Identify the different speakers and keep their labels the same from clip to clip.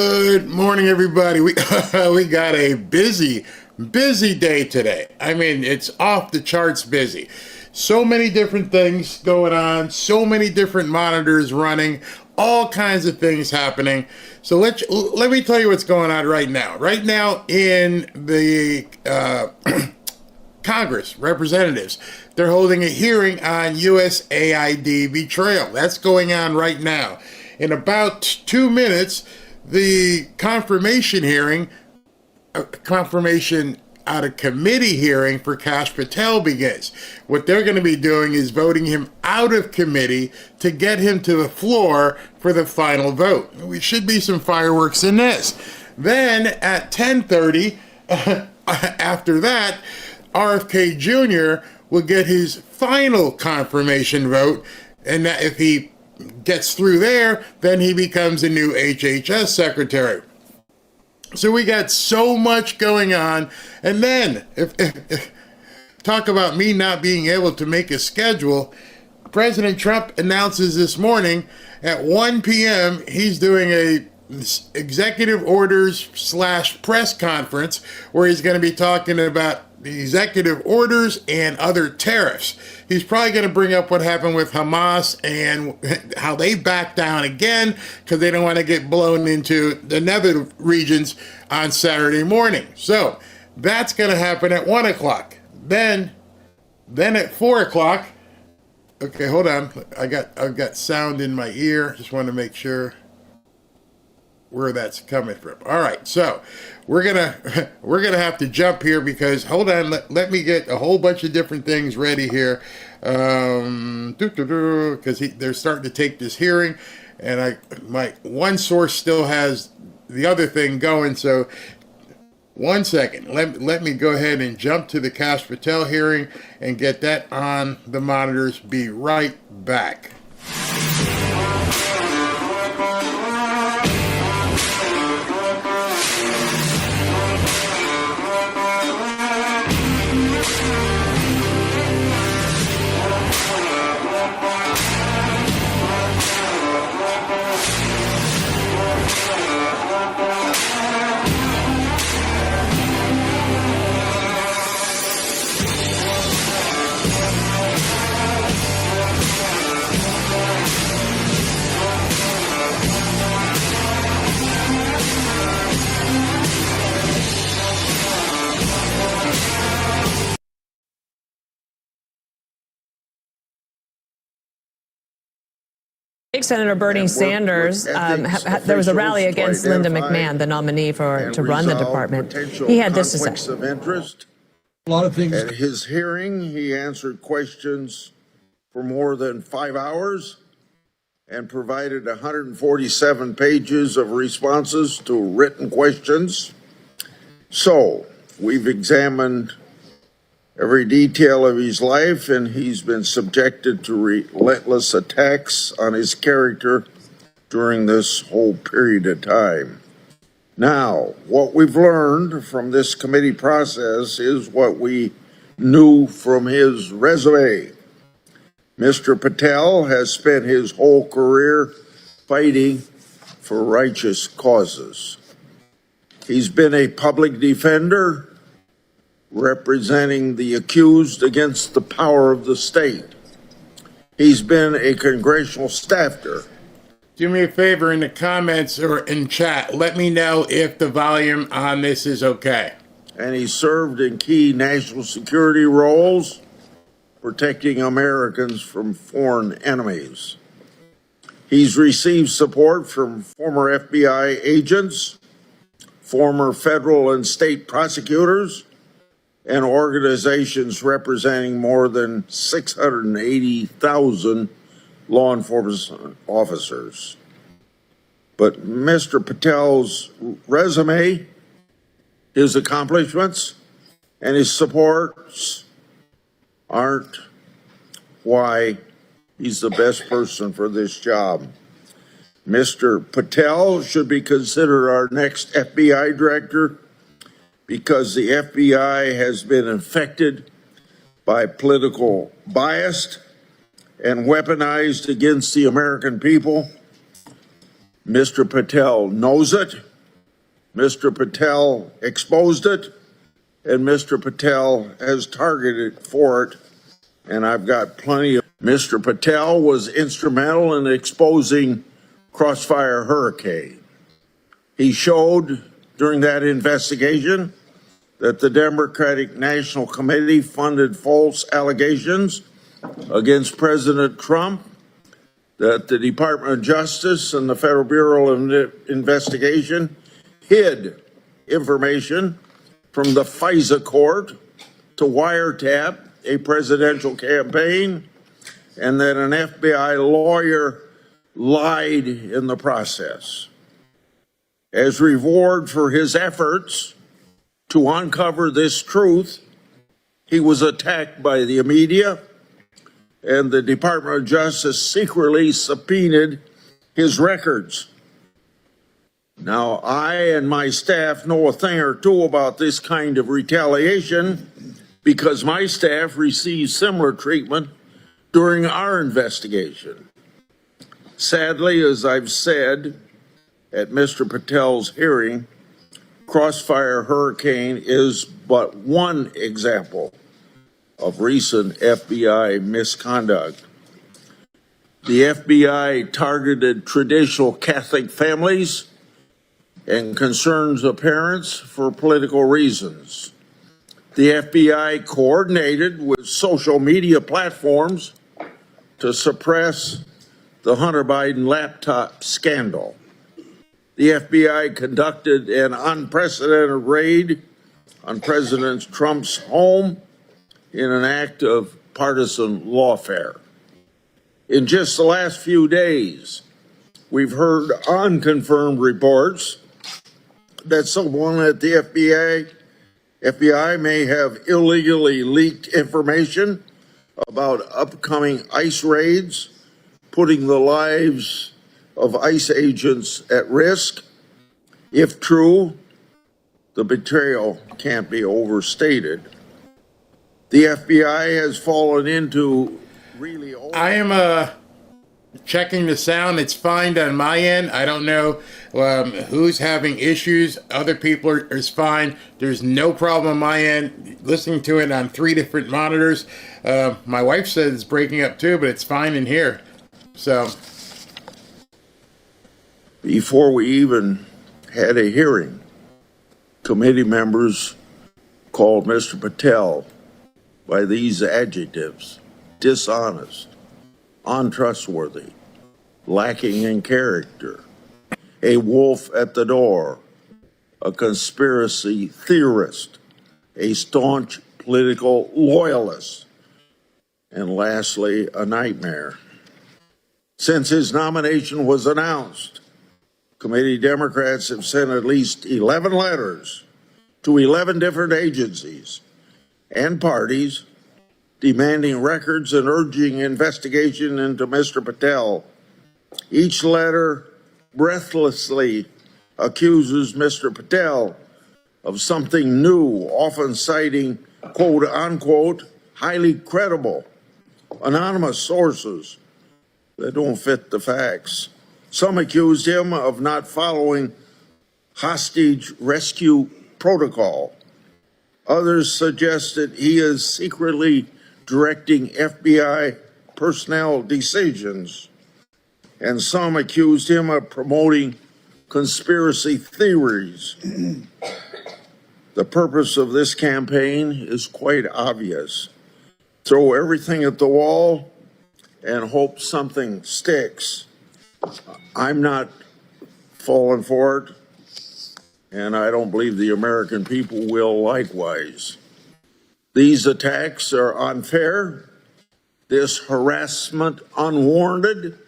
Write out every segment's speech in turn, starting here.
Speaker 1: Good morning, everybody. We got a busy day today. I mean, it's off the charts busy. So many different things going on, so many different monitors running, all kinds of things happening. So let me tell you what's going on right now. Right now in the Congress, representatives, they're holding a hearing on USAID betrayal. That's going on right now. In about 2 minutes, the confirmation out of committee hearing for Kash Patel begins. What they're going to be doing is voting him out of committee to get him to the floor for the final vote. We should be some fireworks in this. Then at 10:30, after that, Rfkjr will get his final confirmation vote, and that if he gets through there, then he becomes a new HHS secretary. So we got so much going on. And then, if talk about me not being able to make a schedule, President Trump announces this morning at 1 p.m. he's doing a executive orders / press conference where he's going to be talking about the executive orders and other tariffs. He's probably going to bring up what happened with Hamas and how they backed down again because they don't want to get blown into the nether regions on Saturday morning. So that's going to happen at 1 o'clock. Then at 4 o'clock, okay, hold on. I've got sound in my ear. Just want to make sure where that's coming from. All right, so we're gonna have to jump here because hold on, let me get a whole bunch of different things ready here, because they're starting to take this hearing, and my one source still has the other thing going. So 1 second, let me go ahead and jump to the Kash Patel hearing and get that on the monitors. Be right back.
Speaker 2: Senator Bernie Sanders, there was a rally against Linda McMahon, the nominee to run the department. He had this to say.
Speaker 3: Of interest. A lot of things. At his hearing, he answered questions for more than 5 hours and provided 147 pages of responses to written questions. So we've examined every detail of his life, and he's been subjected to relentless attacks on his character during this whole period of time. Now, what we've learned from this committee process is what we knew from his resume. Mr. Patel has spent his whole career fighting for righteous causes. He's been a public defender, representing the accused against the power of the state. He's been a congressional staffer.
Speaker 1: Do me a favor in the comments or in chat. Let me know if the volume on this is okay.
Speaker 3: And he served in key national security roles, protecting Americans from foreign enemies. He's received support from former FBI agents, former federal and state prosecutors, and organizations representing more than 680,000 law enforcement officers. But Mr. Patel's resume, his accomplishments, and his supports aren't why he's the best person for this job. Mr. Patel should be considered our next FBI director because the FBI has been infected by political bias and weaponized against the American people. Mr. Patel knows it, Mr. Patel exposed it, and Mr. Patel has targeted for it, and I've got plenty of. Mr. Patel was instrumental in exposing Crossfire Hurricane. He showed during that investigation that the Democratic National Committee funded false allegations against President Trump, that the Department of Justice and the Federal Bureau of Investigation hid information from the FISA court to wiretap a presidential campaign, and that an FBI lawyer lied in the process. As reward for his efforts to uncover this truth, he was attacked by the media, and the Department of Justice secretly subpoenaed his records. Now, I and my staff know a thing or two about this kind of retaliation because my staff received similar treatment during our investigation. Sadly, as I've said at Mr. Patel's hearing, Crossfire Hurricane is but one example of recent FBI misconduct. The FBI targeted traditional Catholic families and concerns of parents for political reasons. The FBI coordinated with social media platforms to suppress the Hunter Biden laptop scandal. The FBI conducted an unprecedented raid on President Trump's home in an act of partisan lawfare. In just the last few days, we've heard unconfirmed reports that someone at the FBI may have illegally leaked information about upcoming ICE raids, putting the lives of ICE agents at risk. If true, the betrayal can't be overstated. The FBI has fallen into really old.
Speaker 1: I am checking the sound. It's fine on my end. I don't know who's having issues. Other people is fine. There's no problem on my end. Listening to it on 3 different monitors. My wife says it's breaking up too, but it's fine in here. So
Speaker 3: before we even had a hearing, committee members called Mr. Patel by these adjectives: dishonest, untrustworthy, lacking in character, a wolf at the door, a conspiracy theorist, a staunch political loyalist, and lastly, a nightmare. Since his nomination was announced, committee Democrats have sent at least 11 letters to 11 different agencies and parties demanding records and urging investigation into Mr. Patel. Each letter breathlessly accuses Mr. Patel of something new, often citing quote unquote highly credible anonymous sources that don't fit the facts. Some accused him of not following hostage rescue protocol. Others suggested he is secretly directing FBI personnel decisions. And some accused him of promoting conspiracy theories. The purpose of this campaign is quite obvious. Throw everything at the wall and hope something sticks. I'm not falling for it, and I don't believe the American people will likewise. These attacks are unfair, this harassment unwarranted.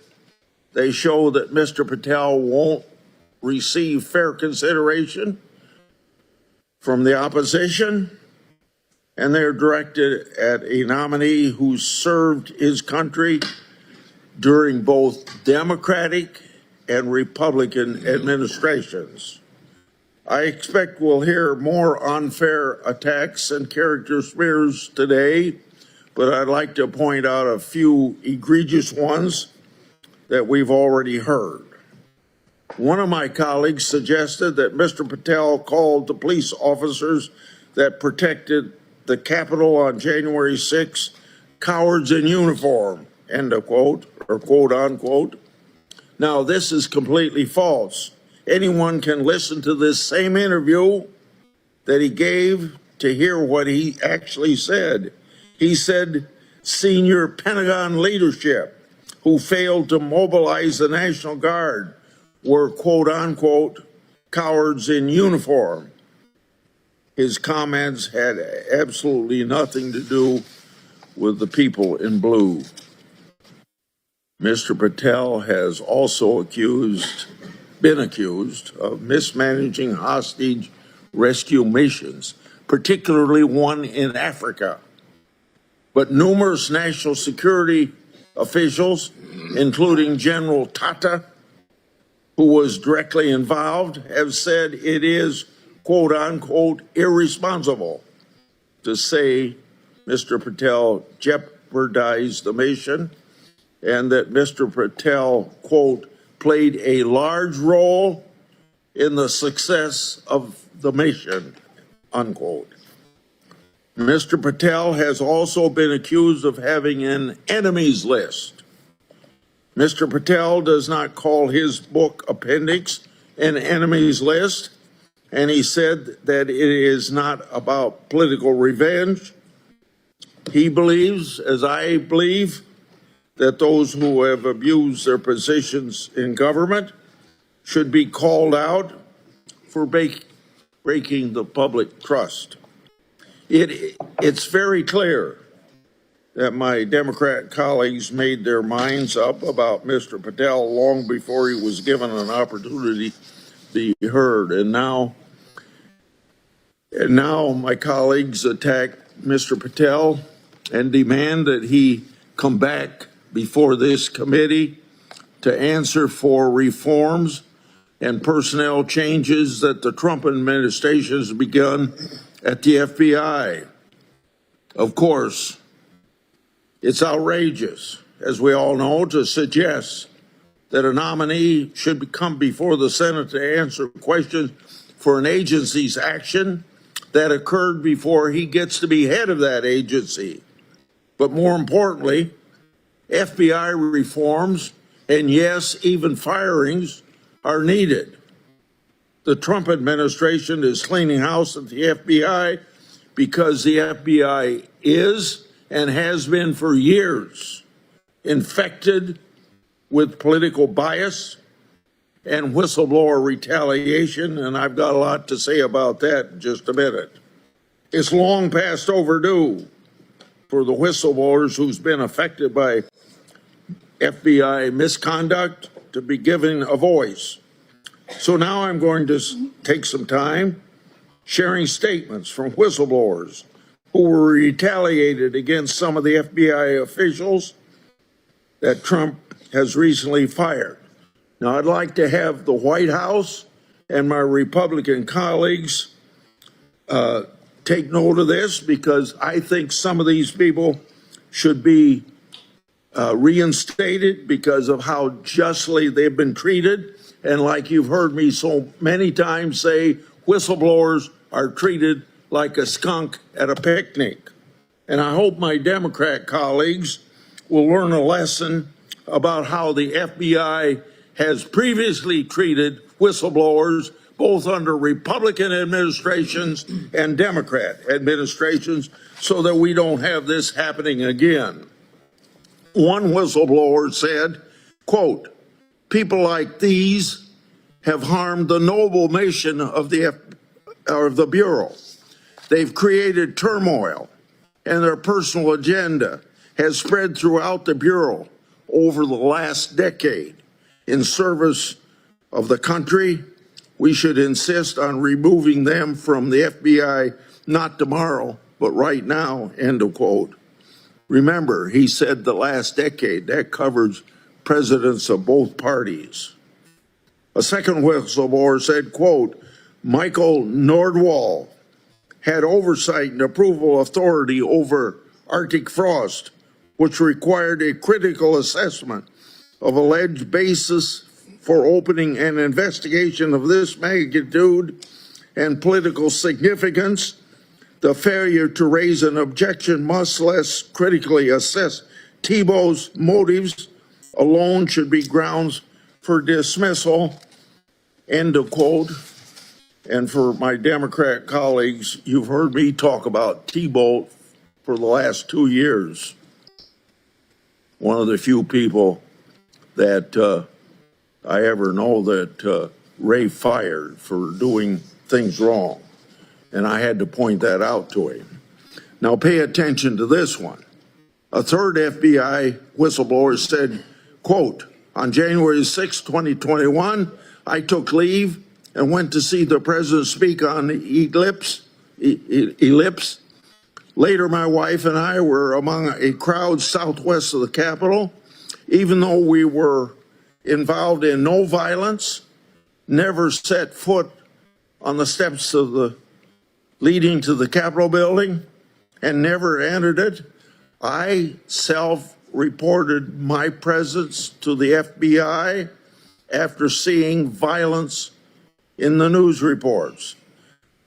Speaker 3: They show that Mr. Patel won't receive fair consideration from the opposition, and they're directed at a nominee who served his country during both Democratic and Republican administrations. I expect we'll hear more unfair attacks and character smears today, but I'd like to point out a few egregious ones that we've already heard. One of my colleagues suggested that Mr. Patel called the police officers that protected the Capitol on January 6 cowards in uniform, end of quote, or quote unquote. Now, this is completely false. Anyone can listen to this same interview that he gave to hear what he actually said. He said, senior Pentagon leadership who failed to mobilize the National Guard were quote unquote cowards in uniform. His comments had absolutely nothing to do with the people in blue. Mr. Patel has also been accused of mismanaging hostage rescue missions, particularly one in Africa. But numerous national security officials, including General Tata, who was directly involved, have said it is, quote unquote, irresponsible to say Mr. Patel jeopardized the mission and that Mr. Patel, quote, played a large role in the success of the mission, unquote. Mr. Patel has also been accused of having an enemies list. Mr. Patel does not call his book appendix an enemies list, and he said that it is not about political revenge. He believes, as I believe, that those who have abused their positions in government should be called out for breaking the public trust. It's very clear that my Democrat colleagues made their minds up about Mr. Patel long before he was given an opportunity to be heard. And now my colleagues attack Mr. Patel and demand that he come back before this committee to answer for reforms and personnel changes that the Trump administration has begun at the FBI. Of course, it's outrageous, as we all know, to suggest that a nominee should come before the Senate to answer questions for an agency's action that occurred before he gets to be head of that agency. But more importantly, FBI reforms, and yes, even firings, are needed. The Trump administration is cleaning house at the FBI because the FBI is and has been for years infected with political bias and whistleblower retaliation, and I've got a lot to say about that in just a minute. It's long past overdue for the whistleblowers who's been affected by FBI misconduct to be given a voice. So now I'm going to take some time sharing statements from whistleblowers who were retaliated against some of the FBI officials that Trump has recently fired. Now, I'd like to have the White House and my Republican colleagues take note of this, because I think some of these people should be reinstated because of how justly they've been treated. And like you've heard me so many times say, whistleblowers are treated like a skunk at a picnic. And I hope my Democrat colleagues will learn a lesson about how the FBI has previously treated whistleblowers, both under Republican administrations and Democrat administrations, so that we don't have this happening again. One whistleblower said, quote, people like these have harmed the noble mission of the Bureau. They've created turmoil, and their personal agenda has spread throughout the Bureau over the last decade. In service of the country, we should insist on removing them from the FBI, not tomorrow, but right now, end of quote. Remember, he said the last decade. That covers presidents of both parties. A second whistleblower said, quote, Michael Nordwall had oversight and approval authority over Arctic frost, which required a critical assessment of alleged baseless for opening an investigation of this magnitude and political significance, the failure to raise an objection, much less critically assess Thibault's motives, alone should be grounds for dismissal. End of quote. And for my Democrat colleagues, you've heard me talk about Thibault for the last 2 years. One of the few people that I ever know that Ray fired for doing things wrong. And I had to point that out to him. Now pay attention to this one. A third FBI whistleblower said, quote, on January 6, 2021, I took leave and went to see the president speak on the ellipse. Later, my wife and I were among a crowd southwest of the Capitol. Even though we were involved in no violence, never set foot on the steps of the leading to the Capitol building, and never entered it, I self-reported my presence to the FBI after seeing violence in the news reports.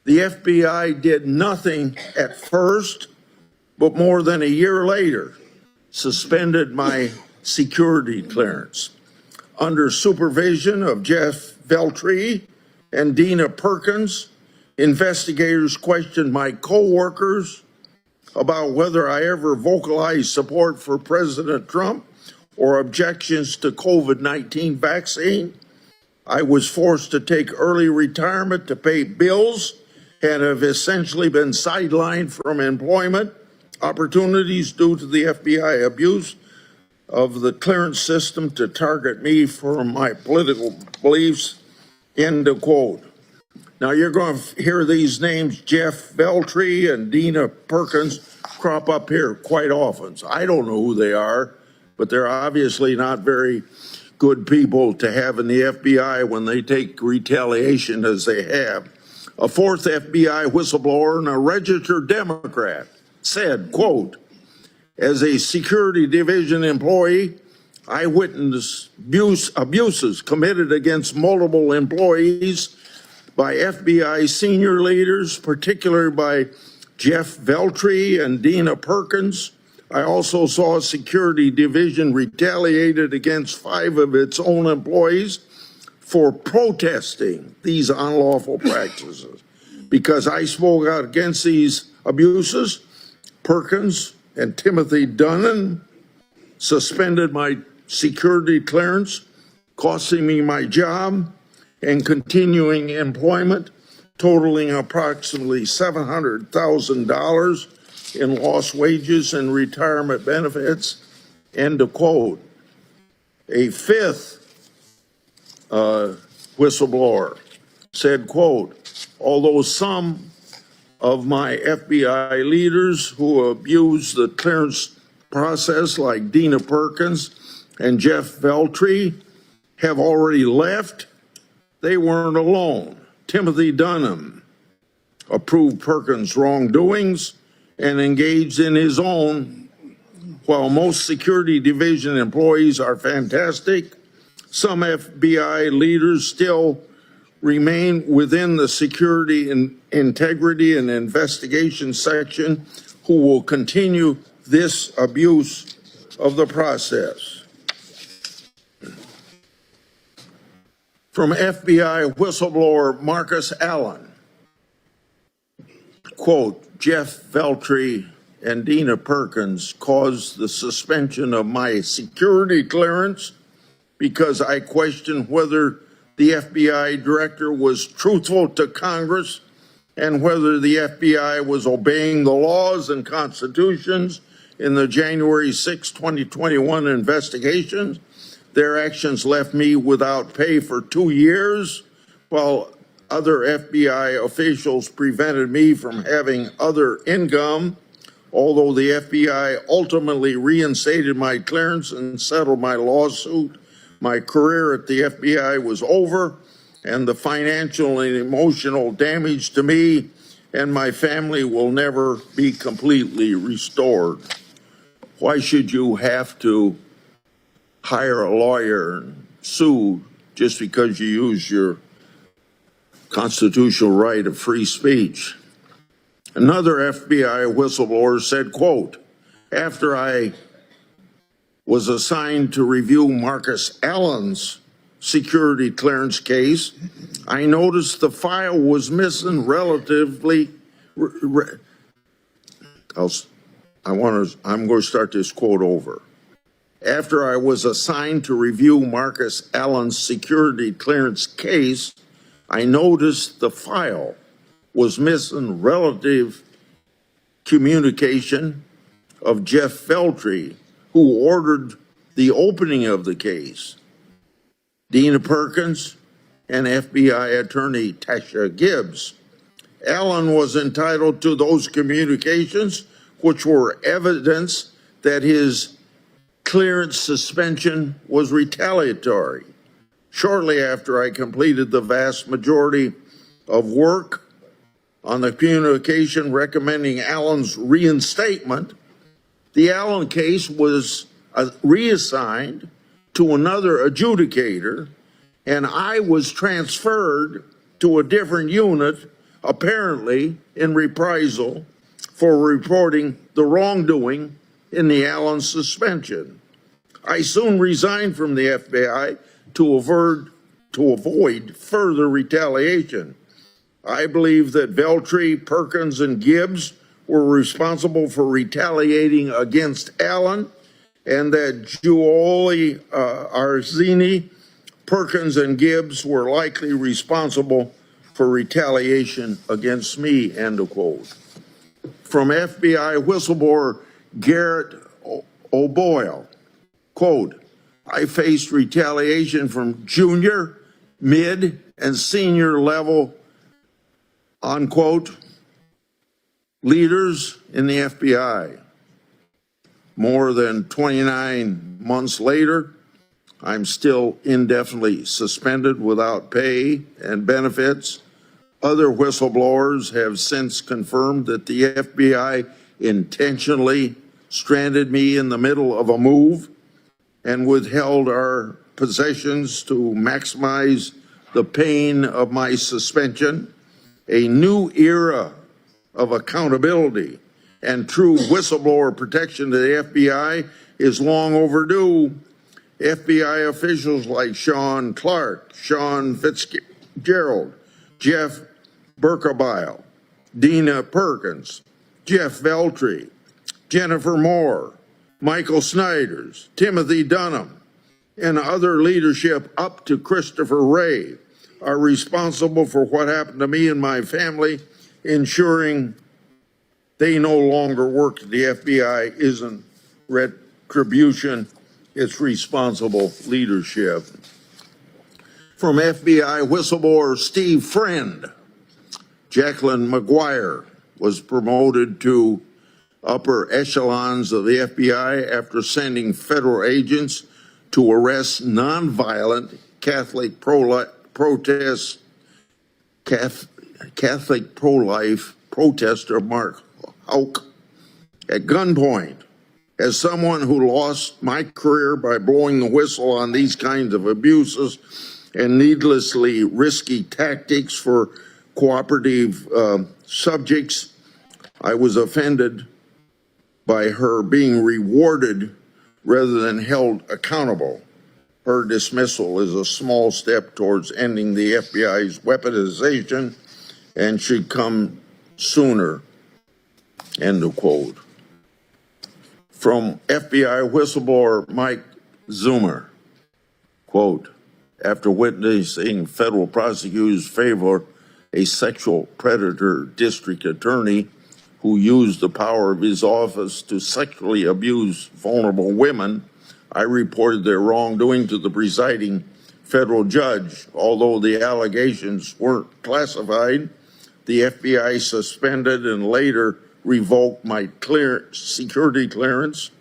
Speaker 3: The FBI did nothing at first, but more than a year later, suspended my security clearance. Under supervision of Jeff Veltri and Dina Perkins, investigators questioned my co-workers about whether I ever vocalized support for President Trump or objections to COVID-19 vaccine. I was forced to take early retirement to pay bills and have essentially been sidelined from employment opportunities due to the FBI abuse of the clearance system to target me for my political beliefs, end of quote. Now you're going to hear these names, Jeff Veltri and Dina Perkins, crop up here quite often. So I don't know who they are, but they're obviously not very good people to have in the FBI when they take retaliation as they have. A fourth FBI whistleblower and a registered Democrat said, quote, as a security division employee, I witnessed abuses committed against multiple employees by FBI senior leaders, particularly by Jeff Veltri and Dina Perkins. I also saw a security division retaliated against 5 of its own employees for protesting these unlawful practices. Because I spoke out against these abuses, Perkins and Timothy Dunnan suspended my security clearance, costing me my job and continuing employment, totaling approximately $700,000 in lost wages and retirement benefits, end of quote. A fifth whistleblower said, quote, although some of my FBI leaders who abused the clearance process, like Dina Perkins and Jeff Veltri, have already left, they weren't alone. Timothy Dunham approved Perkins' wrongdoings and engaged in his own. While most security division employees are fantastic, some FBI leaders still remain within the security and integrity and investigation section who will continue this abuse of the process. From FBI whistleblower Marcus Allen, quote, Jeff Veltri and Dina Perkins caused the suspension of my security clearance because I questioned whether the FBI director was truthful to Congress and whether the FBI was obeying the laws and constitutions in the January 6, 2021 investigations. Their actions left me without pay for 2 years, while other FBI officials prevented me from having other income. Although the FBI ultimately reinstated my clearance and settled my lawsuit, my career at the FBI was over, and the financial and emotional damage to me and my family will never be completely restored. Why should you have to hire a lawyer and sue just because you use your constitutional right of free speech. Another FBI whistleblower said, quote, after I was assigned to review Marcus Allen's security clearance case, I noticed the file was missing relatively. I'm going to start this quote over. After I was assigned to review Marcus Allen's security clearance case, I noticed the file was missing relative communication of Jeff Veltri, who ordered the opening of the case. Dina Perkins and FBI attorney Tasha Gibbs. Allen was entitled to those communications, which were evidence that his clearance suspension was retaliatory. Shortly after I completed the vast majority of work on the communication recommending Allen's reinstatement, the Allen case was reassigned to another adjudicator, and I was transferred to a different unit, apparently in reprisal for reporting the wrongdoing in the Allen suspension. I soon resigned from the FBI to avoid further retaliation. I believe that Veltri, Perkins, and Gibbs were responsible for retaliating against Allen, and that Giuliani, Arzini, Perkins, and Gibbs were likely responsible for retaliation against me, end of quote. From FBI whistleblower Garrett O'Boyle, quote, I faced retaliation from junior, mid, and senior level, unquote, leaders in the FBI. More than 29 months later, I'm still indefinitely suspended without pay and benefits. Other whistleblowers have since confirmed that the FBI intentionally stranded me in the middle of a move and withheld our possessions to maximize the pain of my suspension. A new era of accountability and true whistleblower protection to the FBI is long overdue. FBI officials like Sean Clark, Sean Fitzgerald, Jeff Berkebile, Dina Perkins, Jeff Veltri, Jennifer Moore, Michael Snyders, Timothy Dunham, and other leadership up to Christopher Wray are responsible for what happened to me and my family, ensuring they no longer work at the FBI isn't retribution, it's responsible leadership. From FBI whistleblower Steve Friend, Jacqueline McGuire was promoted to upper echelons of the FBI after sending federal agents to arrest nonviolent Catholic pro-life protester Mark Houck at gunpoint. As someone who lost my career by blowing the whistle on these kinds of abuses and needlessly risky tactics for cooperative subjects, I was offended by her being rewarded rather than held accountable. Her dismissal is a small step towards ending the FBI's weaponization and should come sooner, end of quote. From FBI whistleblower Mike Zoomer, quote, after witnessing federal prosecutors favor a sexual predator district attorney who used the power of his office to sexually abuse vulnerable women, I reported their wrongdoing to the presiding federal judge. Although the allegations weren't classified, the FBI suspended and later revoked my security clearance.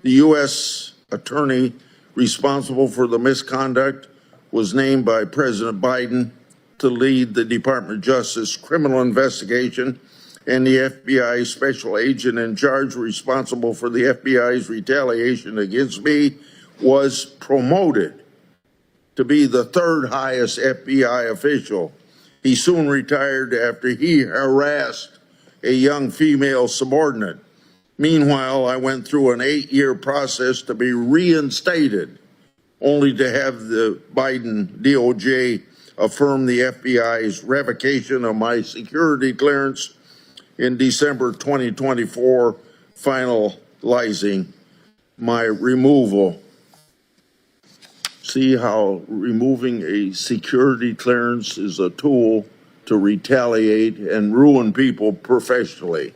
Speaker 3: The U.S. attorney responsible for the misconduct was named by President Biden to lead the Department of Justice criminal investigation, and the FBI special agent in charge responsible for the FBI's retaliation against me was promoted to to be the third highest FBI official. He soon retired after he harassed a young female subordinate. Meanwhile, I went through an 8-year process to be reinstated, only to have the Biden DOJ affirm the FBI's revocation of my security clearance in December 2024, finalizing my removal. See how removing a security clearance is a tool to retaliate and ruin people professionally.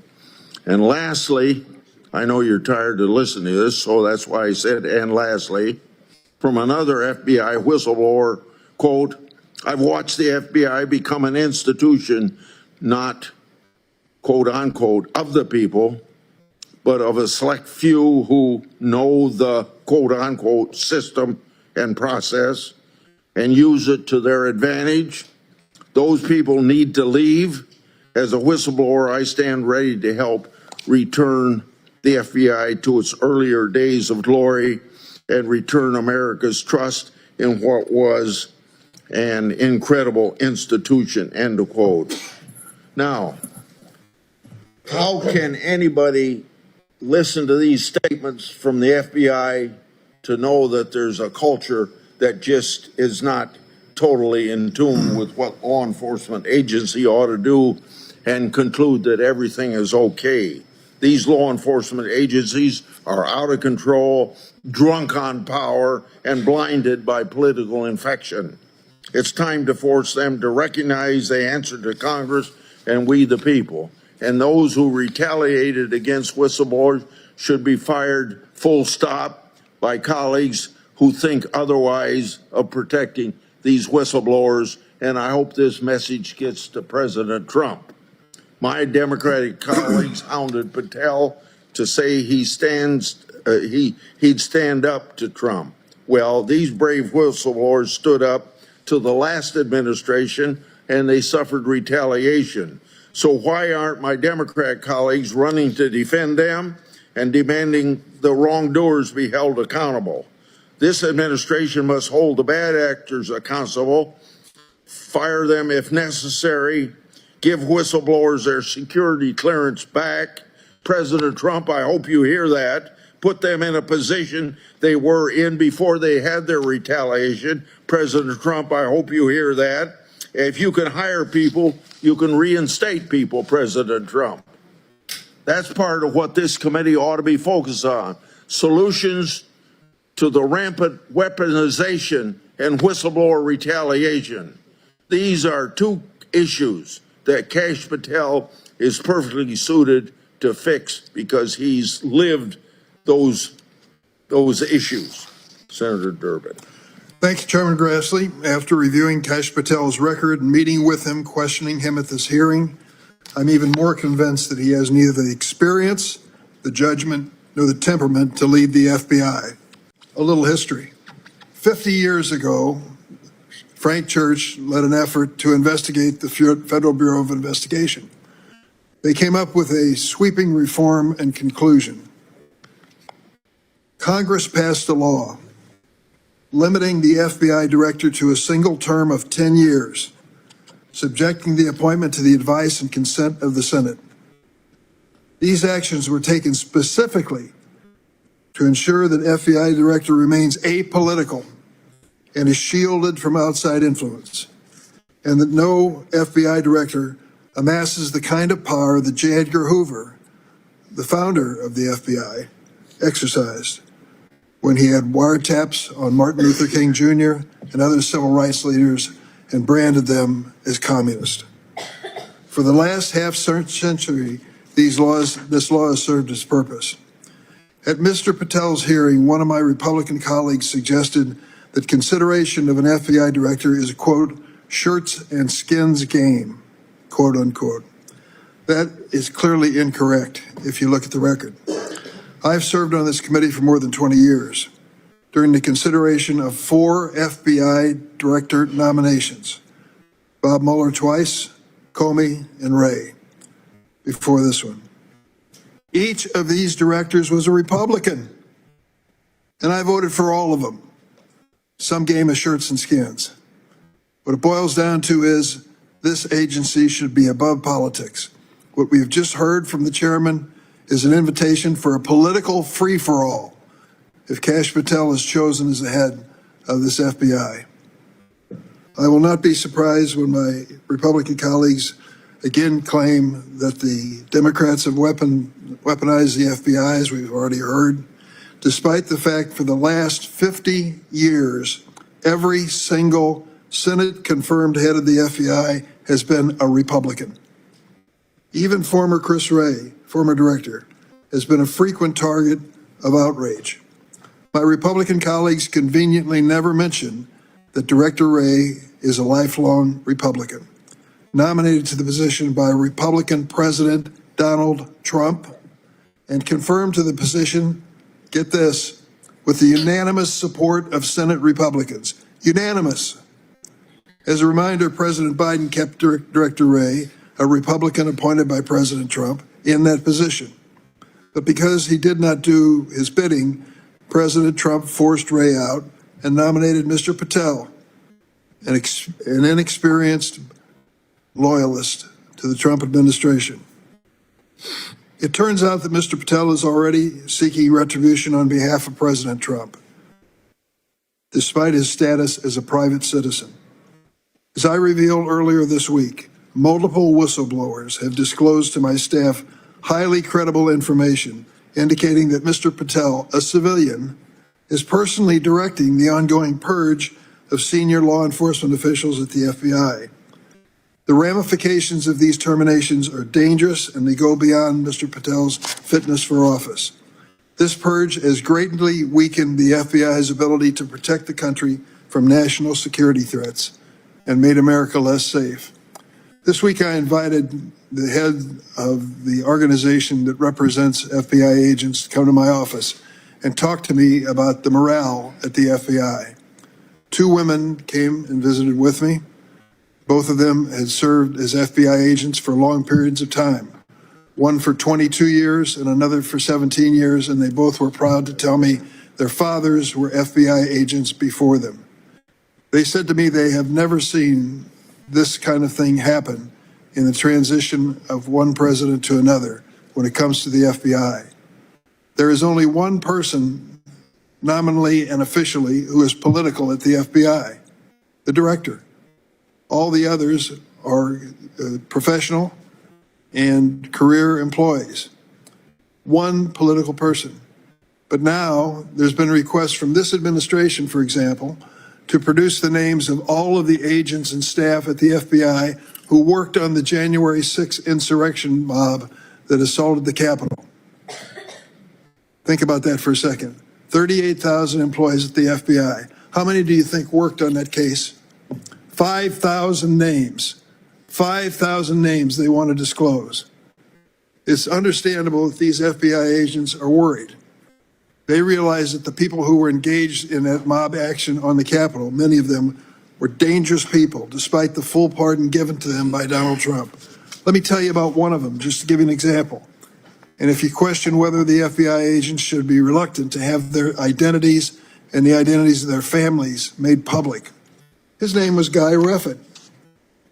Speaker 3: And lastly, I know you're tired of listening to this, so that's why I said, and lastly, from another FBI whistleblower, quote, I've watched the FBI become an institution, not, quote unquote, of the people, but of a select few who know the, quote unquote, system and process and use it to their advantage. Those people need to leave. As a whistleblower, I stand ready to help return the FBI to its earlier days of glory and return America's trust in what was an incredible institution, end of quote. Now, how can anybody listen to these statements from the FBI to know that there's a culture that just is not totally in tune with what law enforcement agency ought to do and conclude that everything is okay? These law enforcement agencies are out of control, drunk on power, and blinded by political infection. It's time to force them to recognize they answer to Congress and we the people. And those who retaliated against whistleblowers should be fired full stop by colleagues who think otherwise of protecting these whistleblowers. And I hope this message gets to President Trump. My Democratic colleagues hounded Patel to say he'd stand up to Trump. Well, these brave whistleblowers stood up to the last administration and they suffered retaliation. So why aren't my Democrat colleagues running to defend them and demanding the wrongdoers be held accountable? This administration must hold the bad actors accountable, fire them if necessary, give whistleblowers their security clearance back. President Trump, I hope you hear that. Put them in a position they were in before they had their retaliation. President Trump, I hope you hear that. If you can hire people, you can reinstate people, President Trump. That's part of what this committee ought to be focused on. Solutions to the rampant weaponization and whistleblower retaliation. These are two issues that Kash Patel is perfectly suited to fix because he's lived those issues. Senator Durbin.
Speaker 4: Thank you, Chairman Grassley. After reviewing Kash Patel's record and meeting with him, questioning him at this hearing, I'm even more convinced that he has neither the experience, the judgment, nor the temperament to lead the FBI. A little history. 50 years ago, Frank Church led an effort to investigate the Federal Bureau of Investigation. They came up with a sweeping reform and conclusion. Congress passed a law limiting the FBI director to a single term of 10 years, subjecting the appointment to the advice and consent of the Senate. These actions were taken specifically to ensure that FBI director remains apolitical and is shielded from outside influence, and that no FBI director amasses the kind of power that J. Edgar Hoover, the founder of the FBI, exercised when he had wiretaps on Martin Luther King Jr. and other civil rights leaders and branded them as communist. For the last half century, this law has served its purpose. At Mr. Patel's hearing, one of my Republican colleagues suggested that consideration of an FBI director is a, quote, shirts and skins game, quote unquote. That is clearly incorrect if you look at the record. I've served on this committee for more than 20 years during the consideration of 4 FBI director nominations, Bob Mueller twice, Comey, and Wray before this one. Each of these directors was a Republican, and I voted for all of them. some game of shirts and skins. What it boils down to is this agency should be above politics. What we have just heard from the chairman is an invitation for a political free-for-all if Kash Patel is chosen as the head of this FBI. I will not be surprised when my Republican colleagues again claim that the Democrats have weaponized the FBI, as we've already heard, despite the fact for the last 50 years, every single Senate-confirmed head of the FBI has been a Republican. Even former Chris Wray, former director, has been a frequent target of outrage. My Republican colleagues conveniently never mention that Director Wray is a lifelong Republican, nominated to the position by Republican President Donald Trump, and confirmed to the position, get this, with the unanimous support of Senate Republicans. Unanimous. As a reminder, President Biden kept Director Wray, a Republican appointed by President Trump, in that position. But because he did not do his bidding, President Trump forced Wray out and nominated Mr. Patel, an inexperienced loyalist to the Trump administration. It turns out that Mr. Patel is already seeking retribution on behalf of President Trump, despite his status as a private citizen. As I revealed earlier this week, multiple whistleblowers have disclosed to my staff highly credible information indicating that Mr. Patel, a civilian, is personally directing the ongoing purge of senior law enforcement officials at the FBI. The ramifications of these terminations are dangerous and they go beyond Mr. Patel's fitness for office. This purge has greatly weakened the FBI's ability to protect the country from national security threats and made America less safe. This week I invited the head of the organization that represents FBI agents to come to my office and talk to me about the morale at the FBI. 2 women came and visited with me. Both of them had served as FBI agents for long periods of time, one for 22 years and another for 17 years, and they both were proud to tell me their fathers were FBI agents before them. They said to me they have never seen this kind of thing happen in the transition of one president to another when it comes to the FBI. There is only one person, nominally and officially, who is political at the FBI, the director. All the others are professional and career employees. One political person. But now there's been requests from this administration, for example, to produce the names of all of the agents and staff at the FBI who worked on the January 6th insurrection mob that assaulted the Capitol. Think about that for a second. 38,000 employees at the FBI. How many do you think worked on that case? 5,000 names. 5,000 names they want to disclose. It's understandable that these FBI agents are worried. They realize that the people who were engaged in that mob action on the Capitol, many of them were dangerous people, despite the full pardon given to them by Donald Trump. Let me tell you about one of them, just to give you an example. And if you question whether the FBI agents should be reluctant to have their identities and the identities of their families made public, his name was Guy Rfkjr.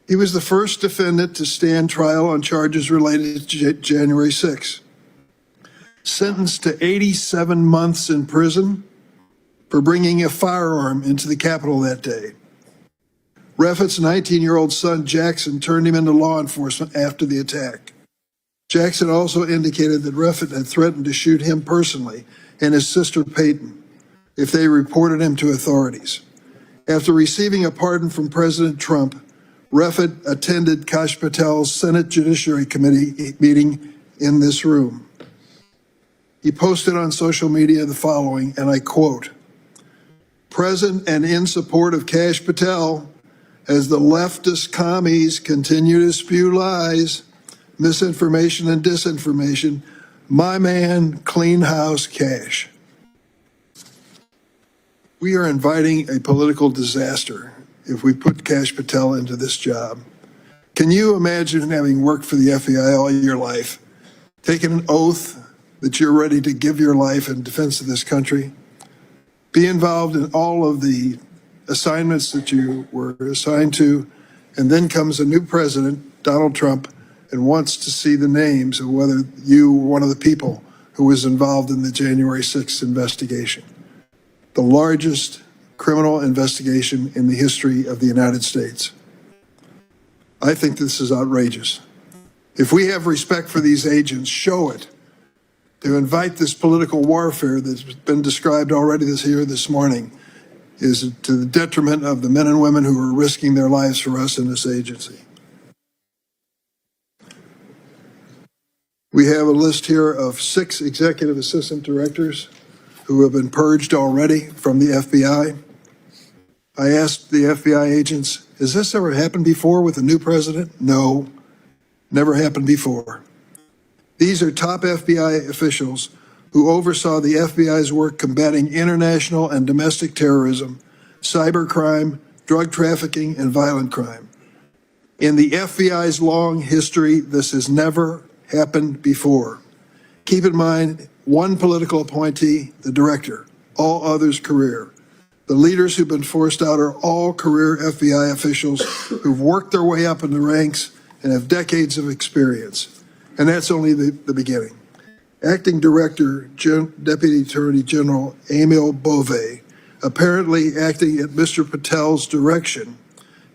Speaker 4: He was the first defendant to stand trial on charges related to January 6th. Sentenced to 87 months in prison for bringing a firearm into the Capitol that day. Rfkjr's 19-year-old son, Jackson, turned him into law enforcement after the attack. Jackson also indicated that Rfkjr had threatened to shoot him personally and his sister Peyton if they reported him to authorities. After receiving a pardon from President Trump, Rfkjr attended Kash Patel's Senate Judiciary Committee meeting in this room. He posted on social media the following, and I quote, "Present and in support of Kash Patel, as the leftist commies continue to spew lies, misinformation and disinformation, my man, clean house Kash." We are inviting a political disaster if we put Kash Patel into this job. Can you imagine having worked for the FBI all your life, taken an oath that you're ready to give your life in defense of this country, be involved in all of the assignments that you were assigned to, and then comes a new president, Donald Trump, and wants to see the names of whether you were one of the people who was involved in the January 6th investigation, the largest criminal investigation in the history of the United States. I think this is outrageous. If we have respect for these agents, show it. To invite this political warfare that's been described already this morning is to the detriment of the men and women who are risking their lives for us in this agency. We have a list here of 6 executive assistant directors who have been purged already from the FBI. I asked the FBI agents, has this ever happened before with a new president? No, never happened before. These are top FBI officials who oversaw the FBI's work combating international and domestic terrorism, cybercrime, drug trafficking, and violent crime. In the FBI's long history, this has never happened before. Keep in mind, one political appointee, the director, all others career. The leaders who've been forced out are all career FBI officials who've worked their way up in the ranks and have decades of experience. And that's only the beginning. Acting Director, Deputy Attorney General Emil Bove, apparently acting at Mr. Patel's direction,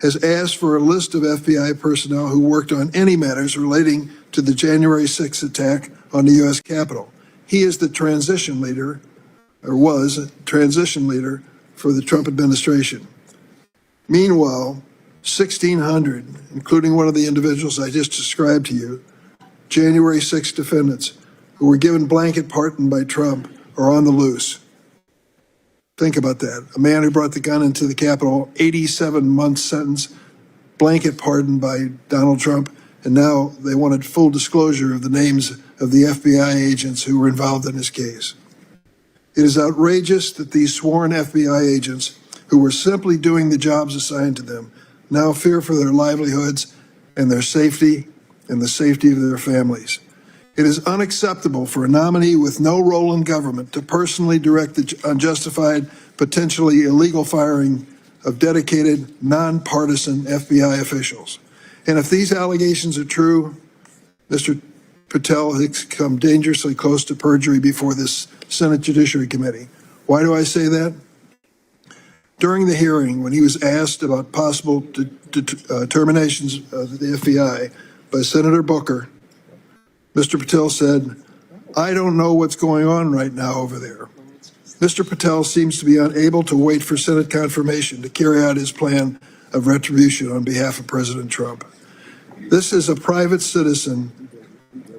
Speaker 4: has asked for a list of FBI personnel who worked on any matters relating to the January 6th attack on the U.S. Capitol. He is the transition leader, or was a transition leader for the Trump administration. Meanwhile, 1,600, including one of the individuals I just described to you, January 6 defendants who were given blanket pardon by Trump are on the loose. Think about that. A man who brought the gun into the Capitol, 87-month sentence, blanket pardon by Donald Trump, and now they wanted full disclosure of the names of the FBI agents who were involved in this case. It is outrageous that these sworn FBI agents, who were simply doing the jobs assigned to them, now fear for their livelihoods and their safety and the safety of their families. It is unacceptable for a nominee with no role in government to personally direct the unjustified, potentially illegal firing of dedicated, nonpartisan FBI officials. And if these allegations are true, Mr. Patel has come dangerously close to perjury before this Senate Judiciary Committee. Why do I say that? During the hearing, when he was asked about possible terminations of the FBI by Senator Booker, Mr. Patel said, "I don't know what's going on right now over there." Mr. Patel seems to be unable to wait for Senate confirmation to carry out his plan of retribution on behalf of President Trump. This is a private citizen,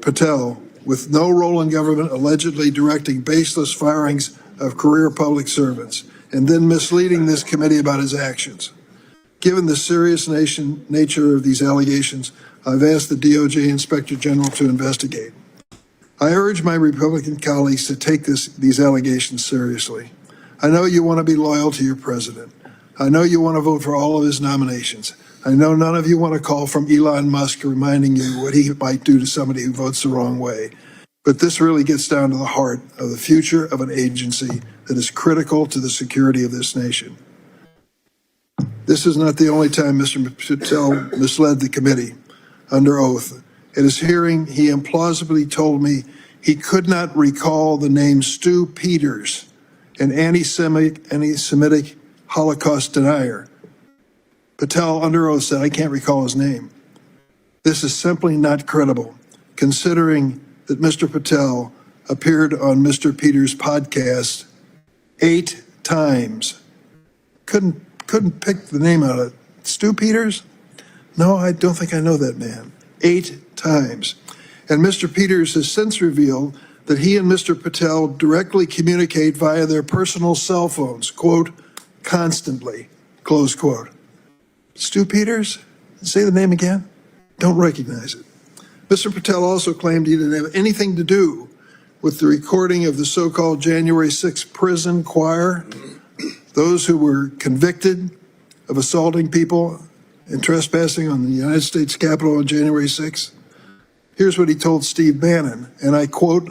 Speaker 4: Patel, with no role in government, allegedly directing baseless firings of career public servants and then misleading this committee about his actions. Given the serious nature of these allegations, I've asked the DOJ Inspector General to investigate. I urge my Republican colleagues to take these allegations seriously. I know you want to be loyal to your president. I know you want to vote for all of his nominations. I know none of you want a call from Elon Musk reminding you what he might do to somebody who votes the wrong way. But this really gets down to the heart of the future of an agency that is critical to the security of this nation. This is not the only time Mr. Patel misled the committee under oath. At his hearing, he implausibly told me he could not recall the name Stu Peters, an anti-Semitic Holocaust denier. Patel under oath said, "I can't recall his name." This is simply not credible, considering that Mr. Patel appeared on Mr. Peters' podcast 8 times. Couldn't pick the name out of it. Stu Peters? No, I don't think I know that man. 8 times. And Mr. Peters has since revealed that he and Mr. Patel directly communicate via their personal cell phones, quote, constantly, close quote. Stu Peters? Say the name again? Don't recognize it. Mr. Patel also claimed he didn't have anything to do with the recording of the so-called January 6th prison choir, those who were convicted of assaulting people and trespassing on the United States Capitol on January 6th. Here's what he told Steve Bannon, and I quote,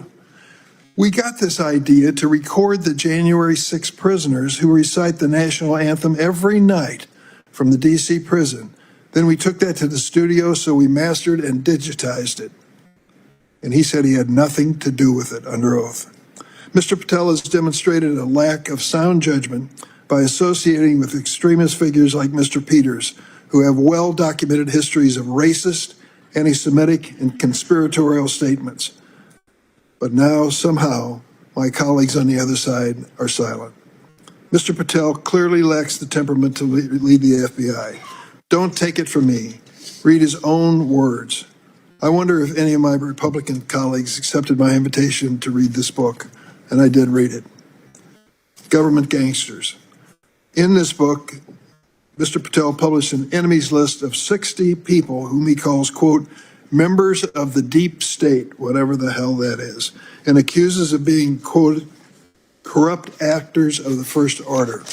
Speaker 4: We got this idea to record the January 6 prisoners who recite the national anthem every night from the D.C. prison. Then we took that to the studio, so we mastered and digitized it. And he said he had nothing to do with it under oath. Mr. Patel has demonstrated a lack of sound judgment by associating with extremist figures like Mr. Peters, who have well-documented histories of racist, anti-Semitic, and conspiratorial statements. But now, somehow, my colleagues on the other side are silent. Mr. Patel clearly lacks the temperament to lead the FBI. Don't take it from me. Read his own words. I wonder if any of my Republican colleagues accepted my invitation to read this book, and I did read it. Government Gangsters. In this book, Mr. Patel published an enemies list of 60 people whom he calls, quote, members of the deep state, whatever the hell that is, and accuses of being, quote, corrupt actors of the first order.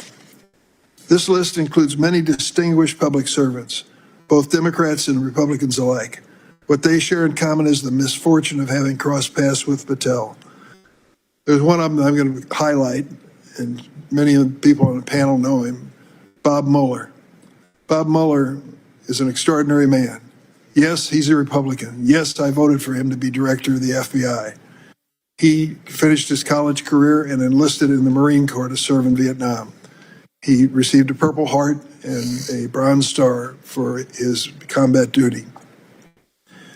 Speaker 4: This list includes many distinguished public servants, both Democrats and Republicans alike. What they share in common is the misfortune of having crossed paths with Patel. There's one of them I'm going to highlight, and many of the people on the panel know him, Bob Mueller. Bob Mueller is an extraordinary man. Yes, he's a Republican. Yes, I voted for him to be director of the FBI. He finished his college career and enlisted in the Marine Corps to serve in Vietnam. He received a Purple Heart and a Bronze Star for his combat duty.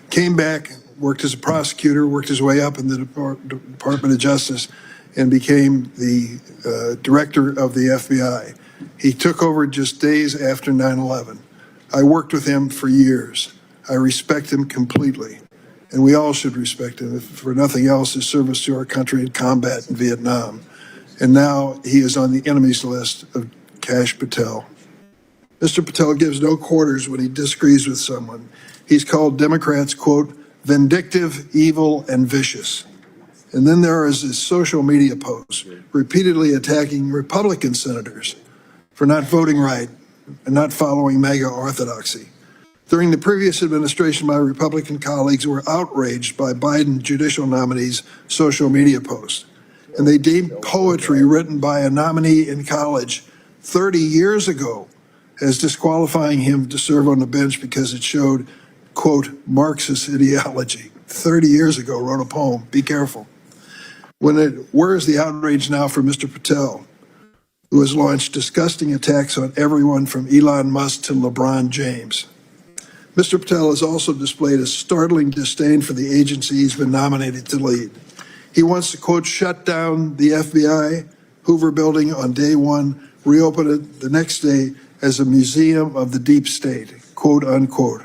Speaker 4: Came back, worked as a prosecutor, worked his way up in the Department of Justice, and became the director of the FBI. He took over just days after 9/11. I worked with him for years. I respect him completely, and we all should respect him, if for nothing else, his service to our country in combat in Vietnam. And now he is on the enemies list of Kash Patel. Mr. Patel gives no quarters when he disagrees with someone. He's called Democrats, quote, vindictive, evil, and vicious. And then there is his social media posts repeatedly attacking Republican senators for not voting right and not following MAGA orthodoxy. During the previous administration, my Republican colleagues were outraged by Biden judicial nominees' social media posts. And they deemed poetry written by a nominee in college 30 years ago as disqualifying him to serve on the bench because it showed, quote, Marxist ideology. 30 years ago, wrote a poem. Be careful. Where is the outrage now for Mr. Patel, who has launched disgusting attacks on everyone from Elon Musk to LeBron James? Mr. Patel has also displayed a startling disdain for the agency he's been nominated to lead. He wants to, quote, shut down the FBI, Hoover Building on day one, reopen it the next day as a museum of the deep state, quote, unquote.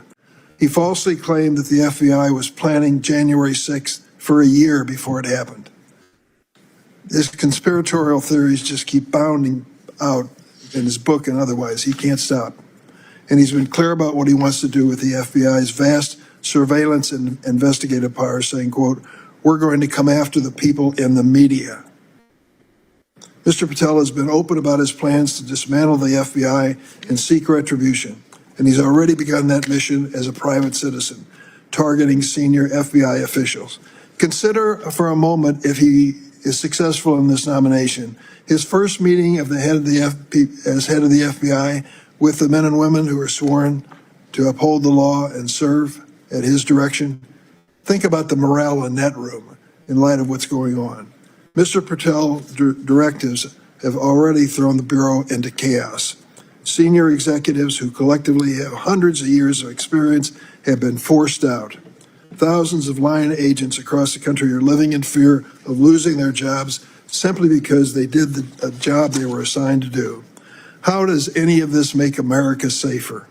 Speaker 4: He falsely claimed that the FBI was planning January 6th for a year before it happened. His conspiratorial theories just keep bounding out in his book and otherwise. He can't stop. And he's been clear about what he wants to do with the FBI's vast surveillance and investigative power, saying, quote, we're going to come after the people in the media. Mr. Patel has been open about his plans to dismantle the FBI and seek retribution. And he's already begun that mission as a private citizen, targeting senior FBI officials. Consider for a moment, if he is successful in this nomination, his first meeting of the head of the as head of the FBI with the men and women who are sworn to uphold the law and serve at his direction. Think about the morale in that room in light of what's going on. Mr. Patel's directives have already thrown the Bureau into chaos. Senior executives who collectively have hundreds of years of experience have been forced out. Thousands of line agents across the country are living in fear of losing their jobs simply because they did the job they were assigned to do. How does any of this make America safer?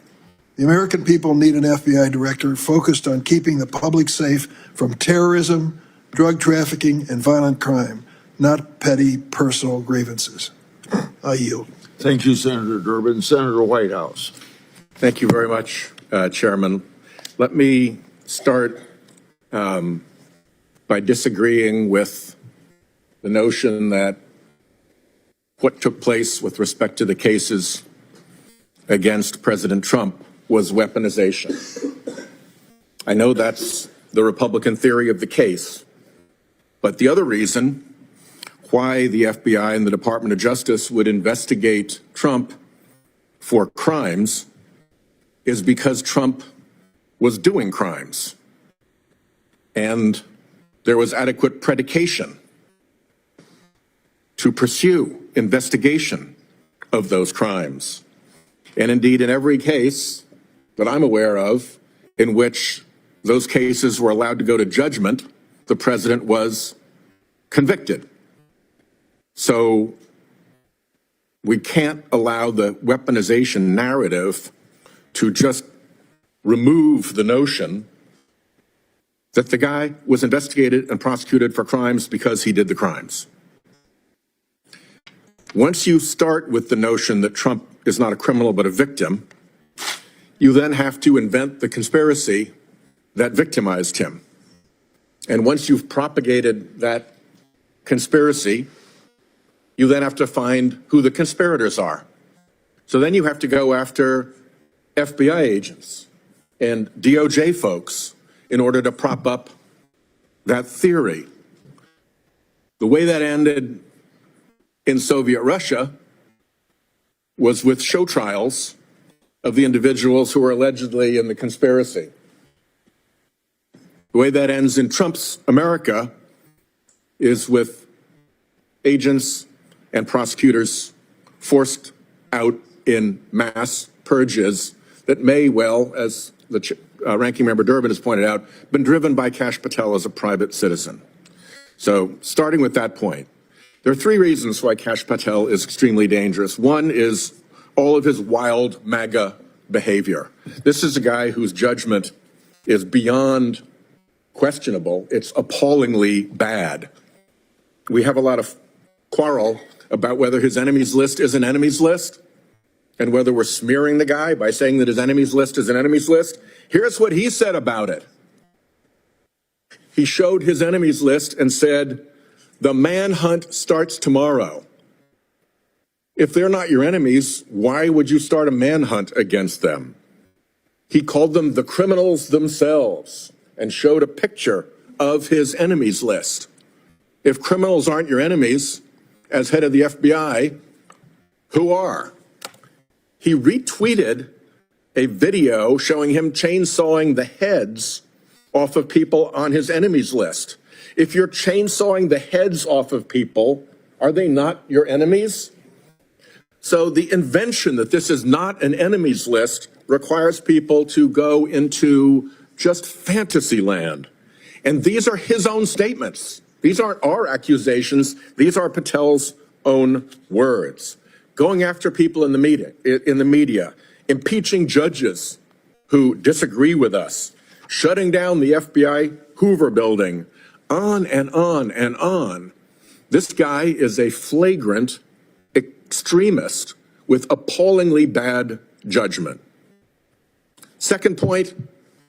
Speaker 4: The American people need an FBI director focused on keeping the public safe from terrorism, drug trafficking, and violent crime, not petty personal grievances. I yield.
Speaker 3: Thank you, Senator Durbin. Senator Whitehouse.
Speaker 5: Thank you very much, Chairman. Let me start by disagreeing with the notion that what took place with respect to the cases against President Trump was weaponization. I know that's the Republican theory of the case, But the other reason why the FBI and the Department of Justice would investigate Trump for crimes is because Trump was doing crimes. And there was adequate predication to pursue investigation of those crimes. And indeed, in every case that I'm aware of in which those cases were allowed to go to judgment, the president was convicted. So we can't allow the weaponization narrative to just remove the notion that the guy was investigated and prosecuted for crimes because he did the crimes. Once you start with the notion that Trump is not a criminal but a victim, you then have to invent the conspiracy that victimized him. And once you've propagated that conspiracy, you then have to find who the conspirators are. So then you have to go after FBI agents and DOJ folks in order to prop up that theory. The way that ended in Soviet Russia was with show trials of the individuals who were allegedly in the conspiracy. The way that ends in Trump's America is with agents and prosecutors forced out in mass purges that may well, as the ranking member Durbin has pointed out, been driven by Kash Patel as a private citizen. So starting with that point, there are three reasons why Kash Patel is extremely dangerous. One is all of his wild MAGA behavior. This is a guy whose judgment is beyond questionable. It's appallingly bad. We have a lot of quarrel about whether his enemies list is an enemies list and whether we're smearing the guy by saying that his enemies list is an enemies list. Here's what he said about it. He showed his enemies list and said, "The manhunt starts tomorrow." If they're not your enemies, why would you start a manhunt against them? He called them the criminals themselves and showed a picture of his enemies list. If criminals aren't your enemies, as head of the FBI, who are? He retweeted a video showing him chainsawing the heads off of people on his enemies list. If you're chainsawing the heads off of people, are they not your enemies? So the invention that this is not an enemies list requires people to go into just fantasy land. And these are his own statements. These aren't our accusations. These are Patel's own words. Going after people in the media, impeaching judges who disagree with us, shutting down the FBI Hoover building, on and on and on. This guy is a flagrant extremist with appallingly bad judgment. Second point,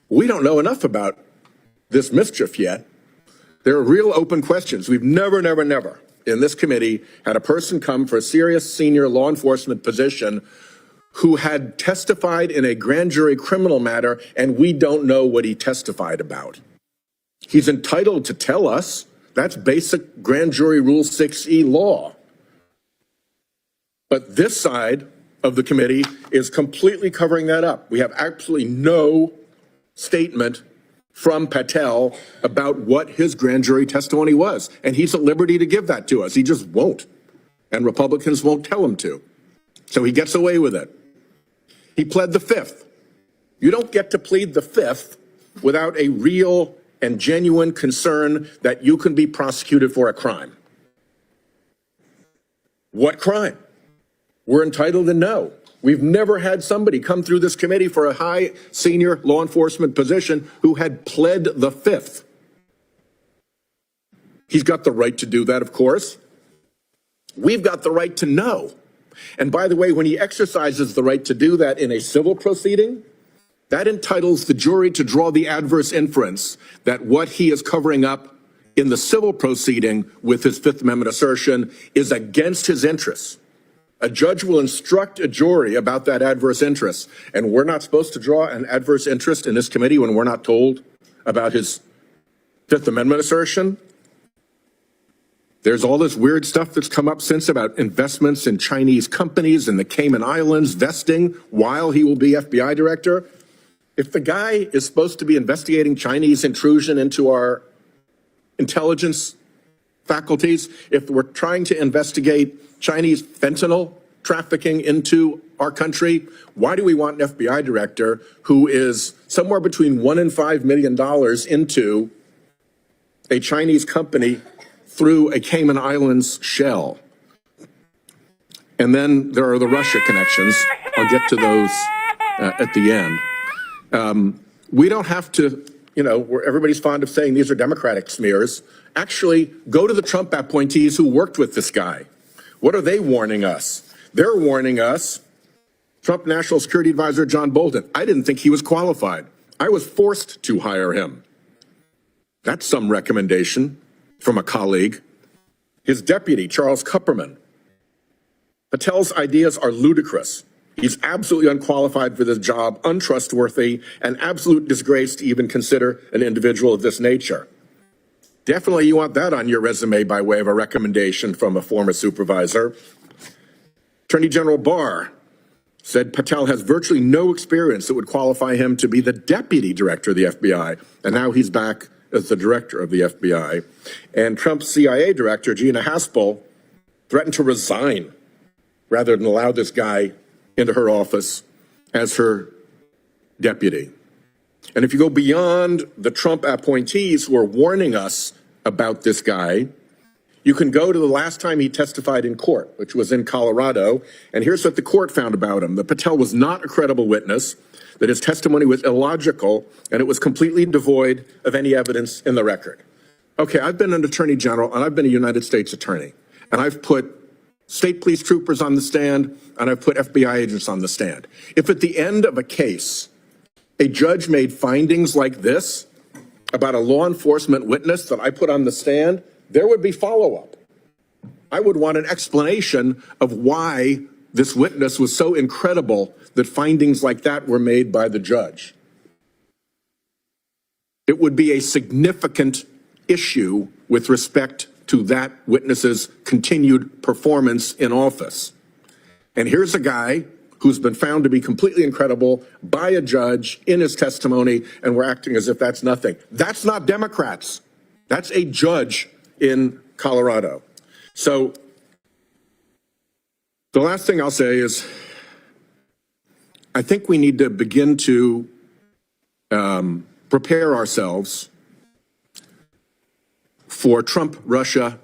Speaker 5: we don't know enough about this mischief yet. There are real open questions. We've never in this committee had a person come for a serious senior law enforcement position who had testified in a grand jury criminal matter, and we don't know what he testified about. He's entitled to tell us. That's basic grand jury rule 6E law. But this side of the committee is completely covering that up. We have absolutely no statement from Patel about what his grand jury testimony was. And he's at liberty to give that to us. He just won't. And Republicans won't tell him to. So he gets away with it. He pled the fifth. You don't get to plead the fifth without a real and genuine concern that you can be prosecuted for a crime. What crime? We're entitled to know. We've never had somebody come through this committee for a high senior law enforcement position who had pled the fifth. He's got the right to do that, of course. We've got the right to know. And by the way, when he exercises the right to do that in a civil proceeding, that entitles the jury to draw the adverse inference that what he is covering up in the civil proceeding with his Fifth Amendment assertion is against his interests. A judge will instruct a jury about that adverse interest, and we're not supposed to draw an adverse interest in this committee when we're not told about his Fifth Amendment assertion. There's all this weird stuff that's come up since about investments in Chinese companies in the Cayman Islands vesting while he will be FBI director. If the guy is supposed to be investigating Chinese intrusion into our intelligence faculties, if we're trying to investigate Chinese fentanyl trafficking into our country, why do we want an FBI director who is somewhere between $1 and $5 million into a Chinese company through a Cayman Islands shell? And then there are the Russia connections. I'll get to those at the end. We don't have to, where everybody's fond of saying these are Democratic smears. Actually, go to the Trump appointees who worked with this guy. What are they warning us? They're warning us, Trump National Security Advisor John Bolton, I didn't think he was qualified. I was forced to hire him. That's some recommendation from a colleague. His deputy, Charles Kupperman. Patel's ideas are ludicrous. He's absolutely unqualified for this job, untrustworthy, an absolute disgrace to even consider an individual of this nature. Definitely you want that on your resume by way of a recommendation from a former supervisor. Attorney General Barr said Patel has virtually no experience that would qualify him to be the deputy director of the FBI, and now he's back as the director of the FBI. And Trump's CIA director, Gina Haspel, threatened to resign rather than allow this guy into her office as her deputy. And if you go beyond the Trump appointees who are warning us about this guy, you can go to the last time he testified in court, which was in Colorado, and here's what the court found about him. That Patel was not a credible witness, that his testimony was illogical, and it was completely devoid of any evidence in the record. Okay, I've been an attorney general, and I've been a United States attorney, and I've put state police troopers on the stand, and I've put FBI agents on the stand. If at the end of a case, a judge made findings like this about a law enforcement witness that I put on the stand, there would be follow-up. I would want an explanation of why this witness was so incredible that findings like that were made by the judge. It would be a significant issue with respect to that witness's continued performance in office. And here's a guy who's been found to be completely incredible by a judge in his testimony, and we're acting as if that's nothing. That's not Democrats. That's a judge in Colorado. So the last thing I'll say is I think we need to begin to prepare ourselves for Trump-Russia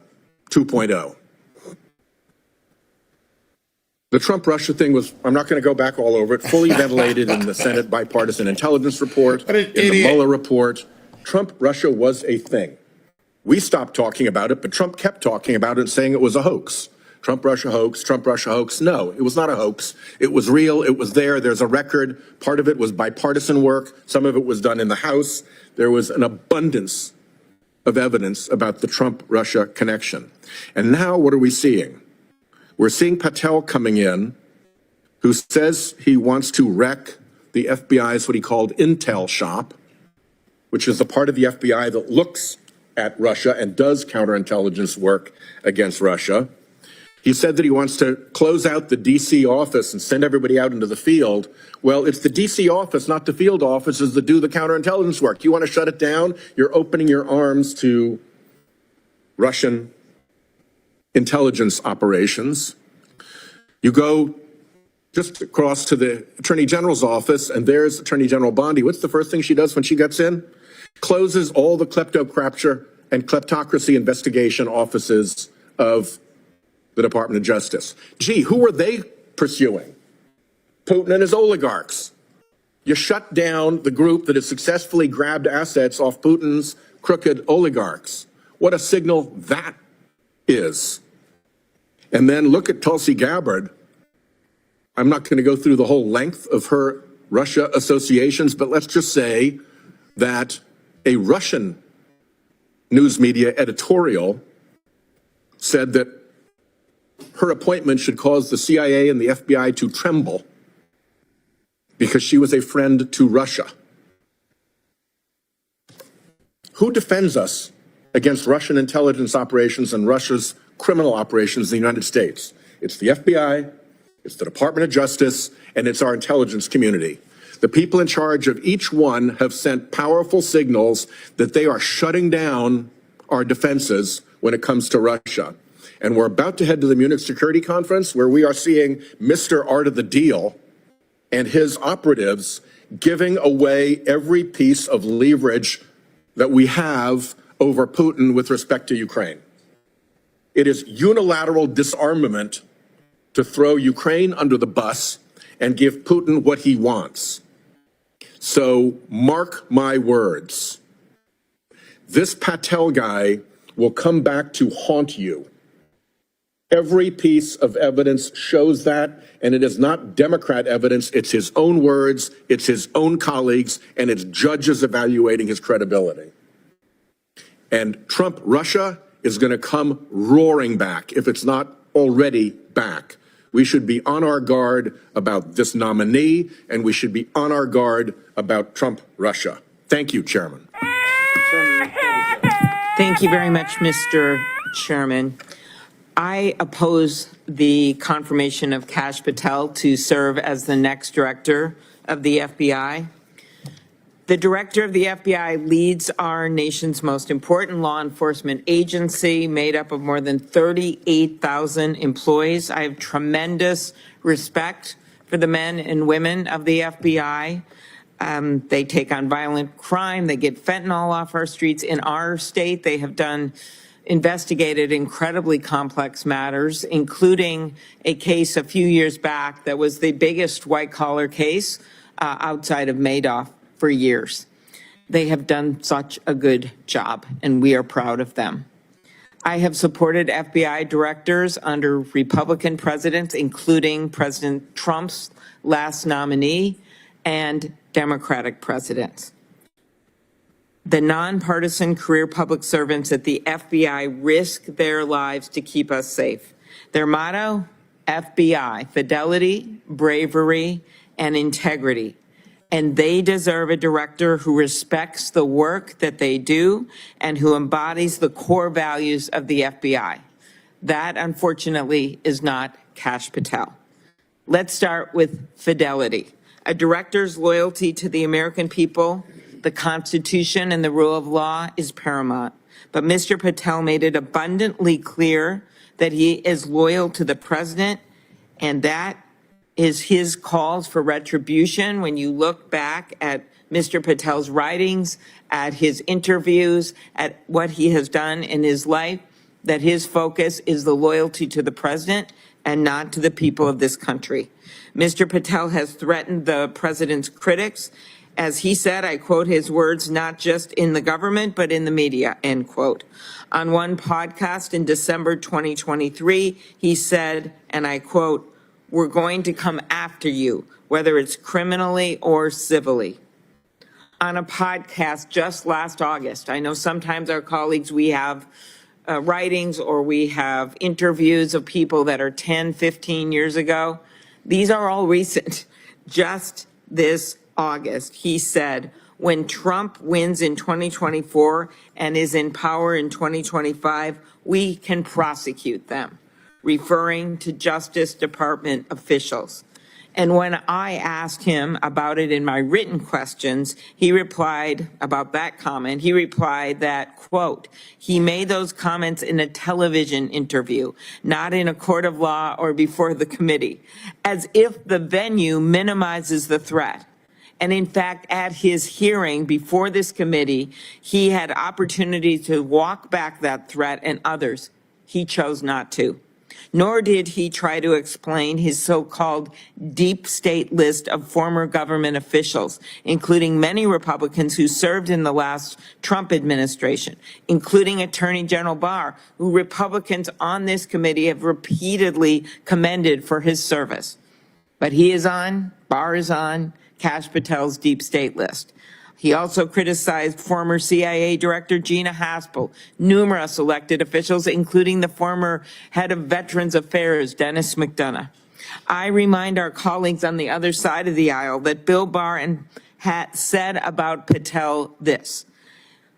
Speaker 5: 2.0. The Trump-Russia thing was, I'm not going to go back all over it, fully ventilated in the Senate bipartisan intelligence report, in the Mueller report. Trump-Russia was a thing. We stopped talking about it, but Trump kept talking about it and saying it was a hoax. Trump-Russia hoax, Trump-Russia hoax. No, it was not a hoax. It was real. It was there. There's a record. Part of it was bipartisan work. Some of it was done in the House. There was an abundance of evidence about the Trump-Russia connection. And now what are we seeing? We're seeing Patel coming in, who says he wants to wreck the FBI's what he called intel shop, which is the part of the FBI that looks at Russia and does counterintelligence work against Russia. He said that he wants to close out the D.C. office and send everybody out into the field. Well, it's the D.C. office, not the field offices, that do the counterintelligence work. You want to shut it down? You're opening your arms to Russian intelligence operations. You go just across to the Attorney General's office, and there's Attorney General Bondi. What's the first thing she does when she gets in? Closes all the kleptocrature and kleptocracy investigation offices of the Department of Justice. Gee, who were they pursuing? Putin and his oligarchs. You shut down the group that has successfully grabbed assets off Putin's crooked oligarchs. What a signal that is. And then look at Tulsi Gabbard. I'm not going to go through the whole length of her Russia associations, but let's just say that a Russian news media editorial said that her appointment should cause the CIA and the FBI to tremble because she was a friend to Russia. Who defends us against Russian intelligence operations and Russia's criminal operations in the United States. It's the FBI, it's the Department of Justice, and it's our intelligence community. The people in charge of each one have sent powerful signals that they are shutting down our defenses when it comes to Russia. And we're about to head to the Munich Security Conference, where we are seeing Mr. Art of the Deal and his operatives giving away every piece of leverage that we have over Putin with respect to Ukraine. It is unilateral disarmament to throw Ukraine under the bus and give Putin what he wants. So mark my words. This Patel guy will come back to haunt you. Every piece of evidence shows that, and it is not Democrat evidence. It's his own words, it's his own colleagues, and it's judges evaluating his credibility. And Trump Russia is going to come roaring back if it's not already back. We should be on our guard about this nominee, and we should be on our guard about Trump Russia. Thank you, Chairman.
Speaker 6: Thank you very much, Mr. Chairman. I oppose the confirmation of Kash Patel to serve as the next director of the FBI. The director of the FBI leads our nation's most important law enforcement agency, made up of more than 38,000 employees. I have tremendous respect for the men and women of the FBI. They take on violent crime. They get fentanyl off our streets. In our state, they have investigated incredibly complex matters, including a case a few years back that was the biggest white-collar case outside of Madoff for years. They have done such a good job, and we are proud of them. I have supported FBI directors under Republican presidents, including President Trump's last nominee, and Democratic presidents. The nonpartisan career public servants at the FBI risk their lives to keep us safe. Their motto, FBI, fidelity, bravery, and integrity. And they deserve a director who respects the work that they do and who embodies the core values of the FBI. That, unfortunately, is not Kash Patel. Let's start with fidelity. A director's loyalty to the American people, the Constitution, and the rule of law is paramount. But Mr. Patel made it abundantly clear that he is loyal to the president, and that is his calls for retribution. When you look back at Mr. Patel's writings, at his interviews, at what he has done in his life, that his focus is the loyalty to the president and not to the people of this country. Mr. Patel has threatened the president's critics. As he said, I quote his words, not just in the government, but in the media, end quote. On one podcast in December 2023, he said, and I quote, "We're going to come after you, whether it's criminally or civilly." On a podcast just last August, I know sometimes our colleagues, we have writings or we have interviews of people that are 10, 15 years ago. These are all recent. Just this August, he said, when Trump wins in 2024 and is in power in 2025, we can prosecute them, referring to Justice Department officials. And when I asked him about it in my written questions, he replied about that comment, he replied that, quote, he made those comments in a television interview, not in a court of law or before the committee, as if the venue minimizes the threat. And in fact, at his hearing before this committee, he had opportunity to walk back that threat and others. He chose not to. Nor did he try to explain his so-called deep state list of former government officials, including many Republicans who served in the last Trump administration, including Attorney General Barr, who Republicans on this committee have repeatedly commended for his service. But he is on, Barr is on, Kash Patel's deep state list. He also criticized former CIA Director Gina Haspel, numerous elected officials, including the former head of Veterans Affairs, Dennis McDonough. I remind our colleagues on the other side of the aisle that Bill Barr said about Patel this,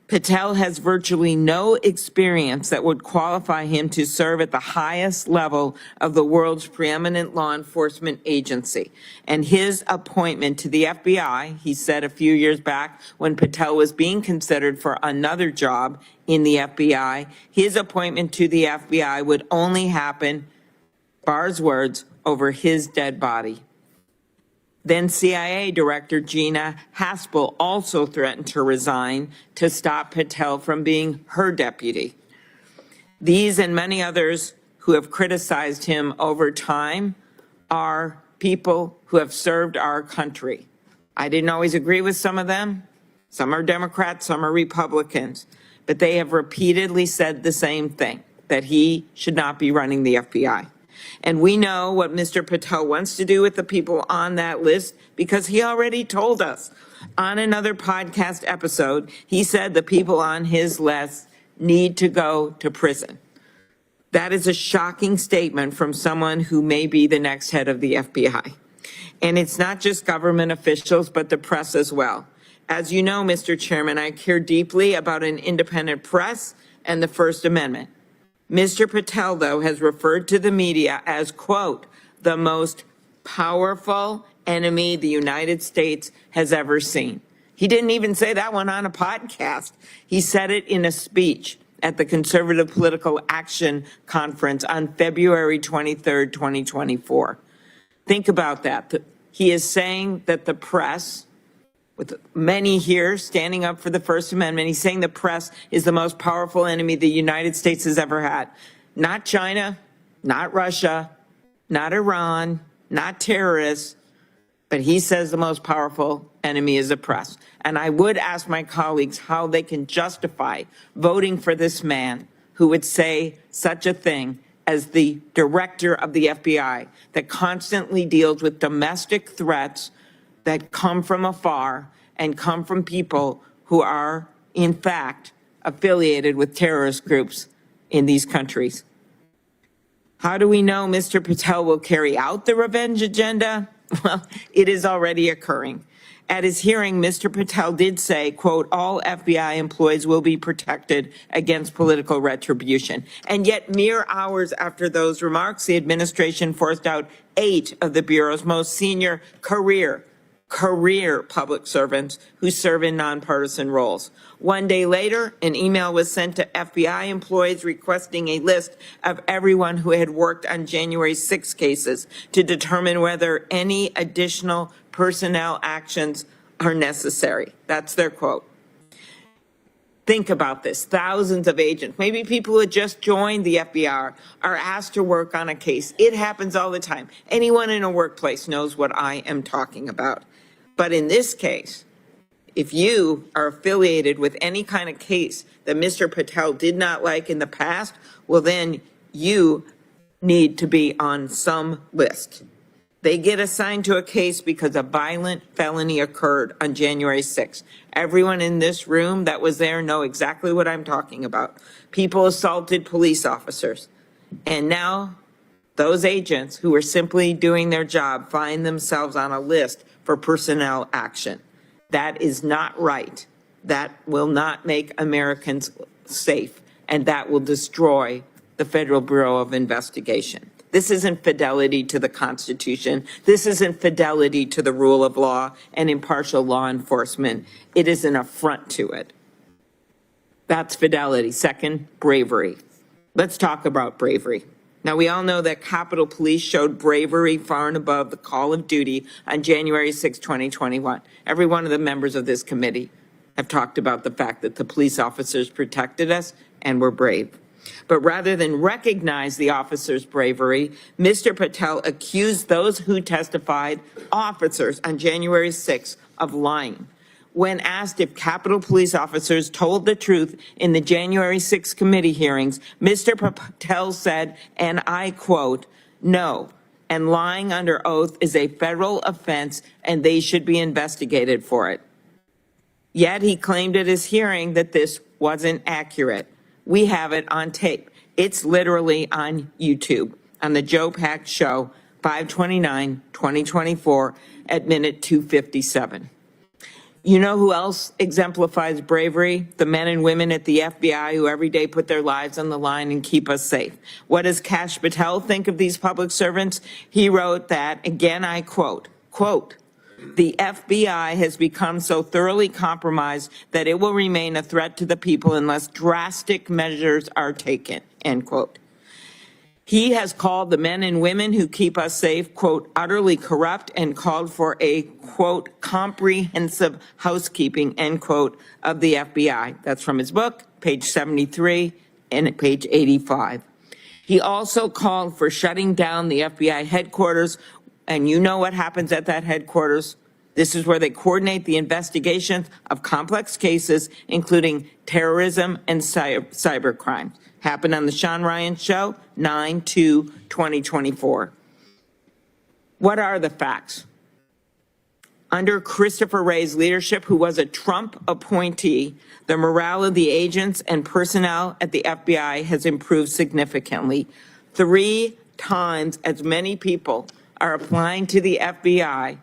Speaker 6: Patel has virtually no experience that would qualify him to serve at the highest level of the world's preeminent law enforcement agency. And his appointment to the FBI, he said a few years back when Patel was being considered for another job in the FBI, his appointment to the FBI would only happen, Barr's words, over his dead body. Then CIA Director Gina Haspel also threatened to resign to stop Patel from being her deputy. These and many others who have criticized him over time are people who have served our country. I didn't always agree with some of them. Some are Democrats, some are Republicans, but they have repeatedly said the same thing, that he should not be running the FBI. And we know what Mr. Patel wants to do with the people on that list because he already told us on another podcast episode. He said the people on his list need to go to prison. That is a shocking statement from someone who may be the next head of the FBI. And it's not just government officials, but the press as well. As you know, Mr. Chairman, I care deeply about an independent press and the First Amendment. Mr. Patel, though, has referred to the media as, quote, the most powerful enemy the United States has ever seen. He didn't even say that one on a podcast. He said it in a speech at the Conservative Political Action Conference on February 23rd, 2024. Think about that. He is saying that the press, with many here standing up for the First Amendment, he's saying the press is the most powerful enemy the United States has ever had. Not China, not Russia, not Iran, not terrorists, but he says the most powerful enemy is the press. And I would ask my colleagues how they can justify voting for this man who would say such a thing as the director of the FBI that constantly deals with domestic threats that come from afar and come from people who are, in fact, affiliated with terrorist groups in these countries. How do we know Mr. Patel will carry out the revenge agenda? Well, it is already occurring. At his hearing, Mr. Patel did say, quote, all FBI employees will be protected against political retribution. And yet, mere hours after those remarks, the administration forced out 8 of the Bureau's most senior career public servants who serve in nonpartisan roles. One day later, an email was sent to FBI employees requesting a list of everyone who had worked on January 6 cases to determine whether any additional personnel actions are necessary. That's their quote. Think about this. Thousands of agents, maybe people who had just joined the FBI, are asked to work on a case. It happens all the time. Anyone in a workplace knows what I am talking about. But in this case, if you are affiliated with any kind of case that Mr. Patel did not like in the past, well, then you need to be on some list. They get assigned to a case because a violent felony occurred on January 6th. Everyone in this room that was there know exactly what I'm talking about. People assaulted police officers. And now those agents who were simply doing their job find themselves on a list for personnel action. That is not right. That will not make Americans safe, and that will destroy the Federal Bureau of Investigation. This isn't fidelity to the Constitution. This isn't fidelity to the rule of law and impartial law enforcement. It is an affront to it. That's fidelity. Second, bravery. Let's talk about bravery. Now, we all know that Capitol Police showed bravery far and above the call of duty on January 6, 2021. Every one of the members of this committee have talked about the fact that the police officers protected us and were brave. But rather than recognize the officers' bravery, Mr. Patel accused those who testified, officers, on January 6, of lying. When asked if Capitol Police officers told the truth in the January 6 committee hearings, Mr. Patel said, and I quote, no, and lying under oath is a federal offense and they should be investigated for it. Yet he claimed at his hearing that this wasn't accurate. We have it on tape. It's literally on YouTube, on the Joe Pack Show, 5/29/2024 at minute 2:57. You know who else exemplifies bravery? The men and women at the FBI who every day put their lives on the line and keep us safe. What does Kash Patel think of these public servants? He wrote that, again, I quote, "The FBI has become so thoroughly compromised that it will remain a threat to the people unless drastic measures are taken," end quote. He has called the men and women who keep us safe, quote, "utterly corrupt," and called for a, quote, "comprehensive housekeeping," end quote, of the FBI. That's from his book, page 73 and page 85. He also called for shutting down the FBI headquarters, and you know what happens at that headquarters. This is where they coordinate the investigations of complex cases, including terrorism and cybercrime. Happened on the Sean Ryan Show, 9/2/2024. What are the facts? Under Christopher Wray's leadership, who was a Trump appointee, the morale of the agents and personnel at the FBI has improved significantly. 3 times as many people are applying to the FBI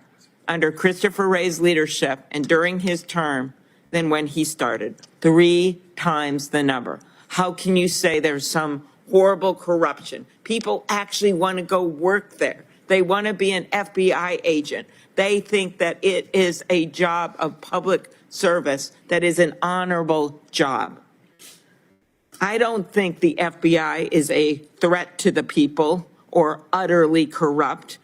Speaker 6: under Christopher Wray's leadership and during his term than when he started. 3 times the number. How can you say there's some horrible corruption? People actually want to go work there. They want to be an FBI agent. They think that it is a job of public service, that is an honorable job. I don't think the FBI is a threat to the people or utterly corrupt,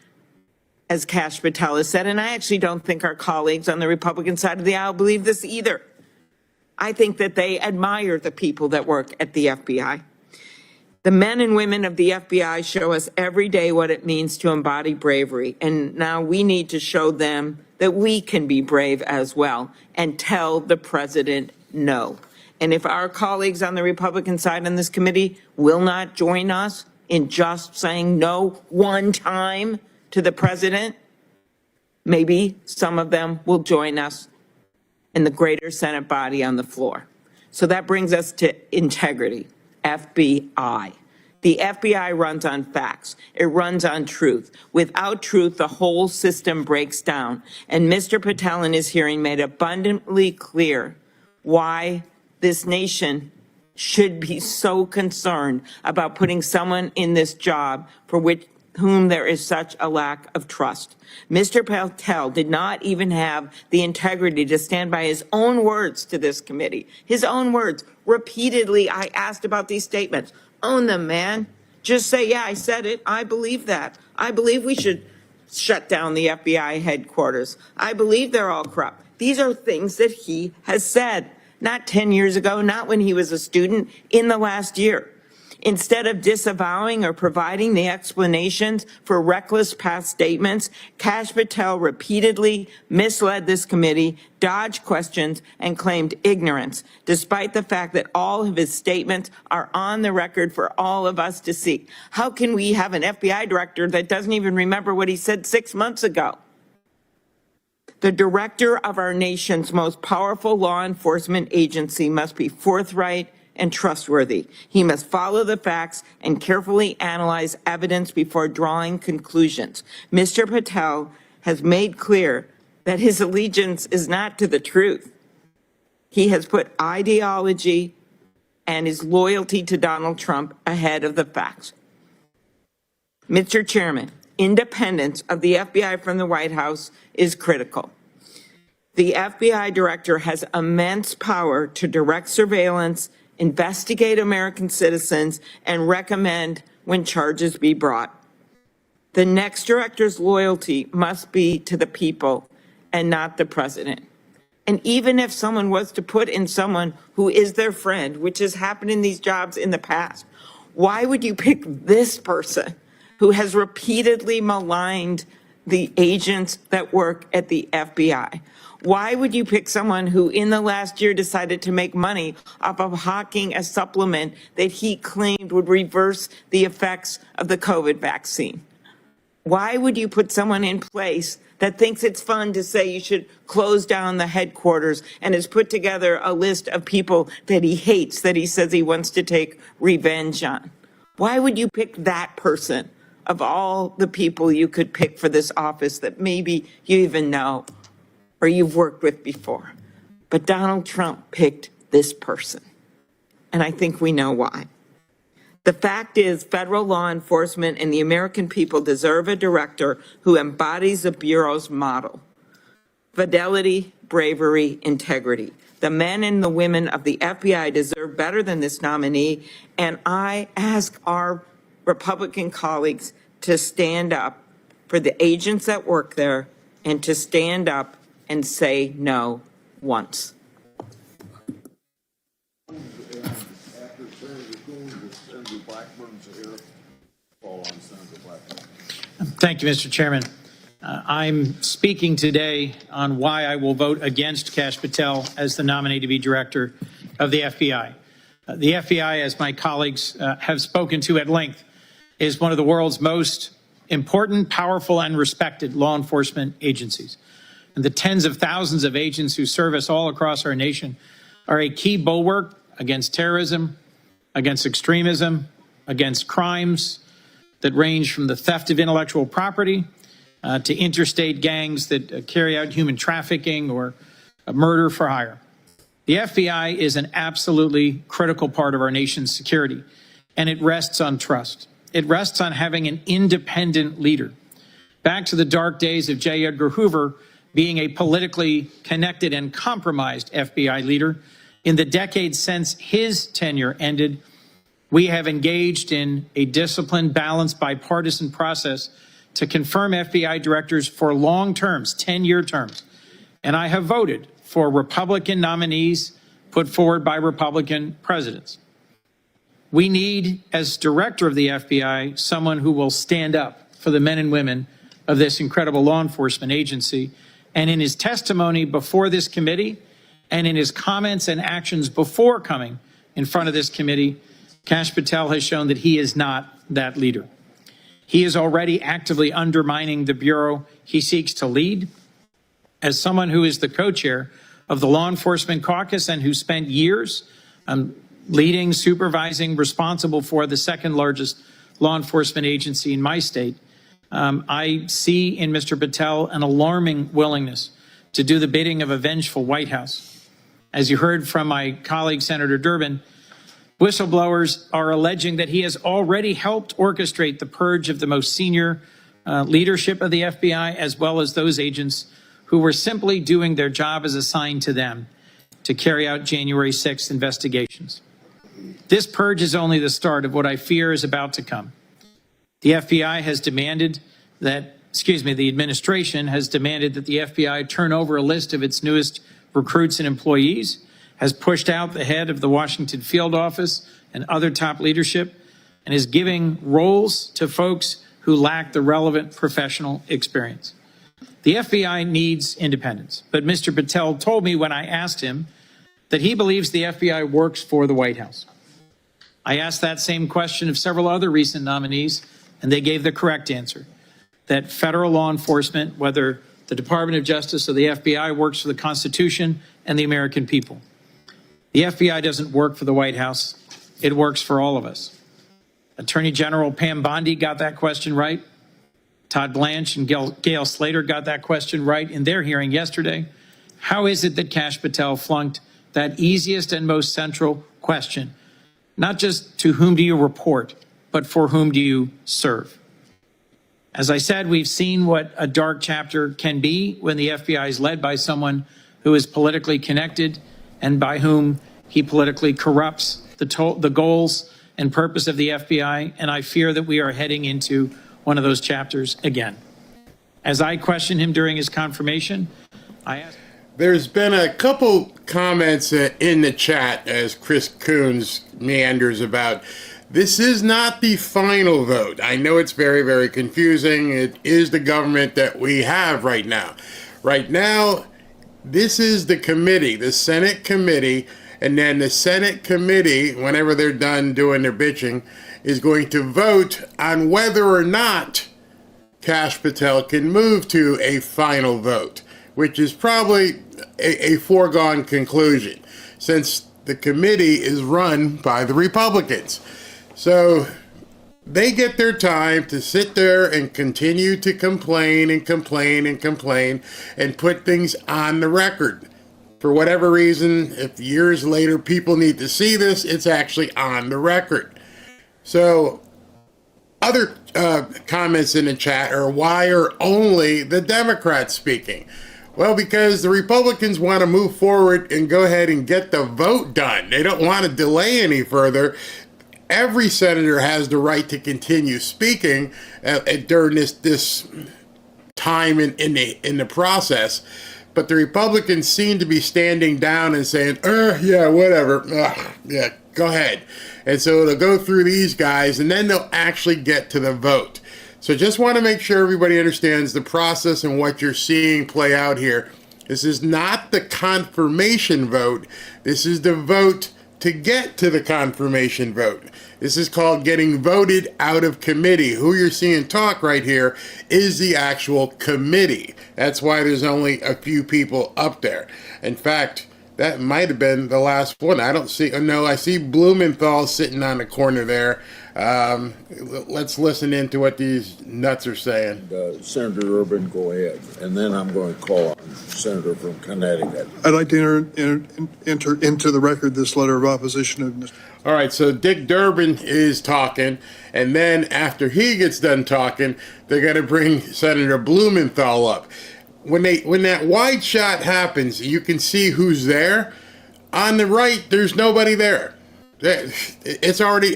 Speaker 6: as Kash Patel has said, and I actually don't think our colleagues on the Republican side of the aisle believe this either. I think that they admire the people that work at the FBI. The men and women of the FBI show us every day what it means to embody bravery, and now we need to show them that we can be brave as well and tell the president no. And if our colleagues on the Republican side on this committee will not join us in just saying no one time to the president, maybe some of them will join us in the greater Senate body on the floor. So that brings us to integrity, FBI. The FBI runs on facts. It runs on truth. Without truth, the whole system breaks down. And Mr. Patel in his hearing made abundantly clear why this nation should be so concerned about putting someone in this job for whom there is such a lack of trust. Mr. Patel did not even have the integrity to stand by his own words to this committee. His own words. Repeatedly, I asked about these statements. Own them, man. Just say, yeah, I said it. I believe that. I believe we should shut down the FBI headquarters. I believe they're all corrupt. These are things that he has said, not 10 years ago, not when he was a student, in the last year. Instead of disavowing or providing the explanations for reckless past statements, Kash Patel repeatedly misled this committee, dodged questions, and claimed ignorance, despite the fact that all of his statements are on the record for all of us to see. How can we have an FBI director that doesn't even remember what he said 6 months ago? The director of our nation's most powerful law enforcement agency must be forthright and trustworthy. He must follow the facts and carefully analyze evidence before drawing conclusions. Mr. Patel has made clear that his allegiance is not to the truth. He has put ideology and his loyalty to Donald Trump ahead of the facts. Mr. Chairman, independence of the FBI from the White House is critical. The FBI director has immense power to direct surveillance, investigate American citizens, and recommend when charges be brought. The next director's loyalty must be to the people and not the president. And even if someone was to put in someone who is their friend, which has happened in these jobs in the past, why would you pick this person who has repeatedly maligned the agents that work at the FBI? Why would you pick someone who in the last year decided to make money off of hawking a supplement that he claimed would reverse the effects of the COVID vaccine? Why would you put someone in place that thinks it's fun to say you should close down the headquarters and has put together a list of people that he hates, that he says he wants to take revenge on? Why would you pick that person of all the people you could pick for this office that maybe you even know or you've worked with before? But Donald Trump picked this person. And I think we know why. The fact is, federal law enforcement and the American people deserve a director who embodies the Bureau's model: fidelity, bravery, integrity. The men and the women of the FBI deserve better than this nominee, and I ask our Republican colleagues to stand up for the agents that work there and to stand up and say no once.
Speaker 7: Thank you, Mr. Chairman. I'm speaking today on why I will vote against Kash Patel as the nominee to be director of the FBI. The FBI, as my colleagues have spoken to at length, is one of the world's most important, powerful, and respected law enforcement agencies. And the tens of thousands of agents who serve us all across our nation are a key bulwark against terrorism, against extremism, against crimes that range from the theft of intellectual property to interstate gangs that carry out human trafficking or murder for hire. The FBI is an absolutely critical part of our nation's security, and it rests on trust. It rests on having an independent leader. Back to the dark days of J. Edgar Hoover being a politically connected and compromised FBI leader, in the decades since his tenure ended, we have engaged in a disciplined, balanced, bipartisan process to confirm FBI directors for long terms, 10-year terms. And I have voted for Republican nominees put forward by Republican presidents. We need, as director of the FBI, someone who will stand up for the men and women of this incredible law enforcement agency. And in his testimony before this committee and in his comments and actions before coming in front of this committee, Kash Patel has shown that he is not that leader. He is already actively undermining the Bureau he seeks to lead. As someone who is the co-chair of the Law Enforcement Caucus and who spent years leading, supervising, responsible for the second largest law enforcement agency in my state, I see in Mr. Patel an alarming willingness to do the bidding of a vengeful White House. As you heard from my colleague, Senator Durbin, whistleblowers are alleging that he has already helped orchestrate the purge of the most senior leadership of the FBI, as well as those agents who were simply doing their job as assigned to them to carry out January 6th investigations. This purge is only the start of what I fear is about to come. The FBI has demanded that, the administration has demanded that the FBI turn over a list of its newest recruits and employees, has pushed out the head of the Washington field office and other top leadership, and is giving roles to folks who lack the relevant professional experience. The FBI needs independence, but Mr. Patel told me when I asked him that he believes the FBI works for the White House. I asked that same question of several other recent nominees, and they gave the correct answer, that federal law enforcement, whether the Department of Justice or the FBI, works for the Constitution and the American people. The FBI doesn't work for the White House. It works for all of us. Attorney General Pam Bondi got that question right. Todd Blanche and Gail Slater got that question right in their hearing yesterday. How is it that Kash Patel flunked that easiest and most central question? Not just to whom do you report, but for whom do you serve? As I said, we've seen what a dark chapter can be when the FBI is led by someone who is politically connected and by whom he politically corrupts the goals and purpose of the FBI, and I fear that we are heading into one of those chapters again. As I questioned him during his confirmation, I asked...
Speaker 1: There's been a couple comments in the chat as Chris Coons meanders about, this is not the final vote. I know it's very, very confusing. It is the government that we have right now. Right now, this is the committee, the Senate committee, and then the Senate committee, whenever they're done doing their bitching, is going to vote on whether or not Kash Patel can move to a final vote, which is probably a foregone conclusion, since the committee is run by the Republicans. So they get their time to sit there and continue to complain and complain and complain and put things on the record. for whatever reason, if years later people need to see this, it's actually on the record. So other comments in the chat are, why are only the Democrats speaking? Well, because the Republicans want to move forward and go ahead and get the vote done. They don't want to delay any further. Every senator has the right to continue speaking during this time in the process. But the Republicans seem to be standing down and saying, yeah, whatever. Yeah, go ahead. And so they'll go through these guys, and then they'll actually get to the vote. So just want to make sure everybody understands the process and what you're seeing play out here. This is not the confirmation vote. This is the vote to get to the confirmation vote. This is called getting voted out of committee. Who you're seeing talk right here is the actual committee. That's why there's only a few people up there. In fact, that might have been the last one. I don't see, no, I see Blumenthal sitting on the corner there. Let's listen into what these nuts are saying.
Speaker 3: Senator Durbin, go ahead. And then I'm going to call on Senator from Connecticut.
Speaker 4: I'd like to enter into the record this letter of opposition of Mr.
Speaker 1: All right, so Dick Durbin is talking, and then after he gets done talking, they're going to bring Senator Blumenthal up. When that wide shot happens, you can see who's there. On the right, there's nobody there. It's already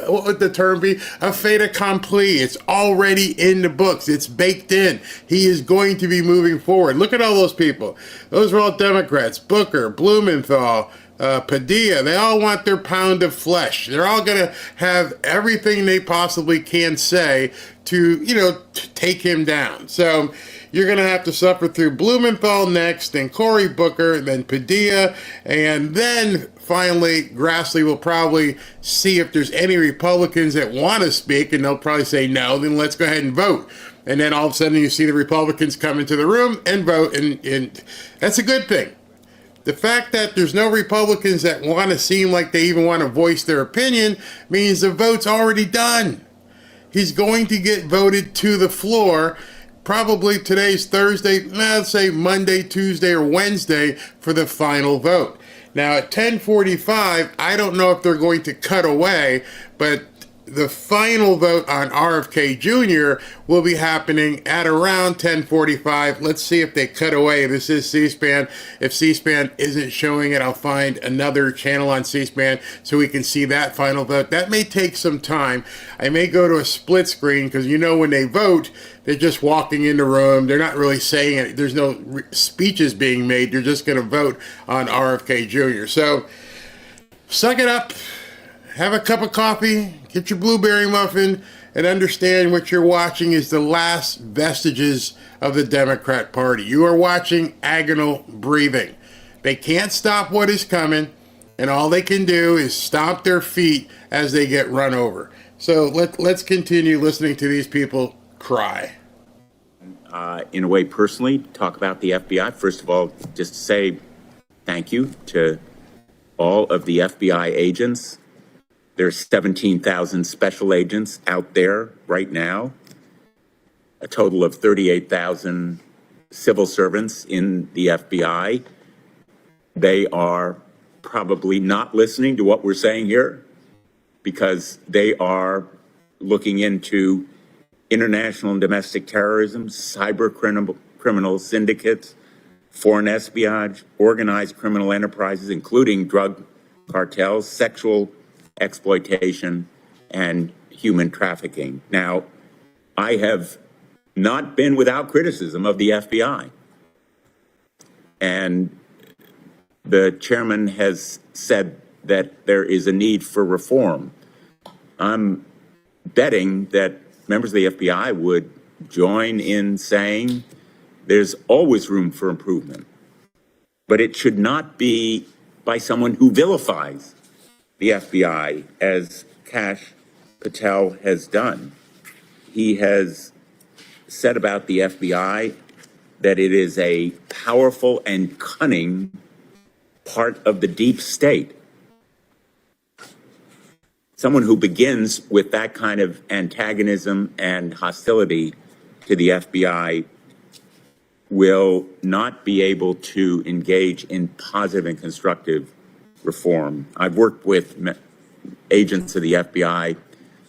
Speaker 1: what would the term be? A fait accompli. It's already in the books. It's baked in. He is going to be moving forward. Look at all those people. Those are all Democrats. Booker, Blumenthal, Padilla. They all want their pound of flesh. They're all going to have everything they possibly can say to take him down. So you're going to have to suffer through Blumenthal next, then Cory Booker, then Padilla, and then finally Grassley will probably see if there's any Republicans that want to speak, and they'll probably say no, then let's go ahead and vote. And then all of a sudden you see the Republicans come into the room and vote, and that's a good thing. The fact that there's no Republicans that want to seem like they even want to voice their opinion means the vote's already done. He's going to get voted to the floor. Probably today's Thursday, let's say Monday, Tuesday, or Wednesday for the final vote. Now at 10:45, I don't know if they're going to cut away, but the final vote on Rfkjr will be happening at around 10:45. Let's see if they cut away. This is C-SPAN. If C-SPAN isn't showing it, I'll find another channel on C-SPAN so we can see that final vote. That may take some time. I may go to a split screen because when they vote, they're just walking in the room. They're not really saying it. There's no speeches being made. They're just going to vote on Rfkjr. So suck it up. Have a cup of coffee, get your blueberry muffin, and understand what you're watching is the last vestiges of the Democrat Party. You are watching agonal breathing. They can't stop what is coming, and all they can do is stomp their feet as they get run over. So let's continue listening to these people cry.
Speaker 8: In a way, personally, talk about the FBI. First of all, just to say thank you to all of the FBI agents. There's 17,000 special agents out there right now, a total of 38,000 civil servants in the FBI. They are probably not listening to what we're saying here because they are looking into international and domestic terrorism, cyber criminal syndicates, foreign espionage, organized criminal enterprises, including drug cartels, sexual exploitation, and human trafficking. Now, I have not been without criticism of the FBI. And the chairman has said that there is a need for reform. I'm betting that members of the FBI would join in saying there's always room for improvement, but it should not be by someone who vilifies the FBI, as Kash Patel has done. He has said about the FBI that it is a powerful and cunning part of the deep state. Someone who begins with that kind of antagonism and hostility to the FBI will not be able to engage in positive and constructive reform. I've worked with agents of the FBI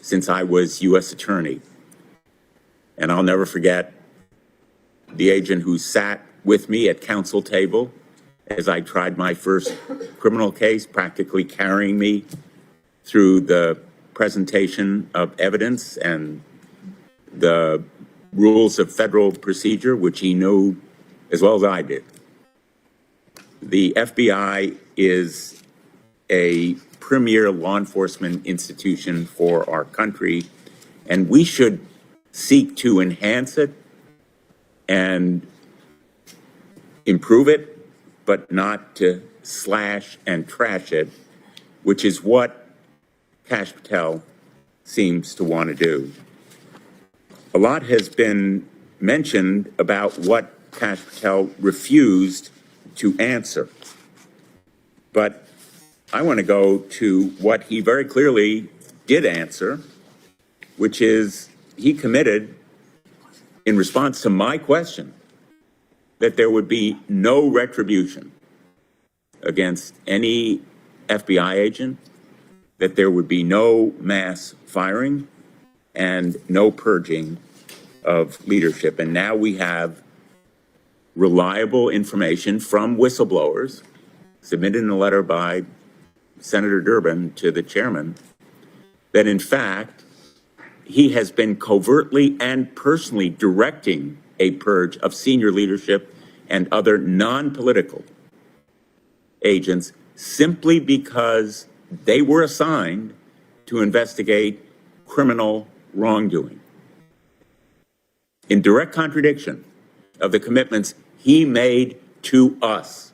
Speaker 8: since I was U.S. Attorney, and I'll never forget the agent who sat with me at counsel table as I tried my first criminal case, practically carrying me through the presentation of evidence and the rules of federal procedure, which he knew as well as I did. The FBI is a premier law enforcement institution for our country, and we should seek to enhance it and improve it, but not to slash and trash it, which is what Kash Patel seems to want to do. A lot has been mentioned about what Kash Patel refused to answer. But I want to go to what he very clearly did answer, which is he committed, in response to my question, that there would be no retribution against any FBI agent, that there would be no mass firing, and no purging of leadership. And now we have reliable information from whistleblowers submitted in a letter by Senator Durbin to the chairman that in fact he has been covertly and personally directing a purge of senior leadership and other non-political agents simply because they were assigned to investigate criminal wrongdoing. In direct contradiction of the commitments he made to us,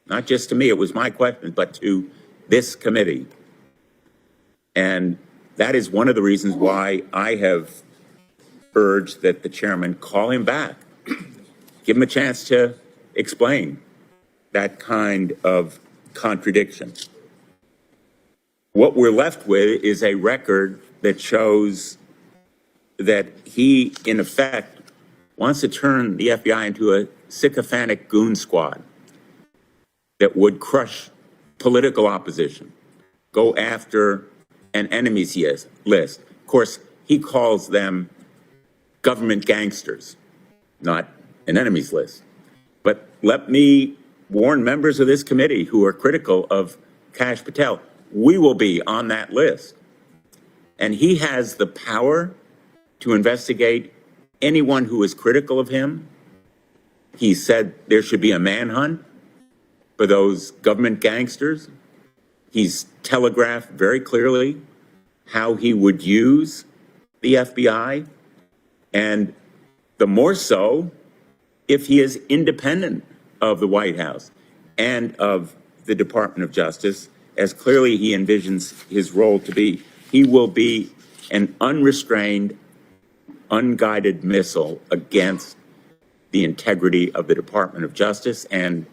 Speaker 8: not just to me, it was my question, but to this committee. And that is one of the reasons why I have urged that the chairman call him back, give him a chance to explain that kind of contradiction. What we're left with is a record that shows that he, in effect, wants to turn the FBI into a sycophantic goon squad that would crush political opposition, go after an enemies list. Of course, he calls them government gangsters, not an enemies list. But let me warn members of this committee who are critical of Kash Patel, we will be on that list. And he has the power to investigate anyone who is critical of him. He said there should be a manhunt for those government gangsters. He's telegraphed very clearly how he would use the FBI, and the more so if he is independent of the White House and of the Department of Justice, as clearly he envisions his role to be. He will be an unrestrained, unguided missile against the integrity of the Department of Justice and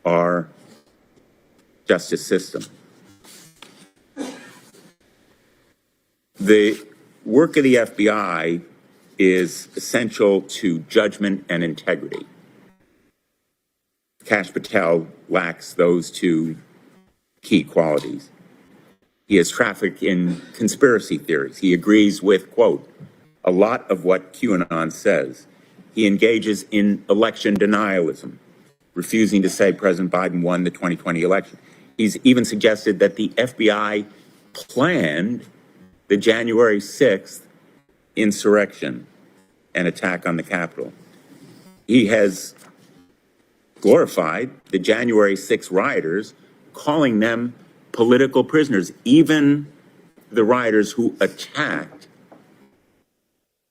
Speaker 8: our justice system. The work of the FBI is essential to judgment and integrity. Kash Patel lacks those two key qualities. He has trafficked in conspiracy theories. He agrees with, quote, a lot of what QAnon says. He engages in election denialism, refusing to say President Biden won the 2020 election. He's even suggested that the FBI planned the January 6th insurrection and attack on the Capitol. He has glorified the January 6th rioters, calling them political prisoners, even the rioters who attacked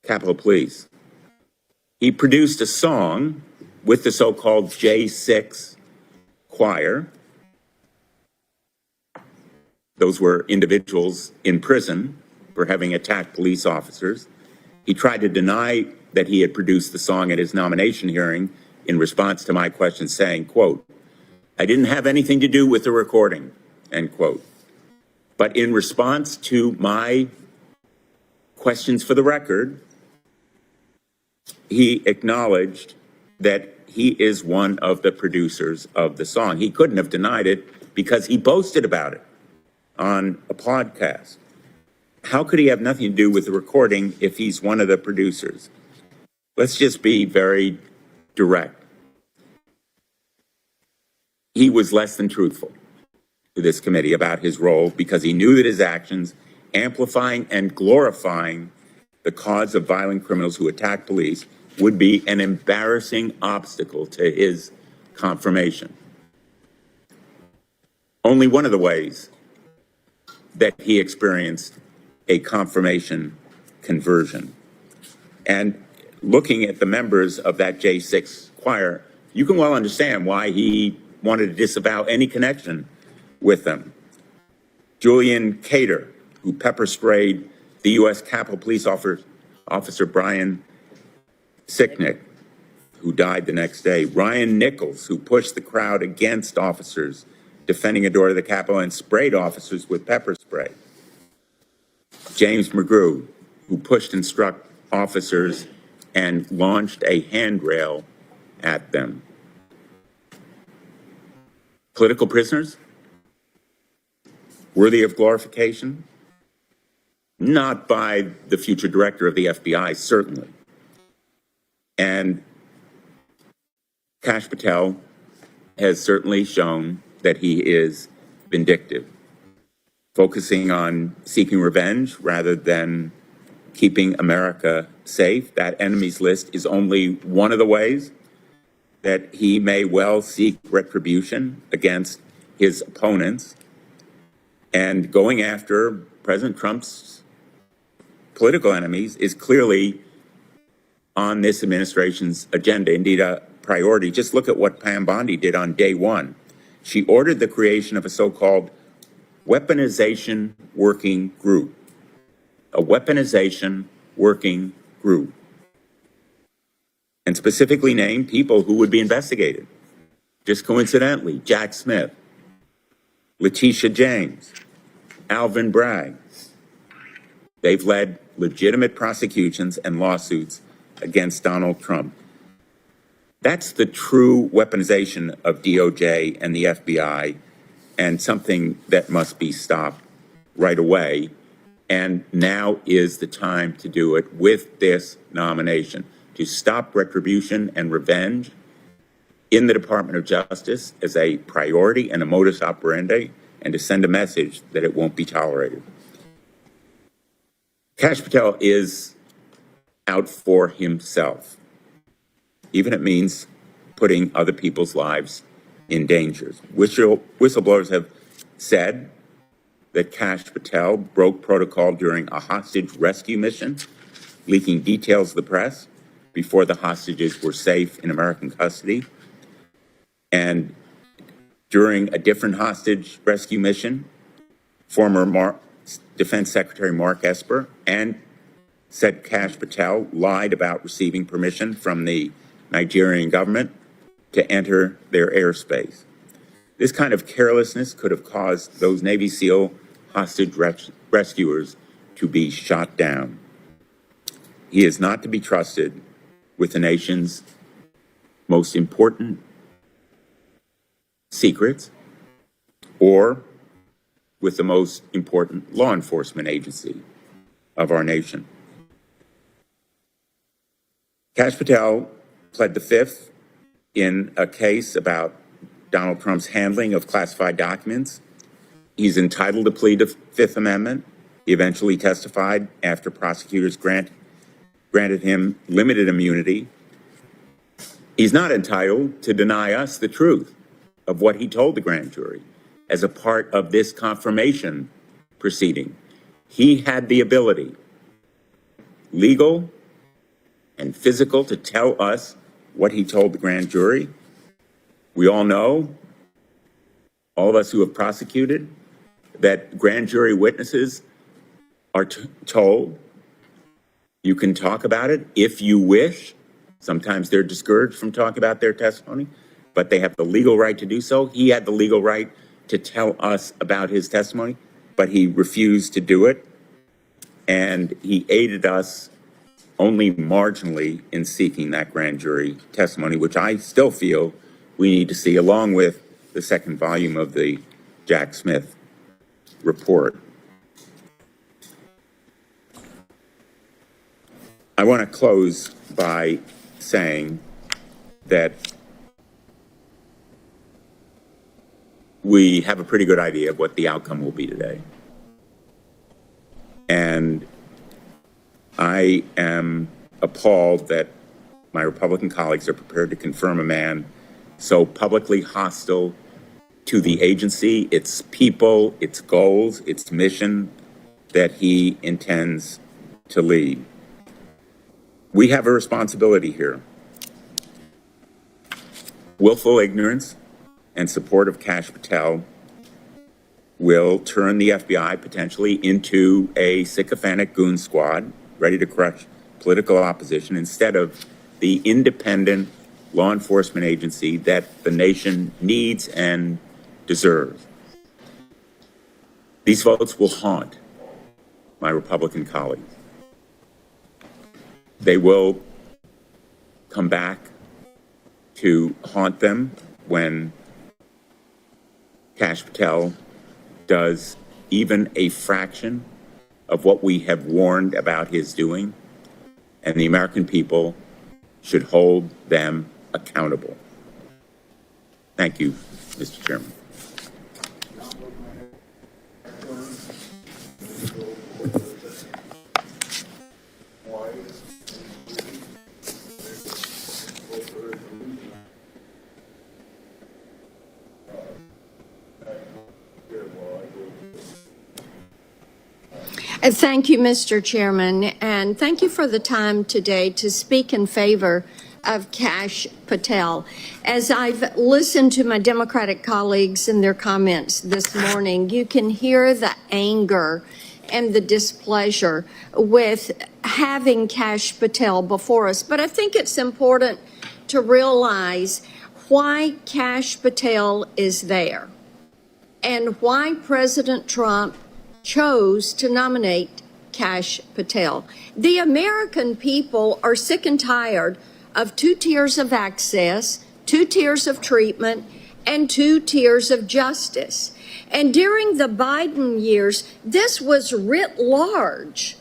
Speaker 8: Capitol Police. He produced a song with the so-called J6 choir. Those were individuals in prison for having attacked police officers. He tried to deny that he had produced the song at his nomination hearing in response to my question, saying, quote, I didn't have anything to do with the recording, end quote. But in response to my questions for the record, he acknowledged that he is one of the producers of the song. He couldn't have denied it because he boasted about it on a podcast. How could he have nothing to do with the recording if he's one of the producers? Let's just be very direct. He was less than truthful to this committee about his role because he knew that his actions amplifying and glorifying the cause of violent criminals who attack police would be an embarrassing obstacle to his confirmation. Only one of the ways that he experienced a confirmation conversion. And looking at the members of that J6 choir, you can well understand why he wanted to disavow any connection with them. Julian Cater, who pepper sprayed the U.S. Capitol Police Officer Brian Sicknick, who died the next day. Ryan Nichols, who pushed the crowd against officers defending a door to the Capitol and sprayed officers with pepper spray. James McGrew, who pushed and struck officers and launched a handrail at them. Political prisoners? Worthy of glorification? Not by the future director of the FBI, certainly. And Kash Patel has certainly shown that he is vindictive, focusing on seeking revenge rather than keeping America safe. That enemies list is only one of the ways that he may well seek retribution against his opponents. And going after President Trump's political enemies is clearly on this administration's agenda, indeed a priority. Just look at what Pam Bondi did on day one. She ordered the creation of a so-called weaponization working group. A weaponization working group. And specifically named people who would be investigated. Just coincidentally, Jack Smith, Letitia James, Alvin Bragg. They've led legitimate prosecutions and lawsuits against Donald Trump. That's the true weaponization of DOJ and the FBI, and something that must be stopped right away. And now is the time to do it with this nomination, to stop retribution and revenge in the Department of Justice as a priority and a modus operandi, and to send a message that it won't be tolerated. Kash Patel is out for himself, even if it means putting other people's lives in danger. Whistleblowers have said that Kash Patel broke protocol during a hostage rescue mission, leaking details to the press before the hostages were safe in American custody. And during a different hostage rescue mission, former Defense Secretary Mark Esper and said Kash Patel lied about receiving permission from the Nigerian government to enter their airspace. This kind of carelessness could have caused those Navy SEAL hostage rescuers to be shot down. He is not to be trusted with the nation's most important secrets or with the most important law enforcement agency of our nation. Kash Patel pled the fifth in a case about Donald Trump's handling of classified documents. He's entitled to plead the Fifth Amendment. He eventually testified after prosecutors granted him limited immunity. He's not entitled to deny us the truth of what he told the grand jury as a part of this confirmation proceeding. He had the ability, legal and physical, to tell us what he told the grand jury. We all know, all of us who have prosecuted, that grand jury witnesses are told you can talk about it if you wish. Sometimes they're discouraged from talking about their testimony, but they have the legal right to do so. He had the legal right to tell us about his testimony, but he refused to do it. And he aided us only marginally in seeking that grand jury testimony, which I still feel we need to see, along with the second volume of the Jack Smith report. I want to close by saying that we have a pretty good idea of what the outcome will be today. And I am appalled that my Republican colleagues are prepared to confirm a man so publicly hostile to the agency, its people, its goals, its mission that he intends to lead. We have a responsibility here. Willful ignorance and support of Kash Patel will turn the FBI potentially into a sycophantic goon squad ready to crush political opposition instead of the independent law enforcement agency that the nation needs and deserves. These votes will haunt my Republican colleagues. They will come back to haunt them when Kash Patel does even a fraction of what we have warned about his doing, and the American people should hold them accountable. Thank you, Mr. Chairman.
Speaker 9: Thank you, Mr. Chairman, and thank you for the time today to speak in favor of Kash Patel. As I've listened to my Democratic colleagues and their comments this morning, you can hear the anger and the displeasure with having Kash Patel before us. But I think it's important to realize why Kash Patel is there and why President Trump chose to nominate Kash Patel. The American people are sick and tired of 2 tiers of access, 2 tiers of treatment, and 2 tiers of justice. And during the Biden years, this was writ large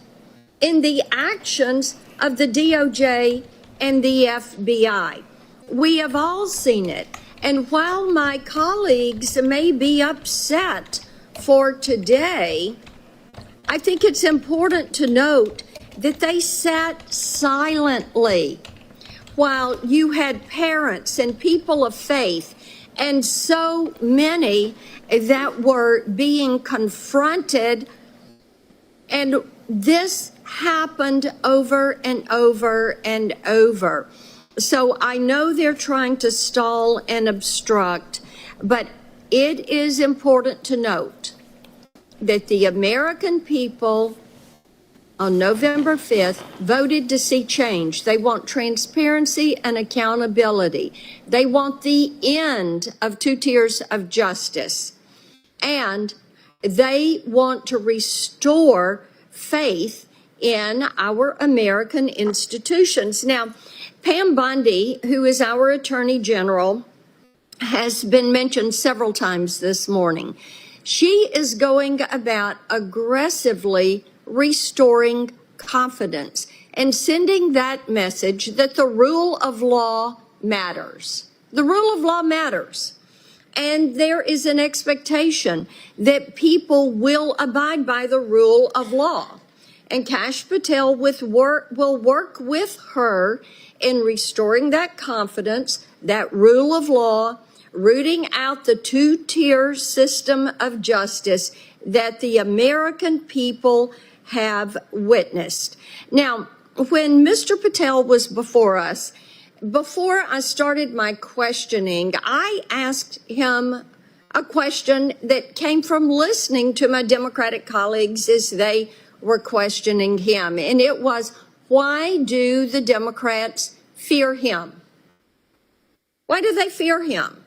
Speaker 9: in the actions of the DOJ and the FBI. We have all seen it. And while my colleagues may be upset for today, I think it's important to note that they sat silently while you had parents and people of faith and so many that were being confronted. And this happened over and over and over. So I know they're trying to stall and obstruct, but it is important to note that the American people on November 5th voted to see change. They want transparency and accountability. They want the end of 2 tiers of justice. And they want to restore faith in our American institutions. Now, Pam Bondi, who is our Attorney General, has been mentioned several times this morning. She is going about aggressively restoring confidence and sending that message that the rule of law matters. The rule of law matters. And there is an expectation that people will abide by the rule of law. And Kash Patel will work with her in restoring that confidence, that rule of law, rooting out the 2-tier system of justice that the American people have witnessed. Now, when Mr. Patel was before us, before I started my questioning, I asked him a question that came from listening to my Democratic colleagues as they were questioning him. And it was, why do the Democrats fear him? Why do they fear him?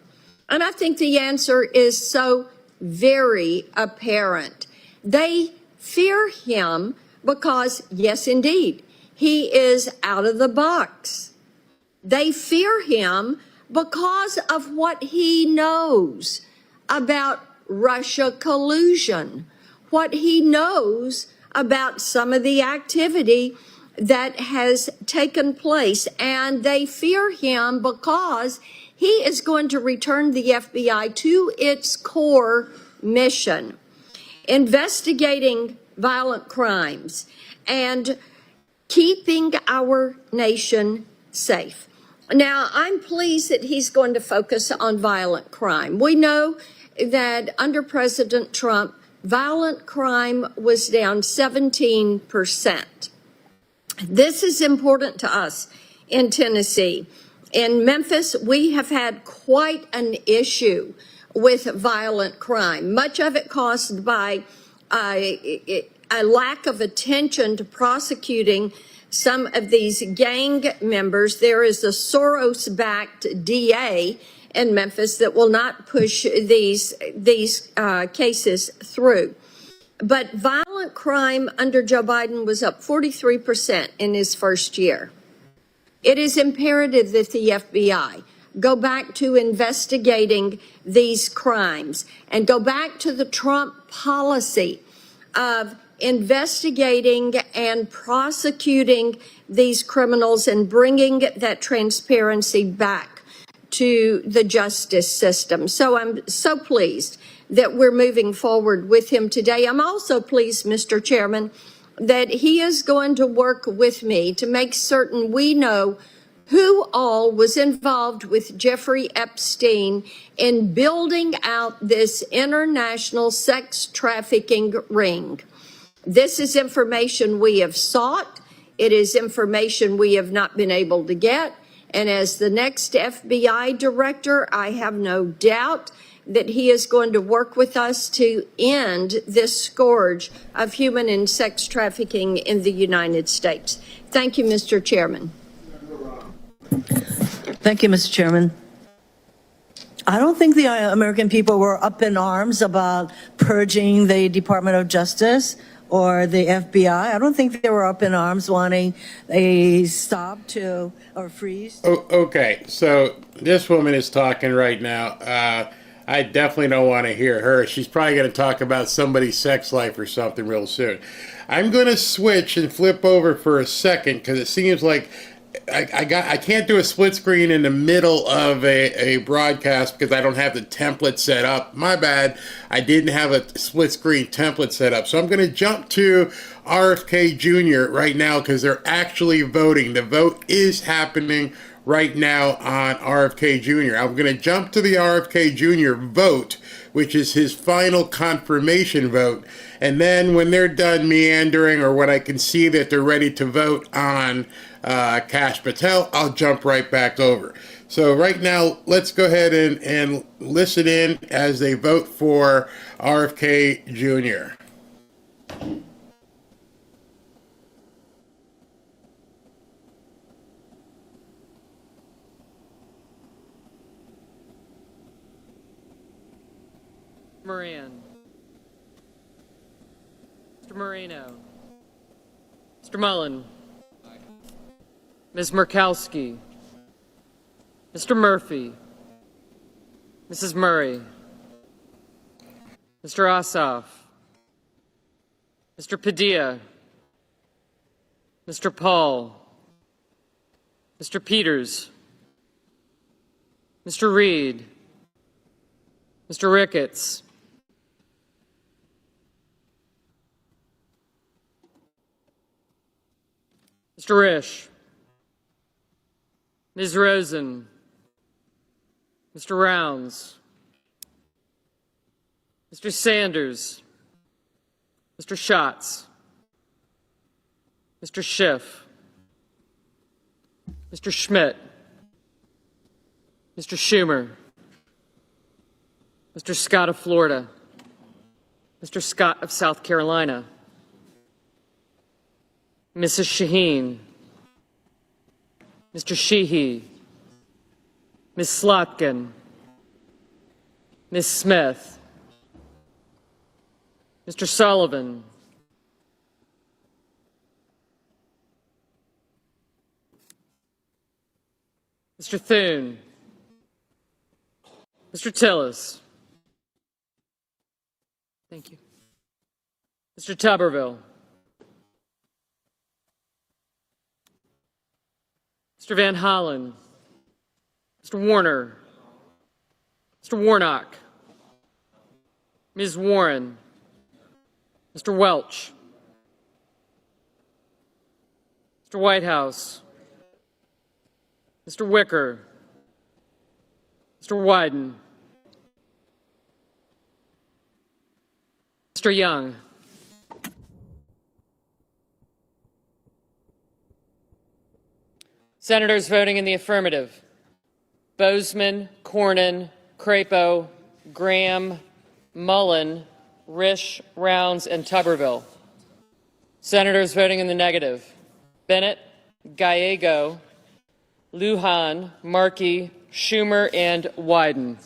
Speaker 9: And I think the answer is so very apparent. They fear him because, yes, indeed, he is out of the box. They fear him because of what he knows about Russia collusion, what he knows about some of the activity that has taken place. And they fear him because he is going to return the FBI to its core mission, investigating violent crimes and keeping our nation safe. Now, I'm pleased that he's going to focus on violent crime. We know that under President Trump, violent crime was down 17%. This is important to us in Tennessee. In Memphis, we have had quite an issue with violent crime, much of it caused by a lack of attention to prosecuting some of these gang members. There is a Soros-backed DA in Memphis that will not push these cases through. But violent crime under Joe Biden was up 43% in his first year. It is imperative that the FBI go back to investigating these crimes and go back to the Trump policy of investigating and prosecuting these criminals and bringing that transparency back to the justice system. So I'm so pleased that we're moving forward with him today. I'm also pleased, Mr. Chairman, that he is going to work with me to make certain we know who all was involved with Jeffrey Epstein in building out this international sex trafficking ring. This is information we have sought. It is information we have not been able to get. And as the next FBI director, I have no doubt that he is going to work with us to end this scourge of human and sex trafficking in the United States. Thank you, Mr. Chairman.
Speaker 10: Thank you, Mr. Chairman. I don't think the American people were up in arms about purging the Department of Justice or the FBI. I don't think they were up in arms wanting a stop to or freeze.
Speaker 1: Oh, okay, so this woman is talking right now. I definitely don't want to hear her. She's probably going to talk about somebody's sex life or something real soon. I'm going to switch and flip over for a second because it seems like I can't do a split screen in the middle of a broadcast because I don't have the template set up. My bad. I didn't have a split screen template set up. So I'm going to jump to Rfkjr Jr. right now because they're actually voting. The vote is happening right now on Rfkjr Jr. I'm going to jump to the Rfkjr Jr. vote, which is his final confirmation vote. And then when they're done meandering or when I can see that they're ready to vote on Kash Patel, I'll jump right back over. So right now, let's go ahead and listen in as they vote for Rfkjr Jr.
Speaker 11: Moran. Mr. Moreno. Mr. Mullen. Ms. Murkowski. Mr. Murphy. Mrs. Murray. Mr. Ossoff. Mr. Padilla. Mr. Paul. Mr. Peters. Mr. Reed. Mr. Ricketts. Mr. Risch. Ms. Rosen. Mr. Rounds. Mr. Sanders. Mr. Schatz. Mr. Schiff. Mr. Schmidt. Mr. Schumer. Mr. Scott of Florida. Mr. Scott of South Carolina. Mrs. Shaheen. Mr. Sheehy. Ms. Slotkin. Ms. Smith. Mr. Sullivan. Mr. Thune, Mr. Tillis. Thank you. Mr. Tuberville. Mr. Van Hollen. Mr. Warner. Mr. Warnock. Ms. Warren. Mr. Welch. Mr. Whitehouse. Mr. Wicker. Mr. Wyden. Mr. Young. Senators voting in the affirmative: Bozeman, Cornyn, Crapo, Graham, Mullen, Risch, Rounds, and Tuberville. Senators voting in the negative: Bennett, Gallego, Lujan, Markey, Schumer, and Wyden.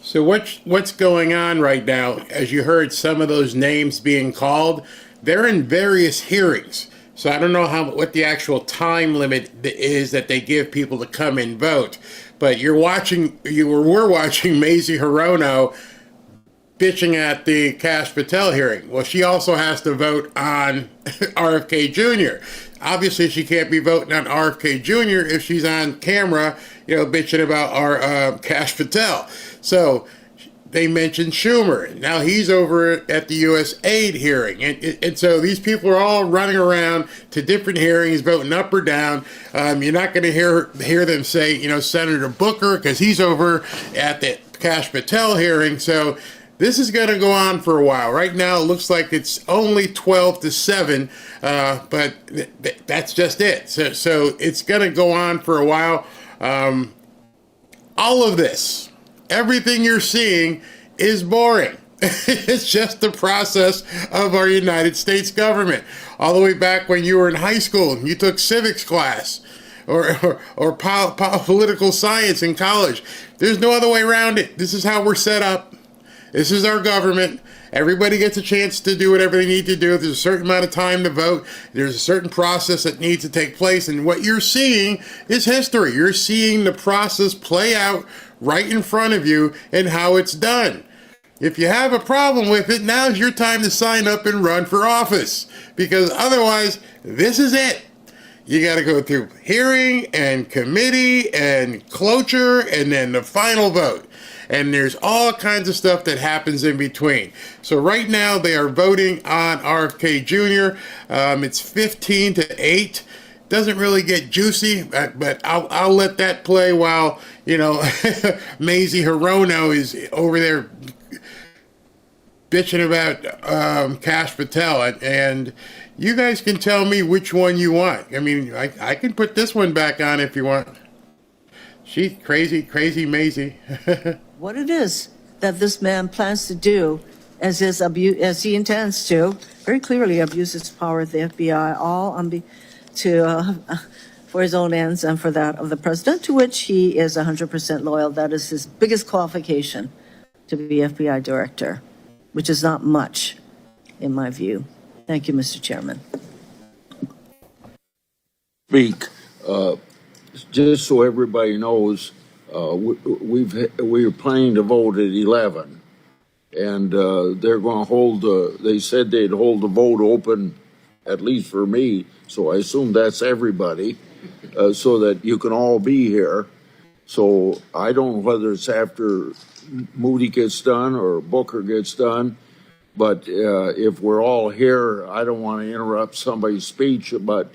Speaker 1: So what's going on right now? As you heard some of those names being called, they're in various hearings. So I don't know what the actual time limit is that they give people to come and vote. But we're watching Mazie Hirono bitching at the Kash Patel hearing. Well, she also has to vote on RFK Jr. Obviously, she can't be voting on RFK Jr. if she's on camera, bitching about our Kash Patel. So they mentioned Schumer. Now he's over at the U.S. aid hearing. And so these people are all running around to different hearings, voting up or down. You're not going to hear them say, Senator Booker, because he's over at the Kash Patel hearing. So this is going to go on for a while. Right now, it looks like it's only 12-7, but that's just it. So it's going to go on for a while. All of this, everything you're seeing is boring. It's just the process of our United States government. All the way back when you were in high school and you took civics class or political science in college. There's no other way around it. This is how we're set up. This is our government. Everybody gets a chance to do whatever they need to do. There's a certain amount of time to vote. There's a certain process that needs to take place. And what you're seeing is history. You're seeing the process play out right in front of you and how it's done. If you have a problem with it, now's your time to sign up and run for office. Because otherwise, this is it. You got to go through hearing and committee and cloture and then the final vote. And there's all kinds of stuff that happens in between. So right now they are voting on RFK Jr. It's 15-8. Doesn't really get juicy, but I'll let that play while, Mazie Hirono is over there bitching about Kash Patel. And you guys can tell me which one you want. I mean, I can put this one back on if you want. She's crazy Mazie.
Speaker 10: What it is that this man plans to do as he intends to very clearly abuse his power at the FBI, all for his own ends and for that of the president, to which he is 100% loyal. That is his biggest qualification to be FBI director, which is not much in my view. Thank you, Mr. Chairman.
Speaker 3: Speak. Just so everybody knows, we're planning to vote at 11, and they're going to hold. They said they'd hold the vote open, at least for me. So I assume that's everybody, so that you can all be here. So I don't know whether it's after Moody gets done or Booker gets done, but if we're all here, I don't want to interrupt somebody's speech, but.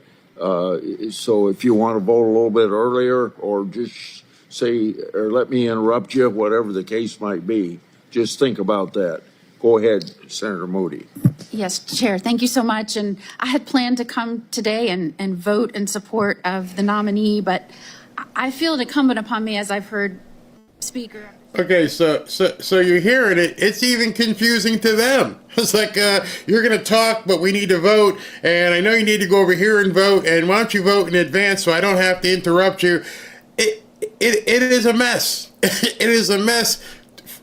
Speaker 3: So if you want to vote a little bit earlier or just say, or let me interrupt you, whatever the case might be, just think about that. Go ahead, Senator Moody.
Speaker 12: Yes, Chair, thank you so much. And I had planned to come today and vote in support of the nominee, but I feel it incumbent upon me, as I've heard Speaker.
Speaker 1: Okay, so you're hearing it. It's even confusing to them. It's like, you're going to talk, but we need to vote. And I know you need to go over here and vote. And why don't you vote in advance so I don't have to interrupt you? It is a mess. It is a mess.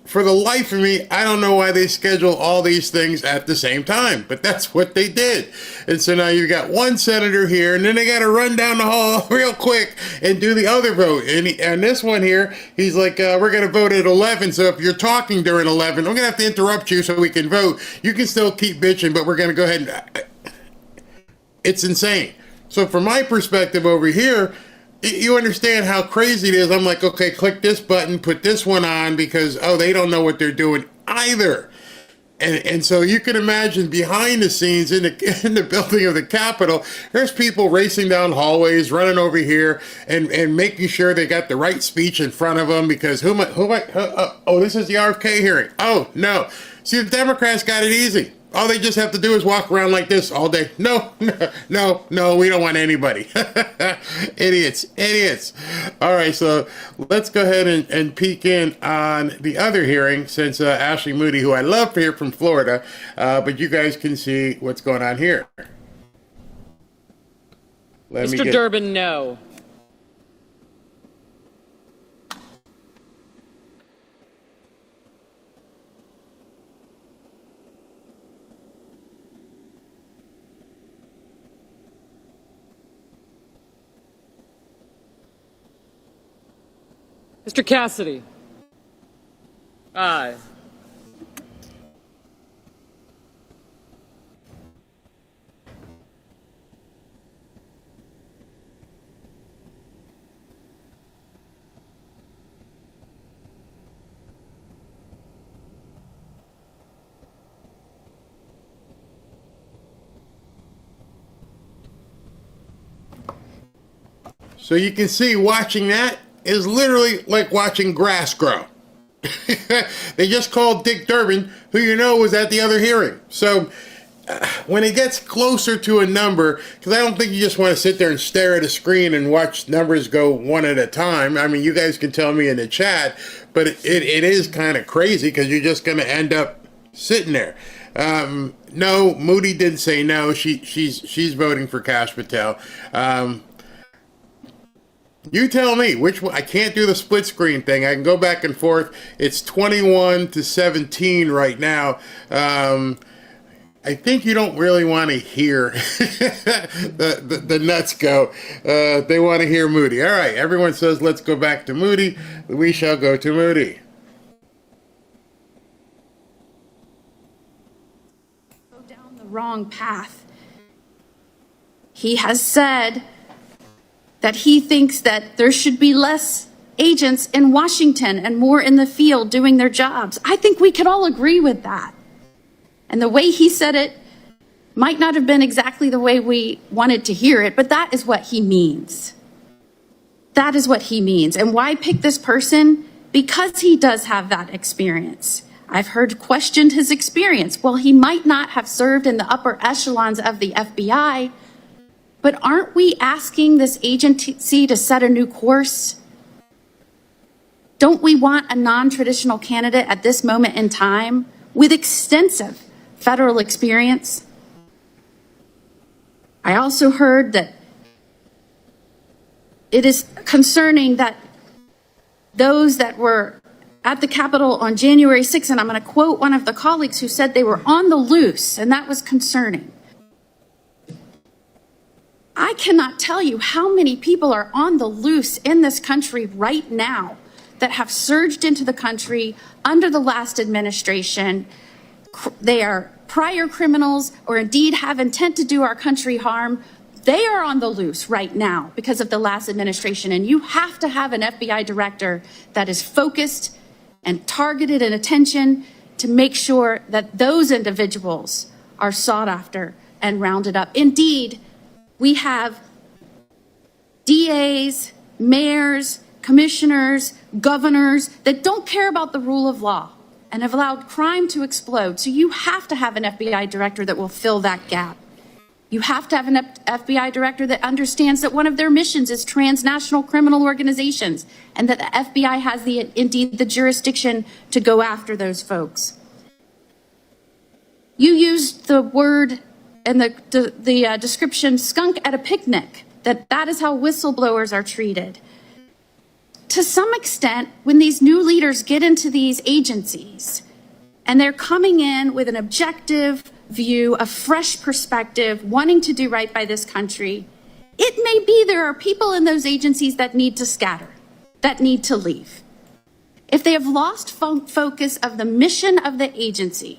Speaker 1: For the life of me, I don't know why they schedule all these things at the same time, but that's what they did. And so now you've got one senator here, and then they got to run down the hall real quick and do the other vote. And this one here, he's like, we're going to vote at 11, so if you're talking during 11, I'm going to have to interrupt you so we can vote. You can still keep bitching, but we're going to go ahead and... It's insane. So from my perspective over here, you understand how crazy it is. I'm like, okay, click this button, put this one on, because, oh, they don't know what they're doing either. And so you can imagine behind the scenes in the building of the Capitol, there's people racing down hallways, running over here, and making sure they got the right speech in front of them, because oh, this is the RFK hearing. Oh, no. See, the Democrats got it easy. All they just have to do is walk around like this all day. No, we don't want anybody. Idiots. All right, so let's go ahead and peek in on the other hearing, since Ashley Moody, who I love here from Florida, but you guys can see what's going on here.
Speaker 11: Mr. Durbin, no. Mr. Cassidy. Aye.
Speaker 1: So you can see watching that is literally like watching grass grow. They just called Dick Durbin, who you know was at the other hearing. So when it gets closer to a number, because I don't think you just want to sit there and stare at a screen and watch numbers go one at a time. I mean, you guys can tell me in the chat, but it is kind of crazy, because you're just going to end up sitting there. No, Moody didn't say no. She's voting for Kash Patel. You tell me which one. I can't do the split screen thing. I can go back and forth. It's 21-17 right now. I think you don't really want to hear the nuts go. They want to hear Moody. All right, everyone says let's go back to Moody. We shall go to Moody.
Speaker 12: Go down the wrong path. He has said that he thinks that there should be less agents in Washington and more in the field doing their jobs. I think we could all agree with that. And the way he said it might not have been exactly the way we wanted to hear it, but that is what he means. That is what he means. And why pick this person? Because he does have that experience. I've heard questioned his experience. Well, he might not have served in the upper echelons of the FBI, but aren't we asking this agency to set a new course? Don't we want a non-traditional candidate at this moment in time with extensive federal experience? I also heard that it is concerning that those that were at the Capitol on January 6th, and I'm going to quote one of the colleagues who said they were on the loose, and that was concerning. I cannot tell you how many people are on the loose in this country right now that have surged into the country under the last administration. They are prior criminals or indeed have intent to do our country harm. They are on the loose right now because of the last administration. And you have to have an FBI director that is focused and targeted in attention to make sure that those individuals are sought after and rounded up. Indeed, we have DAs, mayors, commissioners, governors that don't care about the rule of law and have allowed crime to explode. So you have to have an FBI director that will fill that gap. You have to have an FBI director that understands that one of their missions is transnational criminal organizations and that the FBI has indeed the jurisdiction to go after those folks. You used the word and the description skunk at a picnic, that is how whistleblowers are treated. To some extent, when these new leaders get into these agencies and they're coming in with an objective view, a fresh perspective, wanting to do right by this country, it may be there are people in those agencies that need to scatter, that need to leave. If they have lost focus of the mission of the agency,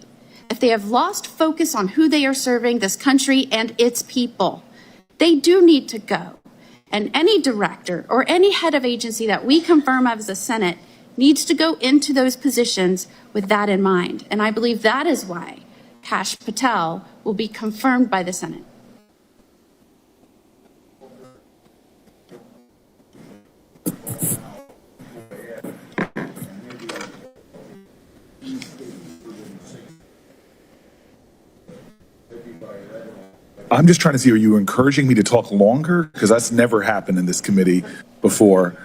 Speaker 12: if they have lost focus on who they are serving, this country and its people, they do need to go. And any director or any head of agency that we confirm as the Senate needs to go into those positions with that in mind. And I believe that is why Kash Patel will be confirmed by the Senate.
Speaker 13: I'm just trying to see, are you encouraging me to talk longer? Because that's never happened in this committee before.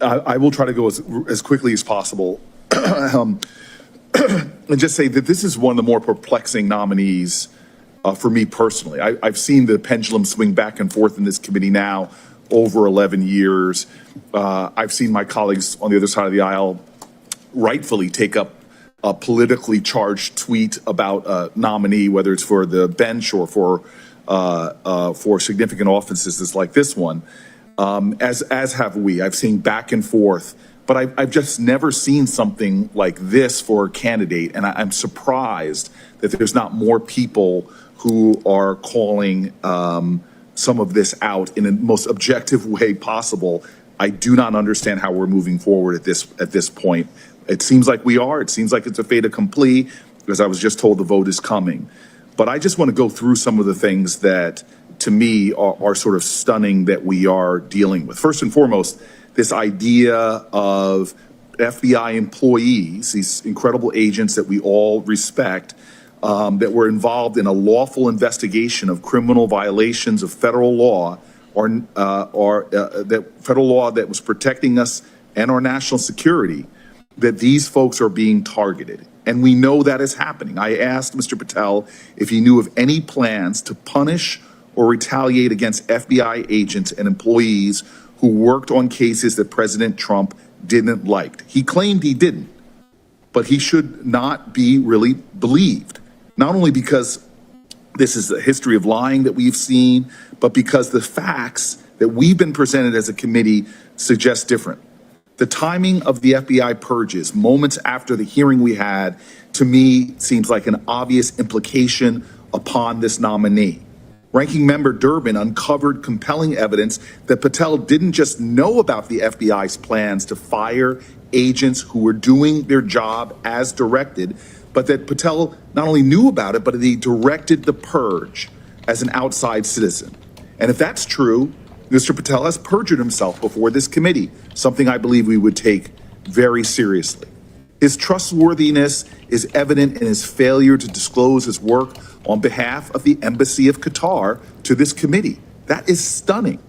Speaker 13: I will try to go as quickly as possible. And just say that this is one of the more perplexing nominees for me personally. I've seen the pendulum swing back and forth in this committee now over 11 years. I've seen my colleagues on the other side of the aisle rightfully take up a politically charged tweet about a nominee, whether it's for the bench or for significant offices like this one, as have we. I've seen back and forth, but I've just never seen something like this for a candidate, and I'm surprised that there's not more people who are calling some of this out in the most objective way possible. I do not understand how we're moving forward at this point. It seems like we are. It seems like it's a fait accompli, because I was just told the vote is coming. But I just want to go through some of the things that, to me, are sort of stunning that we are dealing with. First and foremost, this idea of FBI employees, these incredible agents that we all respect, that were involved in a lawful investigation of criminal violations of federal law, or that federal law that was protecting us and our national security, that these folks are being targeted. And we know that is happening. I asked Mr. Patel if he knew of any plans to punish or retaliate against FBI agents and employees who worked on cases that President Trump didn't like. He claimed he didn't, but he should not be really believed. Not only because this is a history of lying that we've seen, but because the facts that we've been presented as a committee suggest different. The timing of the FBI purges, moments after the hearing we had, to me seems like an obvious implication upon this nominee. Ranking Member Durbin uncovered compelling evidence that Patel didn't just know about the FBI's plans to fire agents who were doing their job as directed, but that Patel not only knew about it, but he directed the purge as an outside citizen. And if that's true, Mr. Patel has perjured himself before this committee, something I believe we would take very seriously. His trustworthiness is evident in his failure to disclose his work on behalf of the Embassy of Qatar to this committee. That is stunning.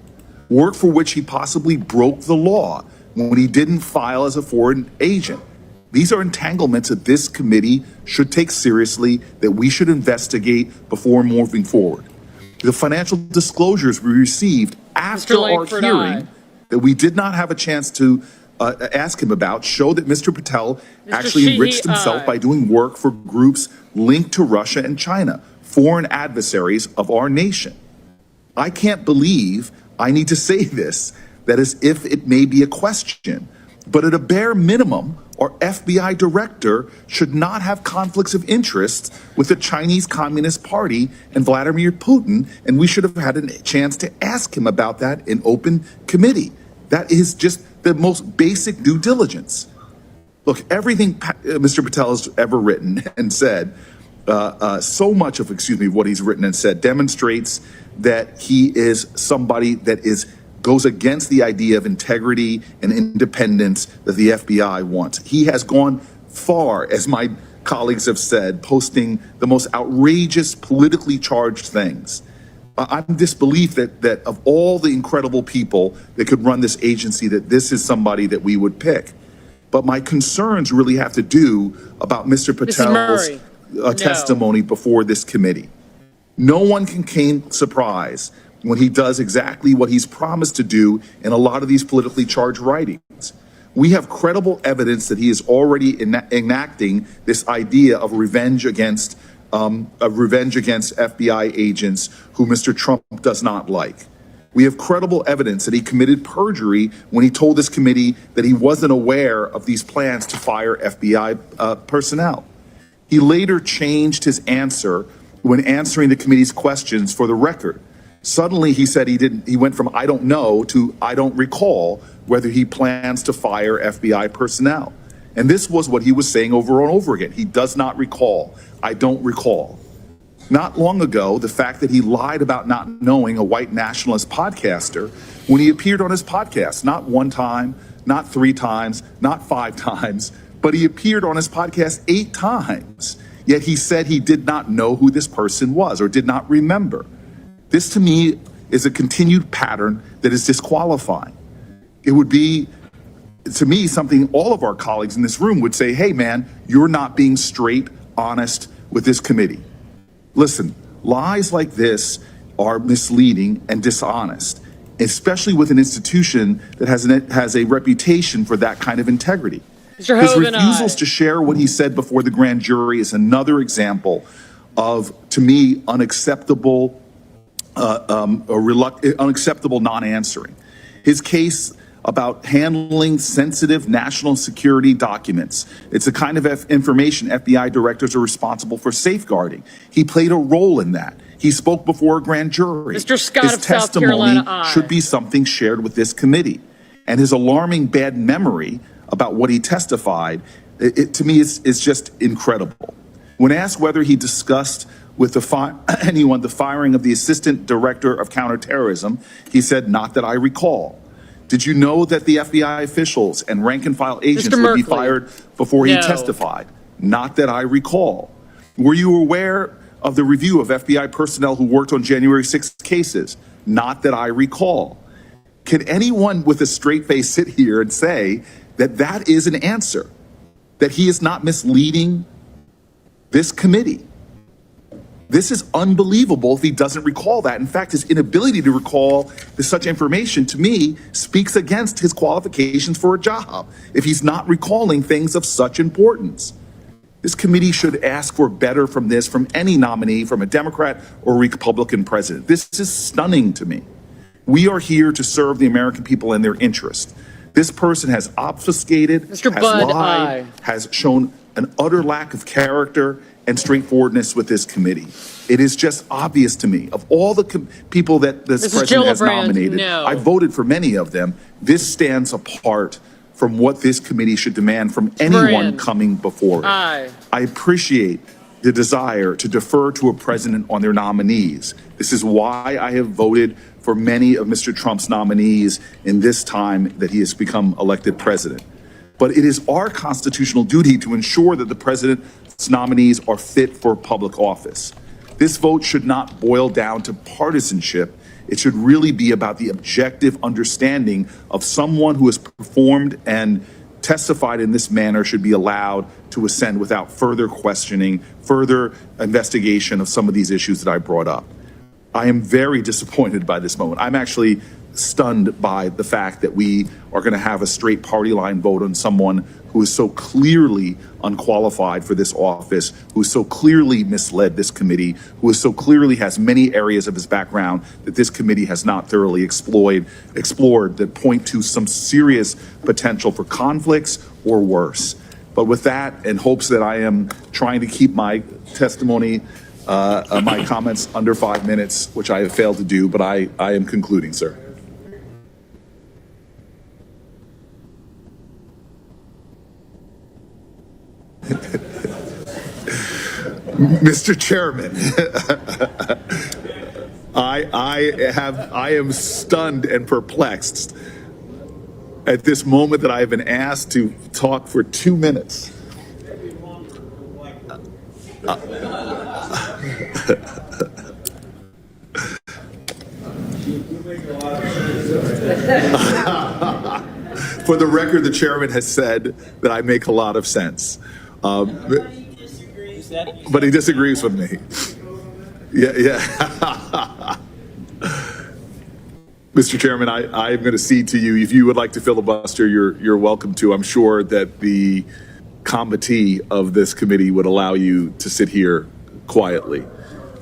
Speaker 13: Work for which he possibly broke the law when he didn't file as a foreign agent. These are entanglements that this committee should take seriously, that we should investigate before moving forward. The financial disclosures we received after our hearing that we did not have a chance to ask him about show that Mr. Patel actually enriched himself by doing work for groups linked to Russia and China, foreign adversaries of our nation. I can't believe I need to say this, that is if it may be a question, but at a bare minimum, our FBI director should not have conflicts of interest with the Chinese Communist Party and Vladimir Putin, and we should have had a chance to ask him about that in open committee. That is just the most basic due diligence. Look, everything Mr. Patel has ever written and said, so much of, what he's written and said demonstrates that he is somebody that is goes against the idea of integrity and independence that the FBI wants. He has gone far, as my colleagues have said, posting the most outrageous politically charged things. I'm disbelief that of all the incredible people that could run this agency, that this is somebody that we would pick. But my concerns really have to do about Mr. Patel's testimony before this committee. No one can claim surprise when he does exactly what he's promised to do in a lot of these politically charged writings. We have credible evidence that he is already enacting this idea of revenge against FBI agents who Mr. Trump does not like. We have credible evidence that he committed perjury when he told this committee that he wasn't aware of these plans to fire FBI personnel. He later changed his answer when answering the committee's questions for the record. Suddenly he said he went from I don't know to I don't recall whether he plans to fire FBI personnel. And this was what he was saying over and over again. He does not recall. I don't recall. Not long ago, the fact that he lied about not knowing a white nationalist podcaster when he appeared on his podcast, not one time, not 3 times, not 5 times, but he appeared on his podcast 8 times. Yet he said he did not know who this person was or did not remember. This to me is a continued pattern that is disqualifying. It would be, to me, something all of our colleagues in this room would say, hey man, you're not being straight, honest with this committee. Listen, lies like this are misleading and dishonest, especially with an institution that has a reputation for that kind of integrity. His refusals to share what he said before the grand jury is another example of, to me, unacceptable non-answering. His case about handling sensitive national security documents. It's the kind of information FBI directors are responsible for safeguarding. He played a role in that. He spoke before a grand jury.
Speaker 11: Mr. Scott
Speaker 13: his
Speaker 11: of South Carolina,
Speaker 13: should be something shared with this committee. And his alarming bad memory about what he testified, to me, is just incredible. When asked whether he discussed with the firing of the Assistant Director of Counterterrorism, he said, not that I recall. Did you know that the FBI officials and rank-and-file agents would be fired before he testified? Not that I recall. Were you aware of the review of FBI personnel who worked on January 6th cases? Not that I recall. Can anyone with a straight face sit here and say that that is an answer, that he is not misleading this committee? This is unbelievable if he doesn't recall that. In fact, his inability to recall such information, to me, speaks against his qualifications for a job if he's not recalling things of such importance. This committee should ask for better from any nominee, from a Democrat or Republican president. This is stunning to me. We are here to serve the American people and their interest. This person has obfuscated, has lied, has shown an utter lack of character and straightforwardness with this committee. It is just obvious to me, of all the people that this president has nominated, I voted for many of them, this stands apart from what this committee should demand from anyone coming before it. I appreciate the desire to defer to a president on their nominees. This is why I have voted for many of Mr. Trump's nominees in this time that he has become elected president. But it is our constitutional duty to ensure that the president's nominees are fit for public office. This vote should not boil down to partisanship. It should really be about the objective understanding of someone who has performed and testified in this manner should be allowed to ascend without further questioning, further investigation of some of these issues that I brought up. I am very disappointed by this moment. I'm actually stunned by the fact that we are going to have a straight party line vote on someone who is so clearly unqualified for this office, who so clearly misled this committee, who so clearly has many areas of his background that this committee has not thoroughly explored that point to some serious potential for conflicts or worse. But with that, in hopes that I am trying to keep my testimony, my comments under 5 minutes, which I have failed to do, but I am concluding, sir. Mr. Chairman, I am stunned and perplexed at this moment that I have been asked to talk for 2 minutes. For the record, the chairman has said that I make a lot of sense. But he disagrees with me. Yeah. Mr. Chairman, I am going to cede to you. If you would like to filibuster, you're welcome to. I'm sure that the committee of this committee would allow you to sit here quietly.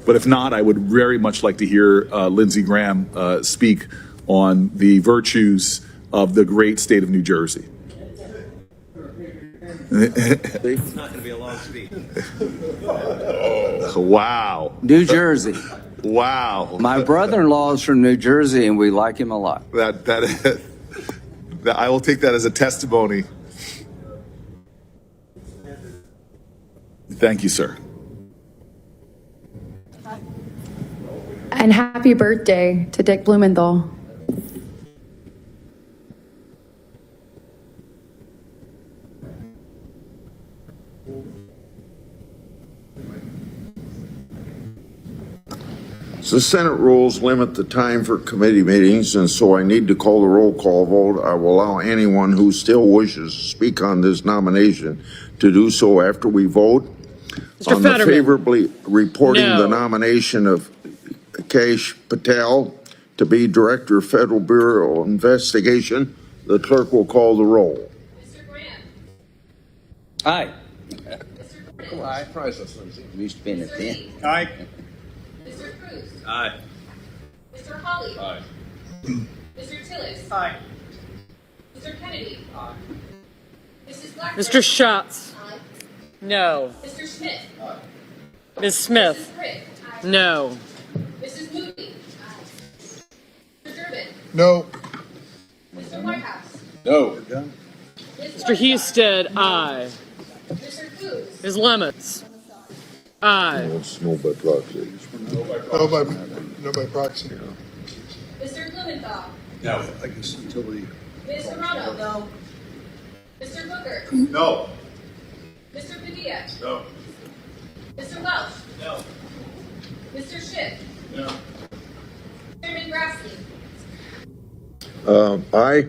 Speaker 13: But if not, I would very much like to hear Lindsey Graham speak on the virtues of the great state of New Jersey.
Speaker 14: It's not going to be a long speech.
Speaker 13: Wow.
Speaker 14: New Jersey.
Speaker 13: Wow.
Speaker 14: My brother-in-law is from New Jersey, and we like him a lot.
Speaker 13: That I will take that as a testimony. Thank you, sir.
Speaker 15: And happy birthday to Dick Blumenthal.
Speaker 3: The Senate rules limit the time for committee meetings, and so I need to call the roll call vote. I will allow anyone who still wishes to speak on this nomination to do so after we vote.
Speaker 11: Mr.
Speaker 3: On the
Speaker 11: Fetterman.
Speaker 3: favorably reporting
Speaker 11: No.
Speaker 3: the nomination of Kash Patel to be Director of Federal Bureau of Investigation, the clerk will call the roll.
Speaker 9: Mr. Graham.
Speaker 14: Aye.
Speaker 9: Mr.
Speaker 14: Aye. Used to be in the tent.
Speaker 7: Aye.
Speaker 9: Mr. Cruz.
Speaker 14: Aye.
Speaker 9: Mr. Hawley.
Speaker 14: Aye.
Speaker 9: Mr. Tillis.
Speaker 11: Aye.
Speaker 9: Mr. Kennedy. Mrs. Blackburn.
Speaker 11: Mr. Schatz.
Speaker 9: Aye.
Speaker 11: No.
Speaker 9: Mr. Schmidt.
Speaker 11: Ms. Smith.
Speaker 9: Mrs. Britt.
Speaker 11: No.
Speaker 9: Mrs. Moody. Mr. Durbin.
Speaker 4: No.
Speaker 9: Mr. Whitehouse.
Speaker 14: No.
Speaker 11: Mr. Husted. Aye.
Speaker 9: Mr. Cruz.
Speaker 11: Ms. Lemons. Aye.
Speaker 3: It's no by proxy.
Speaker 4: No by proxy.
Speaker 9: Mr. Blumenthal.
Speaker 14: No.
Speaker 4: I guess until we.
Speaker 9: Ms. Serrano. No. Mr. Booker.
Speaker 13: No.
Speaker 9: Mr. Padilla.
Speaker 13: No.
Speaker 9: Mr. Welch.
Speaker 13: No.
Speaker 9: Mr. Schiff.
Speaker 13: No.
Speaker 9: Chairman Grassley.
Speaker 3: Aye.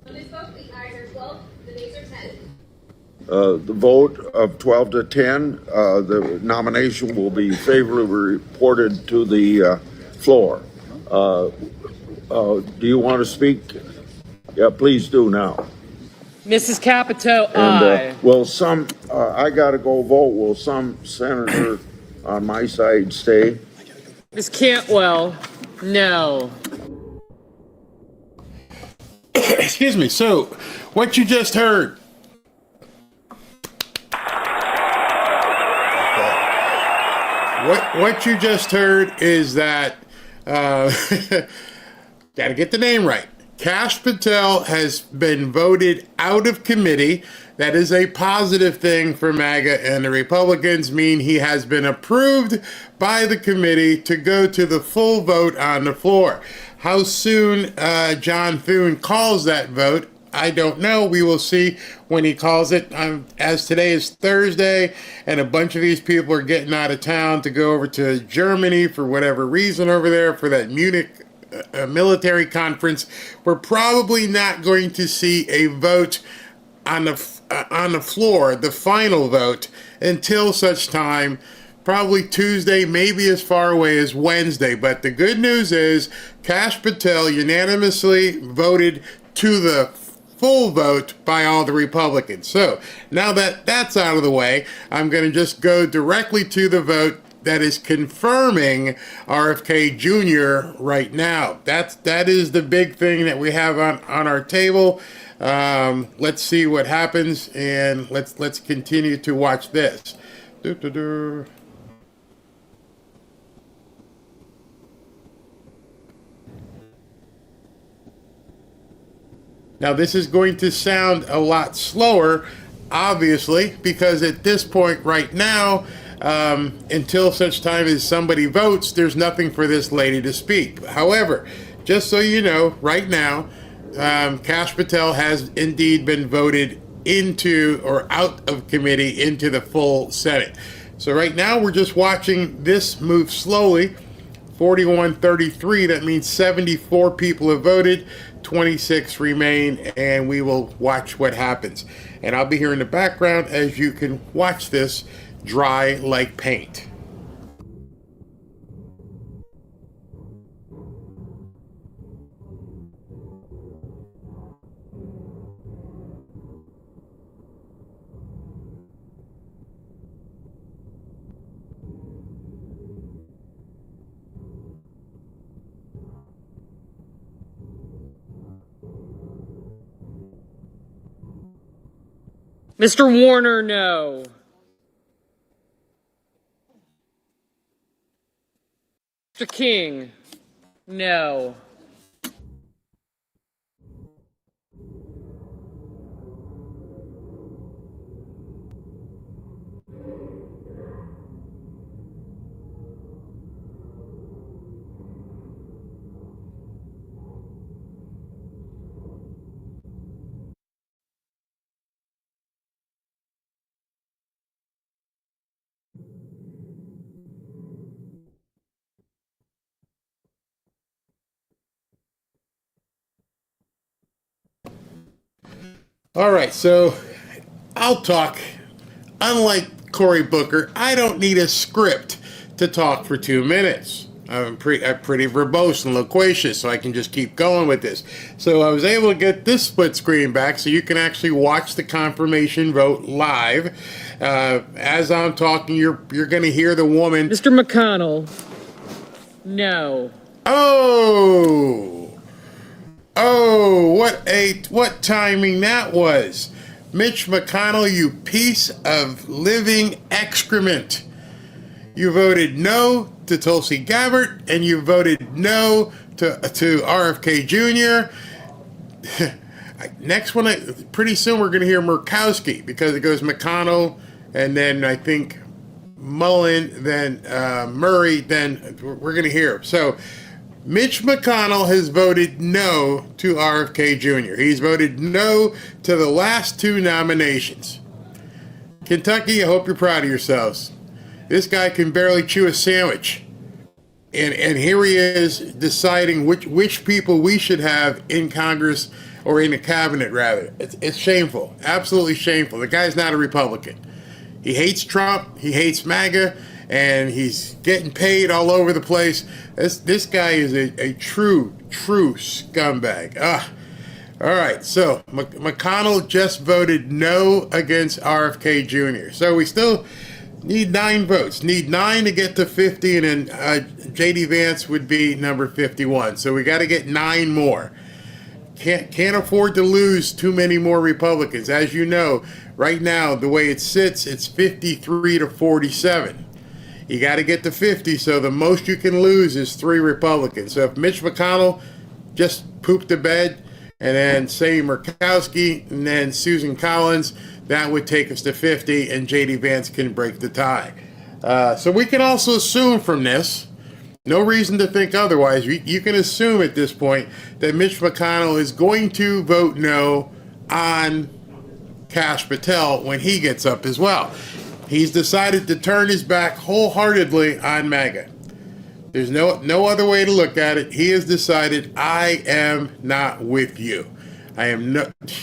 Speaker 9: On this vote, the ayes are 12, the nays are 10.
Speaker 3: The vote of 12 to 10, the nomination will be favorably reported to the floor. Do you want to speak? Yeah, please do now.
Speaker 11: Mrs. Capito.
Speaker 3: And
Speaker 11: Aye.
Speaker 3: will some, I got to go vote, will some senator on my side stay?
Speaker 11: Ms. Cantwell. No.
Speaker 1: Excuse me. So, what you just heard. What you just heard is that, gotta get the name right. Kash Patel has been voted out of committee. That is a positive thing for MAGA, and the Republicans mean he has been approved by the committee to go to the full vote on the floor. How soon John Thune calls that vote, I don't know. We will see when he calls it. As today is Thursday, and a bunch of these people are getting out of town to go over to Germany for whatever reason over there for that Munich military conference, we're probably not going to see a vote on the floor, the final vote, until such time, probably Tuesday, maybe as far away as Wednesday. But the good news is Kash Patel unanimously voted to the full vote by all the Republicans. So now that that's out of the way, I'm going to just go directly to the vote that is confirming RFK Jr. right now. That is the big thing that we have on our table. Let's see what happens, and let's continue to watch this. Now this is going to sound a lot slower, obviously, because at this point right now, until such time as somebody votes, there's nothing for this lady to speak. However, just so you know, right now, Kash Patel has indeed been voted into or out of committee into the full Senate. So right now we're just watching this move slowly. 41-33, that means 74 people have voted, 26 remain, and we will watch what happens. And I'll be here in the background as you can watch this dry like paint.
Speaker 11: Mr. Warner, no. Mr. King, no.
Speaker 1: All right, so I'll talk. Unlike Cory Booker, I don't need a script to talk for 2 minutes. I'm pretty verbose and loquacious, so I can just keep going with this. So I was able to get this split screen back so you can actually watch the confirmation vote live. As I'm talking, you're going to hear the woman.
Speaker 11: Mr. McConnell, no.
Speaker 1: Oh, what timing that was. Mitch McConnell, you piece of living excrement. You voted no to Tulsi Gabbard, and you voted no to Rfkjr Jr. Next one, pretty soon we're going to hear Murkowski, because it goes McConnell, and then I think Mullen, then Murray, then we're going to hear. So Mitch McConnell has voted no to Rfkjr Jr. He's voted no to the last 2 nominations. Kentucky, I hope you're proud of yourselves. This guy can barely chew a sandwich. And here he is deciding which people we should have in Congress, or in the cabinet, rather. It's shameful. Absolutely shameful. The guy's not a Republican. He hates Trump. He hates MAGA. And he's getting paid all over the place. This guy is a true scumbag. All right, so McConnell just voted no against Rfkjr Jr. So we still need 9 votes. Need 9 to get to 50, and then J.D. Vance would be number 51. So we got to get 9 more. Can't afford to lose too many more Republicans. As you know, right now, the way it sits, it's 53 to 47. You got to get to 50, so the most you can lose is 3 Republicans. So if Mitch McConnell just pooped the bed, and then say Murkowski, and then Susan Collins, that would take us to 50, and J.D. Vance can break the tie. So we can also assume from this, no reason to think otherwise, you can assume at this point that Mitch McConnell is going to vote no on Kash Patel when he gets up as well. He's decided to turn his back wholeheartedly on MAGA. There's no other way to look at it. He has decided, I am not with you.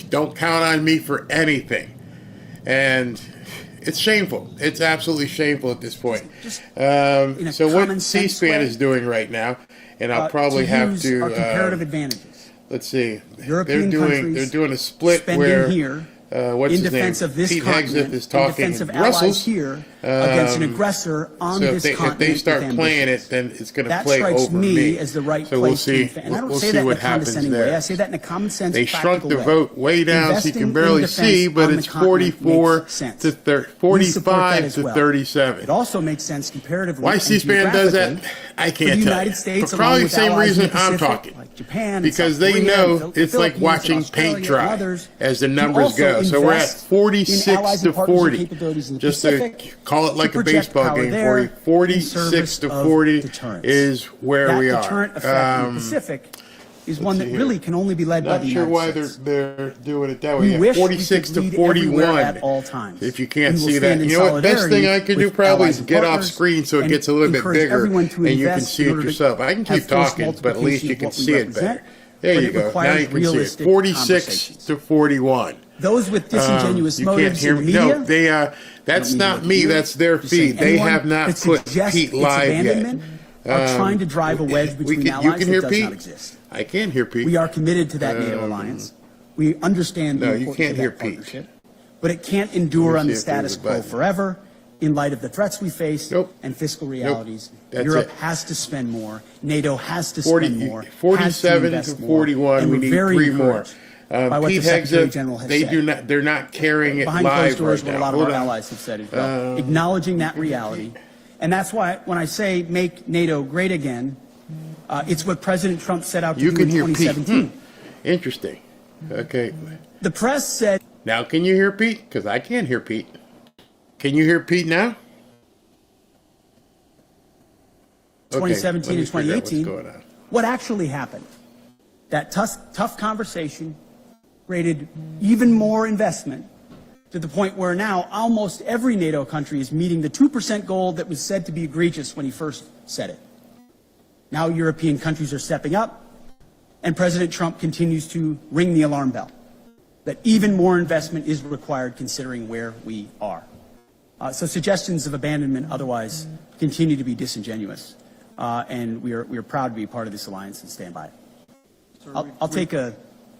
Speaker 1: Don't count on me for anything. And it's shameful. It's absolutely shameful at this point. So what C-SPAN is doing right now, and I'll probably have to
Speaker 16: comparative advantages.
Speaker 1: Let's see.
Speaker 16: European
Speaker 1: they're doing a split where
Speaker 16: here,
Speaker 1: what's
Speaker 16: in
Speaker 1: his
Speaker 16: defense
Speaker 1: name?
Speaker 16: of this
Speaker 1: Pete
Speaker 16: continent,
Speaker 1: Hegseth is talking
Speaker 16: in defense of
Speaker 1: Brussels
Speaker 16: allies here against an aggressor on this continent.
Speaker 1: If they start
Speaker 16: with
Speaker 1: playing
Speaker 16: ambitions.
Speaker 1: it, then it's going to
Speaker 16: That
Speaker 1: play
Speaker 16: strikes
Speaker 1: over
Speaker 16: me as the right
Speaker 1: so
Speaker 16: place
Speaker 1: we'll see.
Speaker 16: to, and I don't
Speaker 1: we'll
Speaker 16: say
Speaker 1: see
Speaker 16: that in
Speaker 1: what
Speaker 16: a
Speaker 1: happens
Speaker 16: condescending
Speaker 1: there.
Speaker 16: way. I say that in a common sense,
Speaker 1: They shrunk
Speaker 16: practical
Speaker 1: the
Speaker 16: way.
Speaker 1: vote way down, so you
Speaker 16: Investing
Speaker 1: can
Speaker 16: in
Speaker 1: barely
Speaker 16: defense
Speaker 1: see, but
Speaker 16: on the
Speaker 1: it's
Speaker 16: continent
Speaker 1: 44
Speaker 16: makes sense.
Speaker 1: to
Speaker 16: We support that
Speaker 1: 45
Speaker 16: as
Speaker 1: to
Speaker 16: well.
Speaker 1: 37.
Speaker 16: It also makes sense comparatively.
Speaker 1: Why
Speaker 16: and
Speaker 1: C-SPAN does that,
Speaker 16: geographically
Speaker 1: I
Speaker 16: for
Speaker 1: can't
Speaker 16: the
Speaker 1: tell
Speaker 16: United
Speaker 1: you.
Speaker 16: States,
Speaker 1: For probably
Speaker 16: along
Speaker 1: the
Speaker 16: with
Speaker 1: same
Speaker 16: allies in
Speaker 1: reason
Speaker 16: the
Speaker 1: I'm
Speaker 16: Pacific,
Speaker 1: talking.
Speaker 16: like Japan, and
Speaker 1: Because
Speaker 16: South
Speaker 1: they
Speaker 16: Korea,
Speaker 1: know
Speaker 16: and the
Speaker 1: it's like
Speaker 16: Philippines,
Speaker 1: watching
Speaker 16: and
Speaker 1: paint
Speaker 16: Australia,
Speaker 1: dry
Speaker 16: and others,
Speaker 1: as the
Speaker 16: to
Speaker 1: numbers
Speaker 16: also
Speaker 1: go. So we're at
Speaker 16: invest in
Speaker 1: 46
Speaker 16: allies
Speaker 1: to
Speaker 16: and partners and
Speaker 1: 40.
Speaker 16: capabilities in the
Speaker 1: Just
Speaker 16: Pacific,
Speaker 1: to call it like a
Speaker 16: project
Speaker 1: baseball
Speaker 16: power
Speaker 1: game
Speaker 16: there
Speaker 1: for you. 46
Speaker 16: in
Speaker 1: to
Speaker 16: service
Speaker 1: 40
Speaker 16: of deterrence.
Speaker 1: is where we
Speaker 16: That
Speaker 1: are.
Speaker 16: deterrent effect in the Pacific is one that really can only be led by
Speaker 1: Not
Speaker 16: the
Speaker 1: sure
Speaker 16: United
Speaker 1: why
Speaker 16: States.
Speaker 1: they're doing it that way.
Speaker 16: We
Speaker 1: Yeah,
Speaker 16: wish we
Speaker 1: 46
Speaker 16: could
Speaker 1: to
Speaker 16: lead everywhere
Speaker 1: 41
Speaker 16: at all times.
Speaker 1: If you can't
Speaker 16: We will
Speaker 1: see that,
Speaker 16: stand in
Speaker 1: you know what? Best thing I
Speaker 16: solidarity
Speaker 1: could do
Speaker 16: with
Speaker 1: probably
Speaker 16: allies
Speaker 1: is
Speaker 16: and
Speaker 1: get off
Speaker 16: partners
Speaker 1: screen so it
Speaker 16: and
Speaker 1: gets a little bit
Speaker 16: encourage
Speaker 1: bigger
Speaker 16: everyone to
Speaker 1: and you can
Speaker 16: invest
Speaker 1: see
Speaker 16: in
Speaker 1: it
Speaker 16: order to
Speaker 1: yourself. I can
Speaker 16: have
Speaker 1: keep
Speaker 16: force
Speaker 1: talking, but at least you can
Speaker 16: multiplication
Speaker 1: see
Speaker 16: of
Speaker 1: it
Speaker 16: what we
Speaker 1: better.
Speaker 16: represent,
Speaker 1: There
Speaker 16: but
Speaker 1: you
Speaker 16: it
Speaker 1: go. Now
Speaker 16: requires
Speaker 1: you can see it.
Speaker 16: realistic
Speaker 1: 46
Speaker 16: conversations.
Speaker 1: to 41.
Speaker 16: Those with disingenuous
Speaker 1: You can't
Speaker 16: motives
Speaker 1: hear
Speaker 16: in
Speaker 1: me.
Speaker 16: the media.
Speaker 1: No, they. That's
Speaker 16: mean
Speaker 1: not
Speaker 16: what
Speaker 1: me.
Speaker 16: you do.
Speaker 1: That's their
Speaker 16: Just saying
Speaker 1: feed. They
Speaker 16: anyone
Speaker 1: have not
Speaker 16: that
Speaker 1: put
Speaker 16: suggests
Speaker 1: Pete
Speaker 16: its
Speaker 1: live yet.
Speaker 16: abandonment are trying to drive a wedge between
Speaker 1: you
Speaker 16: allies
Speaker 1: can hear
Speaker 16: that does
Speaker 1: Pete?
Speaker 16: not exist.
Speaker 1: I can hear Pete.
Speaker 16: We are committed to that NATO alliance. We understand the
Speaker 1: No, you
Speaker 16: importance
Speaker 1: can't
Speaker 16: of
Speaker 1: hear
Speaker 16: that
Speaker 1: Pete.
Speaker 16: partnership, but it can't endure
Speaker 1: Let
Speaker 16: on
Speaker 1: me
Speaker 16: the
Speaker 1: see if there's
Speaker 16: status
Speaker 1: a
Speaker 16: quo
Speaker 1: button.
Speaker 16: forever in light of the threats we face
Speaker 1: Nope.
Speaker 16: and fiscal realities.
Speaker 1: That's
Speaker 16: Europe
Speaker 1: it.
Speaker 16: has to spend more. NATO has to
Speaker 1: 40
Speaker 16: spend more.
Speaker 1: 47
Speaker 16: has
Speaker 1: to
Speaker 16: invest
Speaker 1: 41.
Speaker 16: More, and
Speaker 1: We
Speaker 16: we're
Speaker 1: need
Speaker 16: very
Speaker 1: 3 more.
Speaker 16: encouraged by what
Speaker 1: Pete
Speaker 16: the Secretary
Speaker 1: Hegseth,
Speaker 16: General has
Speaker 1: they
Speaker 16: said.
Speaker 1: do not. They're not carrying it
Speaker 16: Behind
Speaker 1: live
Speaker 16: closed doors,
Speaker 1: right
Speaker 16: what a
Speaker 1: now.
Speaker 16: lot of
Speaker 1: Hold
Speaker 16: our
Speaker 1: on.
Speaker 16: allies have said as well, acknowledging that reality. And that's why when I say make NATO great again, it's what President Trump set out to
Speaker 1: You
Speaker 16: do
Speaker 1: can
Speaker 16: in
Speaker 1: hear Pete.
Speaker 16: 2017.
Speaker 1: Interesting. Okay.
Speaker 16: The press said.
Speaker 1: Now can you hear Pete? Because I can't hear Pete. Can you hear Pete now?
Speaker 16: 2017 and
Speaker 1: let me figure out what's
Speaker 16: 2018,
Speaker 1: going on.
Speaker 16: what actually happened? That tough conversation created even more investment to the point where now almost every NATO country is meeting the 2% goal that was said to be egregious when he first said it. Now European countries are stepping up, and President Trump continues to ring the alarm bell that even more investment is required considering where we are. So suggestions of abandonment otherwise continue to be disingenuous. And we are proud to be part of this alliance and stand by it. I'll take a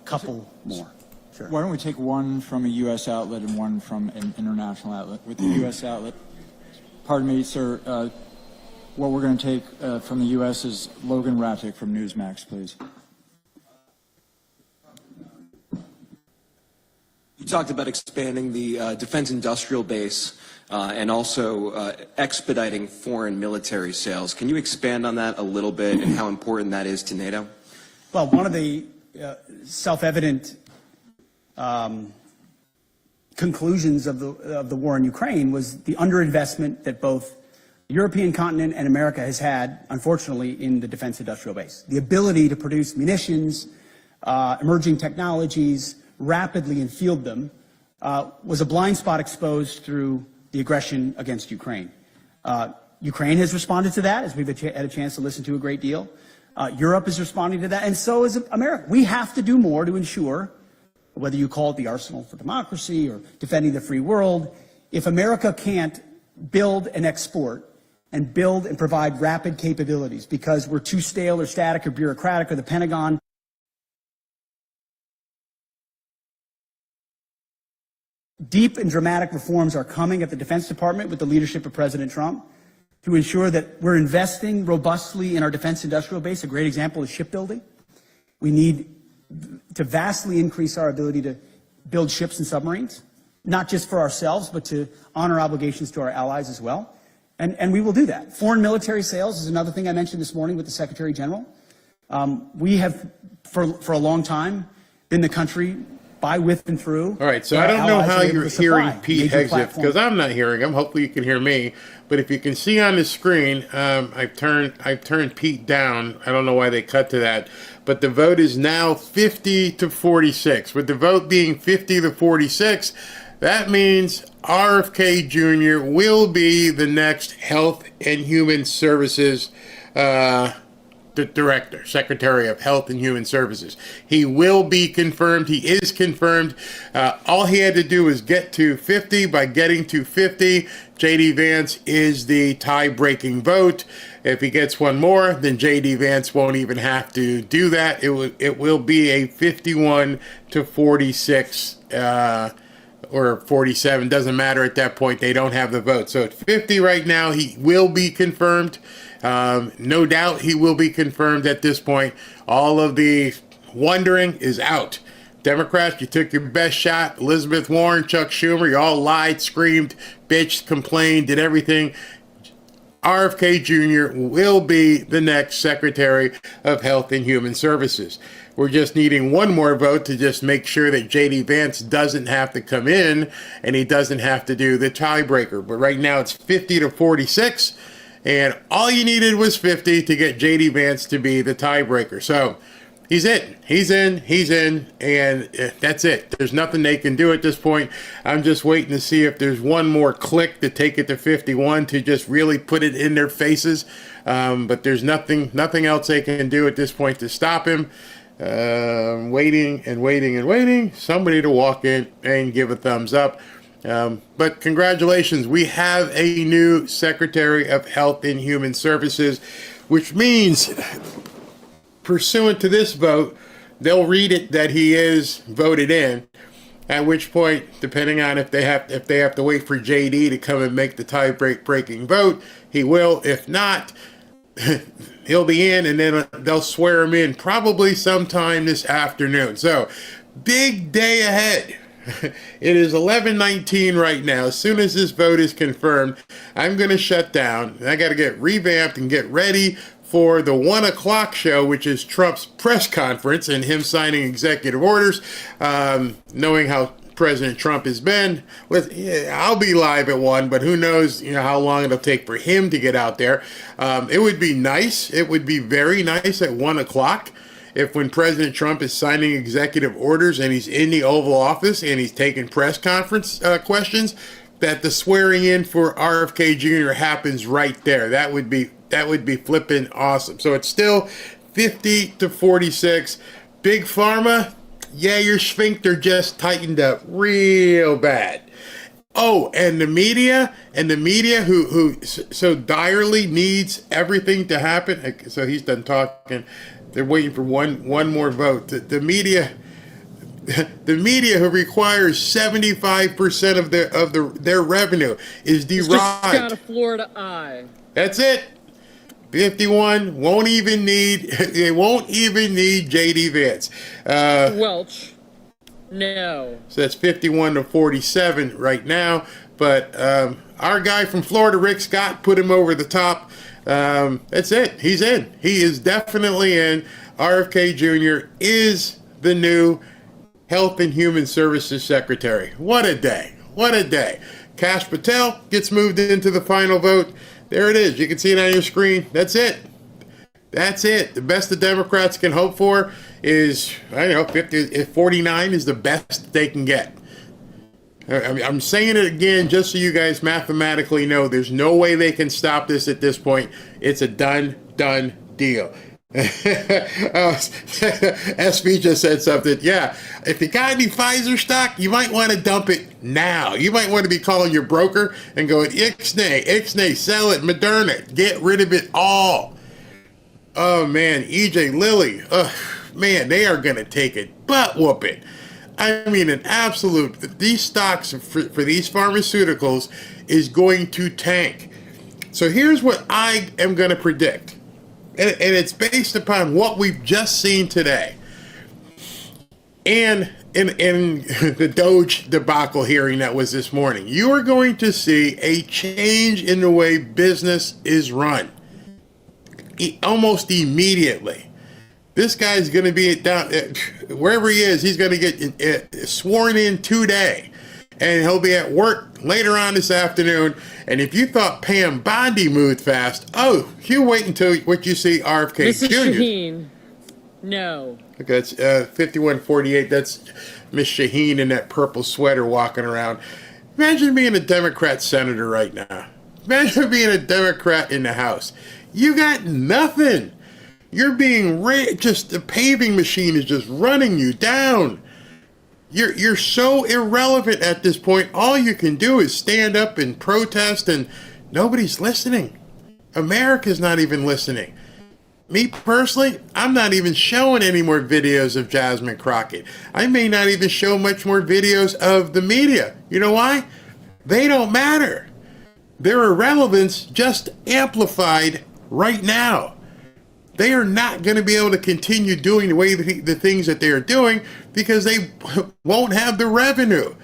Speaker 16: couple more. Sure.
Speaker 17: Why don't we take one from a U.S. outlet and one from an international outlet? With the U.S. outlet, pardon me, sir, what we're going to take from the U.S. is Logan Rattick from Newsmax, please.
Speaker 18: You talked about expanding the defense industrial base and also expediting foreign military sales. Can you expand on that a little bit and how important that is to NATO?
Speaker 16: Well, one of the self-evident conclusions of the war in Ukraine was the underinvestment that both the European continent and America has had, unfortunately, in the defense industrial base. The ability to produce munitions, emerging technologies, rapidly and field them, was a blind spot exposed through the aggression against Ukraine. Ukraine has responded to that, as we've had a chance to listen to a great deal. Europe is responding to that, and so is America. We have to do more to ensure, whether you call it the arsenal for democracy or defending the free world, if America can't build and export and build and provide rapid capabilities because we're too stale or static or bureaucratic or the Pentagon deep and dramatic reforms are coming at the Defense Department with the leadership of President Trump to ensure that we're investing robustly in our defense industrial base. A great example is shipbuilding. We need to vastly increase our ability to build ships and submarines, not just for ourselves, but to honor obligations to our allies as well. And we will do that. Foreign military sales is another thing I mentioned this morning with the Secretary General. We have, for a long time, been the country by, with, and through.
Speaker 1: All right, so I don't know how you're hearing Pete Hegseth, because I'm not hearing him. Hopefully you can hear me. But if you can see on the screen, I've turned Pete down. I don't know why they cut to that. But the vote is now 50 to 46. With the vote being 50 to 46, that means RFK Jr. will be the next Health and Human Services the Director, Secretary of Health and Human Services. He will be confirmed. He is confirmed. All he had to do was get to 50. By getting to 50, J.D. Vance is the tie-breaking vote. If he gets one more, then J.D. Vance won't even have to do that. It will be a 51 to 46 or 47. Doesn't matter at that point. They don't have the vote. So at 50 right now, he will be confirmed. No doubt he will be confirmed at this point. All of the wondering is out. Democrats, you took your best shot. Elizabeth Warren, Chuck Schumer, you all lied, screamed, bitched, complained, did everything. RFK Jr. will be the next Secretary of Health and Human Services. We're just needing one more vote to just make sure that J.D. Vance doesn't have to come in and he doesn't have to do the tiebreaker. But right now it's 50-46, and all you needed was 50 to get J.D. Vance to be the tiebreaker. So he's in, and that's it. There's nothing they can do at this point. I'm just waiting to see if there's one more click to take it to 51 to just really put it in their faces. But there's nothing else they can do at this point to stop him. Waiting. Somebody to walk in and give a thumbs up. But congratulations, we have a new Secretary of Health and Human Services, which means, pursuant to this vote, they'll read it that he is voted in. At which point, depending on if they have to wait for JD to come and make the tie-breaking vote, he will. If not, he'll be in, and then they'll swear him in probably sometime this afternoon. So, big day ahead. It is 11:19 right now. As soon as this vote is confirmed, I'm going to shut down. I got to get revamped and get ready for the 1 o'clock show, which is Trump's press conference and him signing executive orders. Knowing how President Trump has been, I'll be live at 1, but who knows, how long it'll take for him to get out there. It would be nice. It would be very nice at 1 o'clock if, when President Trump is signing executive orders and he's in the Oval Office and he's taking press conference questions, that the swearing in for RFK Jr. happens right there. That would be flipping awesome. So it's still 50-46. Big Pharma, yeah, your sphincter just tightened up real bad. Oh, and the media who so direly needs everything to happen. So he's done talking. They're waiting for one more vote. The media who requires 75% of their revenue is derived.
Speaker 11: Mr. Scott of Florida, aye.
Speaker 1: That's it. 51 won't even need J.D. Vance.
Speaker 11: Welch, no.
Speaker 1: So that's 51-47 right now. But our guy from Florida, Rick Scott, put him over the top. That's it. He's in. He is definitely in. RFK Jr. is the new Health and Human Services Secretary. What a day. What a day. Kash Patel gets moved into the final vote. There it is. You can see it on your screen. That's it. That's it. The best the Democrats can hope for is, 49 is the best they can get. I'm saying it again just so you guys mathematically know there's no way they can stop this at this point. It's a done deal. SB just said something. Yeah, if you got any Pfizer stock, you might want to dump it now. You might want to be calling your broker and going, Ixnay, sell it, Moderna, get rid of it all. Oh man, EJ Lilly, man, they are going to take it butt whooping. I mean, an absolute, these stocks for these pharmaceuticals is going to tank. So here's what I am going to predict. And it's based upon what we've just seen today. And in the Doge debacle hearing that was this morning, you are going to see a change in the way business is run. Almost immediately. This guy's going to be down, wherever he is, he's going to get sworn in today. And he'll be at work later on this afternoon. And if you thought Pam Bondi moved fast, you wait until what you see RFK
Speaker 11: Mrs.
Speaker 1: Jr.
Speaker 11: Shaheen, no.
Speaker 1: Okay, that's 51-48. That's Miss Shaheen in that purple sweater walking around. Imagine being a Democrat senator right now. Imagine being a Democrat in the House. You got nothing. You're being just the paving machine is just running you down. You're so irrelevant at this point. All you can do is stand up and protest, and nobody's listening. America's not even listening. Me personally, I'm not even showing any more videos of Jasmine Crockett. I may not even show much more videos of the media. You know why? They don't matter. Their irrelevance just amplified right now. They are not going to be able to continue doing the things that they are doing because they won't have the revenue.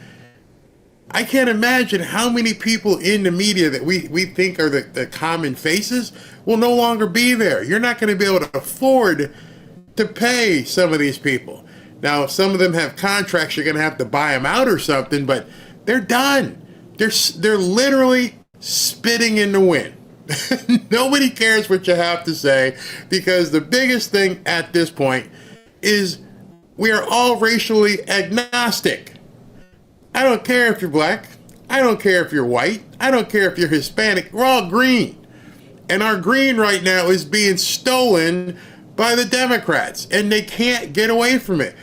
Speaker 1: I can't imagine how many people in the media that we think are the common faces will no longer be there. You're not going to be able to afford to pay some of these people. Now, if some of them have contracts, you're going to have to buy them out or something, but they're done. They're literally spitting in the wind. Nobody cares what you have to say, because the biggest thing at this point is we are all racially agnostic. I don't care if you're black. I don't care if you're white. I don't care if you're Hispanic. We're all green. And our green right now is being stolen by the Democrats, and they can't get away from it.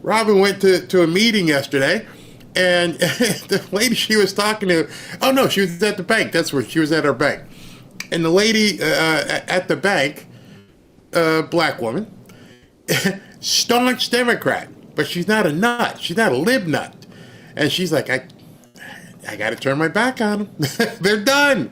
Speaker 1: Robin went to a meeting yesterday, and the lady she was talking to, oh no, she was at the bank. That's where she was, at her bank. And the lady at the bank, black woman, staunch Democrat, but she's not a nut. She's not a lib nut. And she's like, I got to turn my back on them. They're done.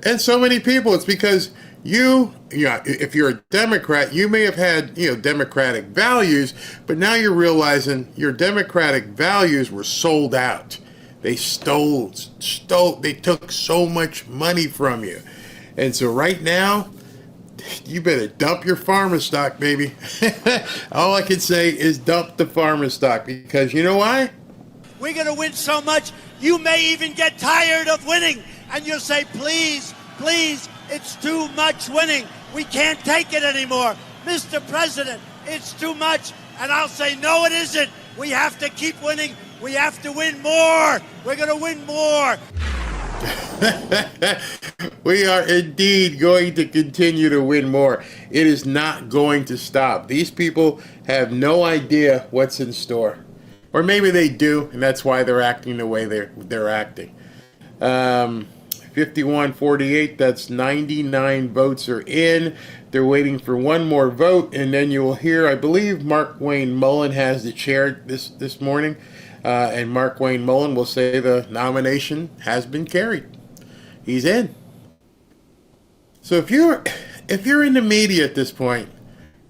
Speaker 1: And so many people, it's because if you're a Democrat, you may have had, Democratic values, but now you're realizing your Democratic values were sold out. They they took so much money from you. And so right now, you better dump your farmer stock, baby. All I can say is dump the farmer stock, because you know why?
Speaker 19: We're going to win so much, you may even get tired of winning. And you'll say, please, please, it's too much winning. We can't take it anymore. Mr. President, it's too much. And I'll say, no, it isn't. We have to keep winning. We have to win more. We're going to win more.
Speaker 1: We are indeed going to continue to win more. It is not going to stop. These people have no idea what's in store. Or maybe they do, and that's why they're acting the way they're acting. 51-48, that's 99 votes are in. They're waiting for one more vote, and then you will hear, I believe Mark Wayne Mullen has the chair this morning, and Mark Wayne Mullen will say the nomination has been carried. He's in. So if you're in the media at this point,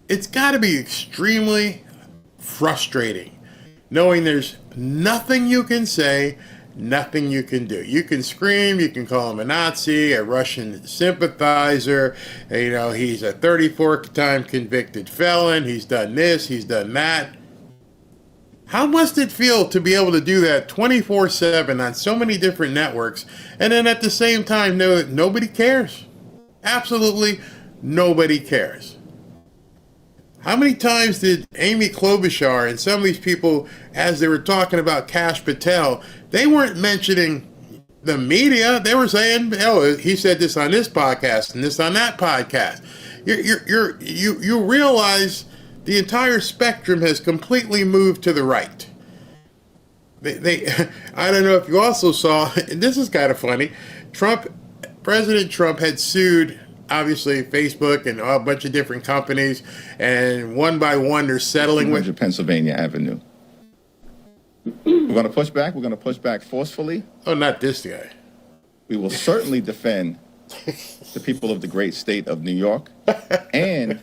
Speaker 1: it's got to be extremely frustrating knowing there's nothing you can say, nothing you can do. You can scream, you can call him a Nazi, a Russian sympathizer, he's a 34-time convicted felon, he's done this, he's done that. How must it feel to be able to do that 24/7 on so many different networks, and then at the same time know that nobody cares? Absolutely nobody cares. How many times did Amy Klobuchar and some of these people, as they were talking about Kash Patel, they weren't mentioning the media. They were saying, oh, he said this on this podcast and this on that podcast. You realize the entire spectrum has completely moved to the right. I don't know if you also saw, and this is kind of funny, President Trump had sued, obviously, Facebook and a bunch of different companies, and one by one they're settling with
Speaker 20: Pennsylvania Avenue. We're going to push back. We're going to push back forcefully.
Speaker 1: Oh, not this guy.
Speaker 20: We will certainly defend the people of the great state of New York and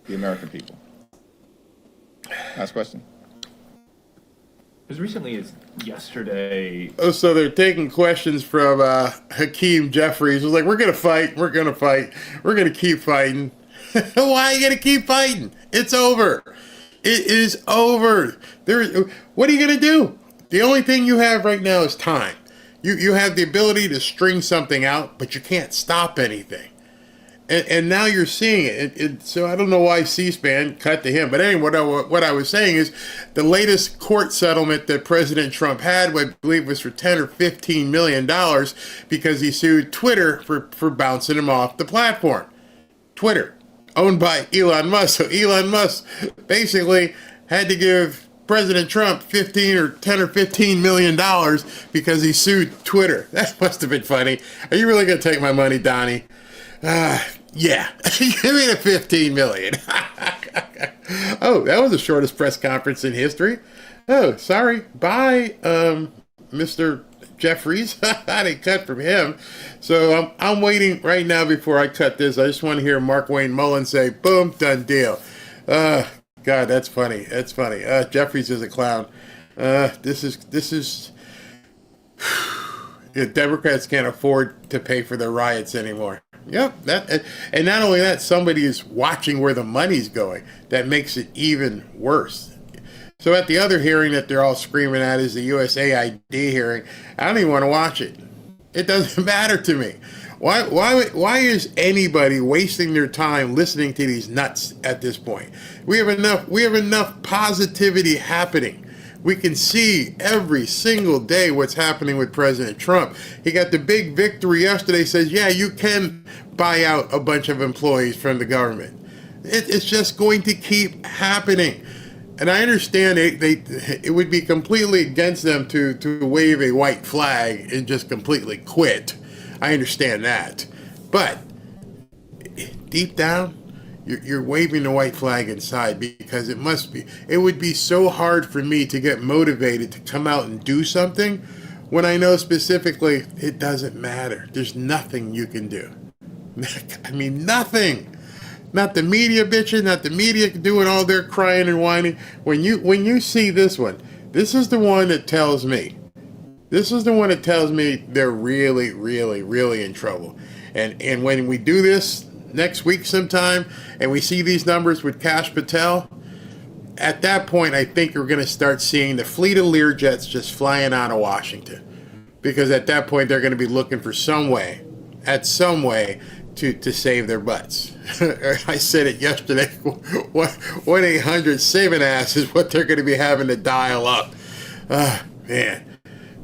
Speaker 20: the American people. Last question.
Speaker 21: As recently as yesterday.
Speaker 1: Oh, so they're taking questions from Hakeem Jeffries. It was like, we're going to fight. We're going to fight. We're going to keep fighting. Why are you going to keep fighting? It's over. It is over. What are you going to do? The only thing you have right now is time. You have the ability to string something out, but you can't stop anything. And now you're seeing it. So I don't know why C-SPAN cut to him. But anyway, what I was saying is the latest court settlement that President Trump had, I believe, was for $10 or $15 million because he sued Twitter for bouncing him off the platform. Twitter, owned by Elon Musk. So Elon Musk basically had to give President Trump $10 or $15 million because he sued Twitter. That must have been funny. Are you really going to take my money, Donnie? Yeah. Give me the $15 million. Oh, that was the shortest press conference in history. Oh, sorry. Bye, Mr. Jeffries. I didn't cut from him. So I'm waiting right now before I cut this. I just want to hear Mark Wayne Mullen say, boom, done deal. God, that's funny. That's funny. Jeffries is a clown. This is The Democrats can't afford to pay for their riots anymore. Yep, and not only that, somebody is watching where the money's going. That makes it even worse. So at the other hearing that they're all screaming at is the USAID hearing. I don't even want to watch it. It doesn't matter to me. Why is anybody wasting their time listening to these nuts at this point? We have enough positivity happening. We can see every single day what's happening with President Trump. He got the big victory yesterday, says, yeah, you can buy out a bunch of employees from the government. It's just going to keep happening. And I understand it would be completely against them to wave a white flag and just completely quit. I understand that. But deep down, you're waving the white flag inside because it would be so hard for me to get motivated to come out and do something when I know specifically it doesn't matter. There's nothing you can do. I mean, nothing. Not the media bitching, not the media doing all their crying and whining. When you see this one, this is the one that tells me. This is the one that tells me they're really, really, really in trouble. And when we do this next week sometime, and we see these numbers with Kash Patel, at that point, I think we're going to start seeing the fleet of Learjets just flying out of Washington. Because at that point, they're going to be looking for some way to save their butts. I said it yesterday, 1-800-SAVE-AN-ASS is what they're going to be having to dial up. Man.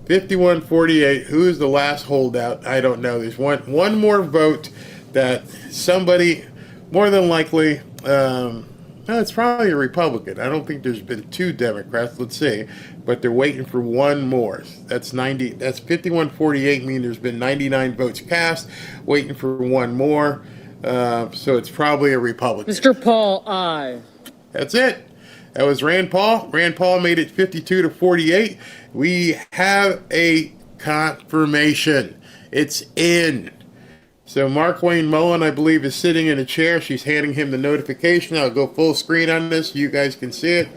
Speaker 1: 51-48, who's the last holdout? I don't know. There's one more vote that somebody, more than likely, no, it's probably a Republican. I don't think there's been two Democrats. Let's see. But they're waiting for one more. That's 51-48, meaning there's been 99 votes cast, waiting for one more. So it's probably a Republican.
Speaker 11: Mr. Paul, aye.
Speaker 1: That's it. That was Rand Paul. Rand Paul made it 52-48. We have a confirmation. It's in. So Mark Wayne Mullen, I believe, is sitting in a chair. She's handing him the notification. I'll go full screen on this. You guys can see it.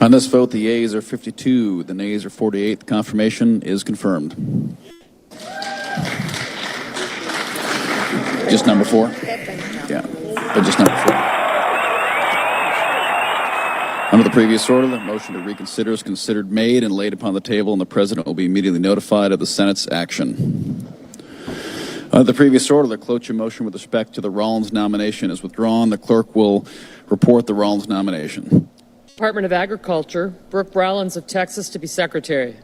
Speaker 2: On this vote, the yeas are 52, the nays are 48. The confirmation is confirmed. Just number 4? Yeah, but just number 4. Under the previous order, the motion to reconsider is considered made and laid upon the table, and the President will be immediately notified of the Senate's action. Under the previous order, the cloture motion with respect to the Rollins nomination is withdrawn. The clerk will report the Rollins nomination.
Speaker 11: Department of Agriculture, Brooke Rollins of Texas to be Secretary.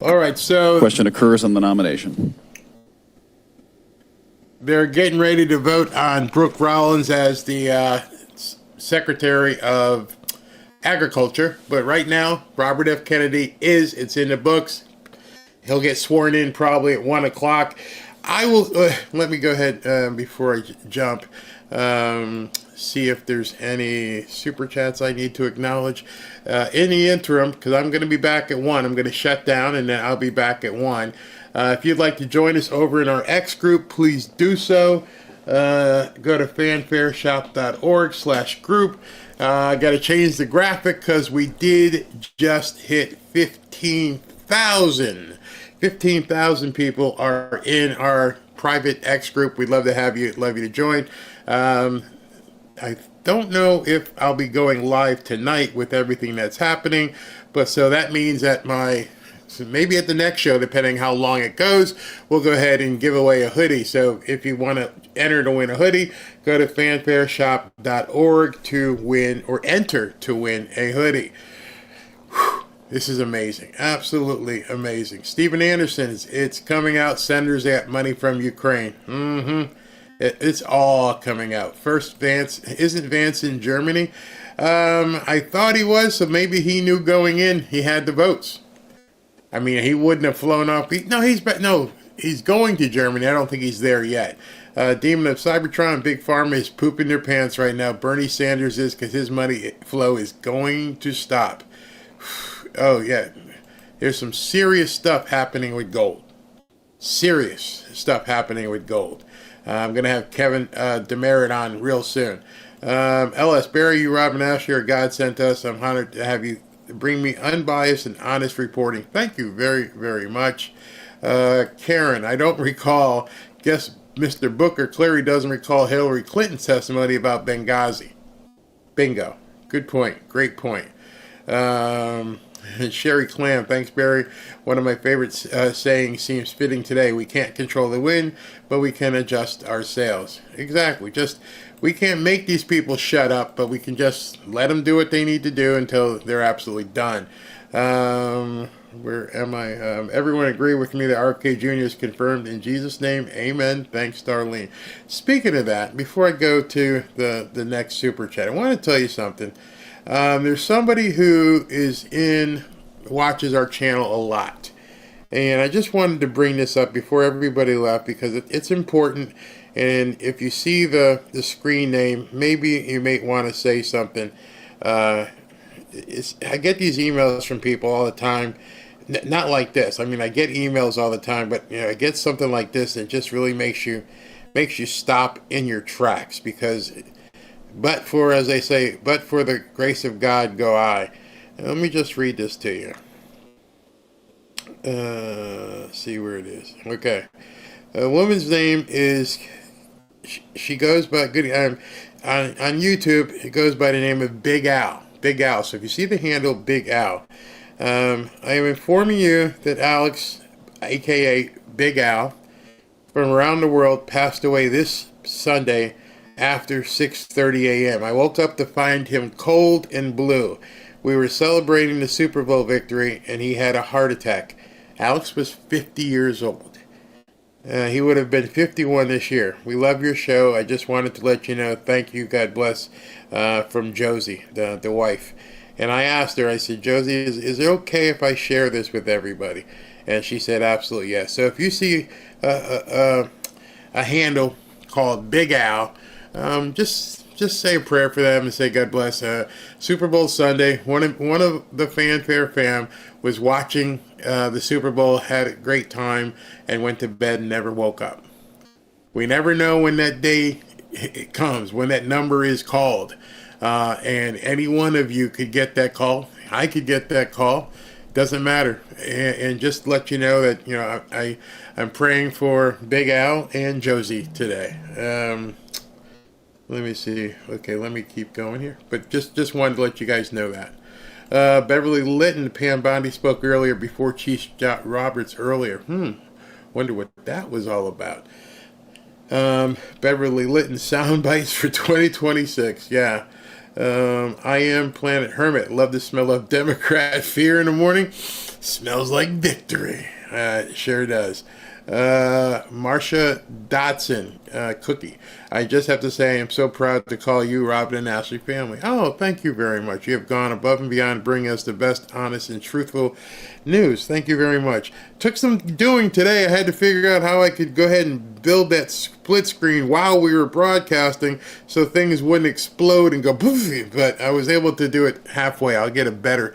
Speaker 1: All right, so
Speaker 2: Question occurs on the nomination.
Speaker 1: They're getting ready to vote on Brooke Rollins as the Secretary of Agriculture, but right now, Robert F. Kennedy it's in the books. He'll get sworn in probably at 1 o'clock. I will, let me go ahead before I jump, see if there's any super chats I need to acknowledge. In the interim, because I'm going to be back at 1, I'm going to shut down and then I'll be back at 1. If you'd like to join us over in our X group, please do so. Go to fanfareshop.org/group. I got to change the graphic because we did just hit 15,000. 15,000 people are in our private X group. We'd love to have you. Love you to join. I don't know if I'll be going live tonight with everything that's happening, but so that means that maybe at the next show, depending how long it goes, we'll go ahead and give away a hoodie. So if you want to enter to win a hoodie, go to fanfareshop.org to win or enter to win a hoodie. Whew. This is amazing. Absolutely amazing. Stephen Anderson, it's coming out. Senators got money from Ukraine. It's all coming out. First, isn't Vance in Germany? I thought he was, so maybe he knew going in he had the votes. I mean, he wouldn't have flown off. He's going to Germany. I don't think he's there yet. Demon of Cybertron, Big Pharma is pooping their pants right now. Bernie Sanders is, because his money flow is going to stop. Oh, yeah. There's some serious stuff happening with gold. Serious stuff happening with gold. I'm going to have Kevin Demerit on real soon. L.S. Barry, you, Robin Asher, God sent us. I'm honored to have you bring me unbiased and honest reporting. Thank you very, very much. Karen, I don't recall. Guess Mr. Booker clearly doesn't recall Hillary Clinton's testimony about Benghazi. Bingo. Good point. Great point. Sherry Clam, thanks, Barry. One of my favorite sayings seems fitting today. We can't control the wind, but we can adjust our sails. Exactly. We can't make these people shut up, but we can just let them do what they need to do until they're absolutely done. Where am I? Everyone agree with me that RFK Jr. is confirmed in Jesus' name. Amen. Thanks, Darlene. Speaking of that, before I go to the next super chat, I want to tell you something. There's somebody who watches our channel a lot. And I just wanted to bring this up before everybody left because it's important. And if you see the screen name, maybe you may want to say something. I get these emails from people all the time. Not like this. I mean, I get emails all the time, but I get something like this that just really makes you stop in your tracks because, as they say, but for the grace of God go I. And let me just read this to you. See where it is. Okay. A woman's name is, she goes by, on YouTube, it goes by the name of Big Al. Big Al. So if you see the handle Big Al, I am informing you that Alex, aka Big Al, from around the world passed away this Sunday after 6:30 a.m. I woke up to find him cold and blue. We were celebrating the Super Bowl victory and he had a heart attack. Alex was 50 years old. He would have been 51 this year. We love your show. I just wanted to let you know. Thank you. God bless. From Josie, the wife. And I asked her, I said, Josie, is it okay if I share this with everybody? And she said, absolutely yes. So if you see a handle called Big Al, just say a prayer for them and say God bless. Super Bowl Sunday, one of the Fanfare fam was watching the Super Bowl, had a great time, and went to bed and never woke up. We never know when that day comes, when that number is called. And any one of you could get that call. I could get that call. Doesn't matter. And just let you know that, I'm praying for Big Al and Josie today. Let me see. Okay, let me keep going here. But just wanted to let you guys know that. Beverly Litton, Pam Bondi spoke earlier before Chief Roberts earlier. Wonder what that was all about. Beverly Litton sound bites for 2026. Yeah. I am Planet Hermit. Love the smell of Democrat fear in the morning. Smells like victory. It sure does. Marcia Dotson, Cookie. I just have to say I am so proud to call you Robin and Ashley family. Oh, thank you very much. You have gone above and beyond bringing us the best, honest, and truthful news. Thank you very much. Took some doing today. I had to figure out how I could go ahead and build that split screen while we were broadcasting so things wouldn't explode and go poof, but I was able to do it halfway. I'll get a better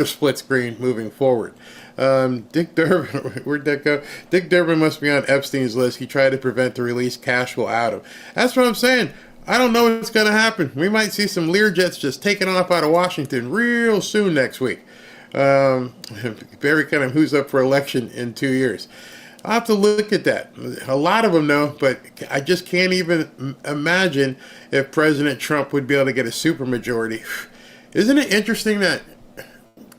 Speaker 1: split screen moving forward. Dick Durbin, where'd that go? Dick Durbin must be on Epstein's list. He tried to prevent the release. Cash will out him. That's what I'm saying. I don't know what's going to happen. We might see some Learjets just taking off out of Washington real soon next week. Very kind of who's up for election in 2 years. I'll have to look at that. A lot of them know, but I just can't even imagine if President Trump would be able to get a supermajority. Isn't it interesting that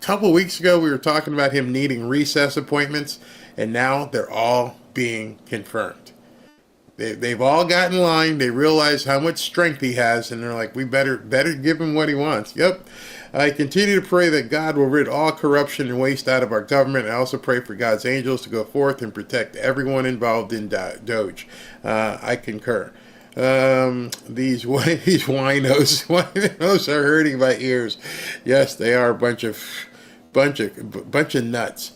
Speaker 1: couple of weeks ago we were talking about him needing recess appointments, and now they're all being confirmed. They've all got in line. They realize how much strength he has, and they're like, we better give him what he wants. Yep. I continue to pray that God will rid all corruption and waste out of our government. I also pray for God's angels to go forth and protect everyone involved in Doge. I concur. These winos are hurting my ears. Yes, they are a bunch of nuts.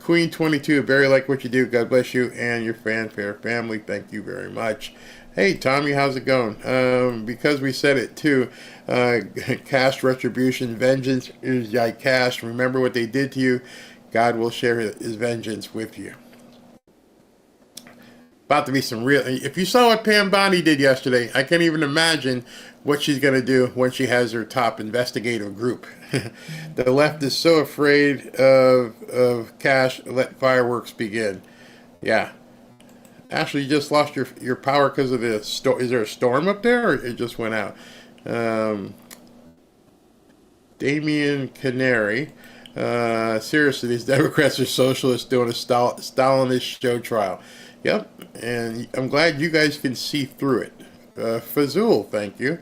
Speaker 1: Queen 22, very like what you do. God bless you and your Fanfare family. Thank you very much. Hey Tommy, how's it going? Because we said it too. Cash retribution, vengeance is like cash. Remember what they did to you. God will share his vengeance with you. about to be some real. If you saw what Pam Bondi did yesterday, I can't even imagine what she's going to do when she has her top investigative group. The left is so afraid of Kash. Let fireworks begin. Yeah. Ashley, you just lost your power because of the storm. Is there a storm up there, or it just went out? Damian Canary. Seriously, these Democrats are socialists doing a Stalinist show trial. Yep, and I'm glad you guys can see through it. Fazul, thank you.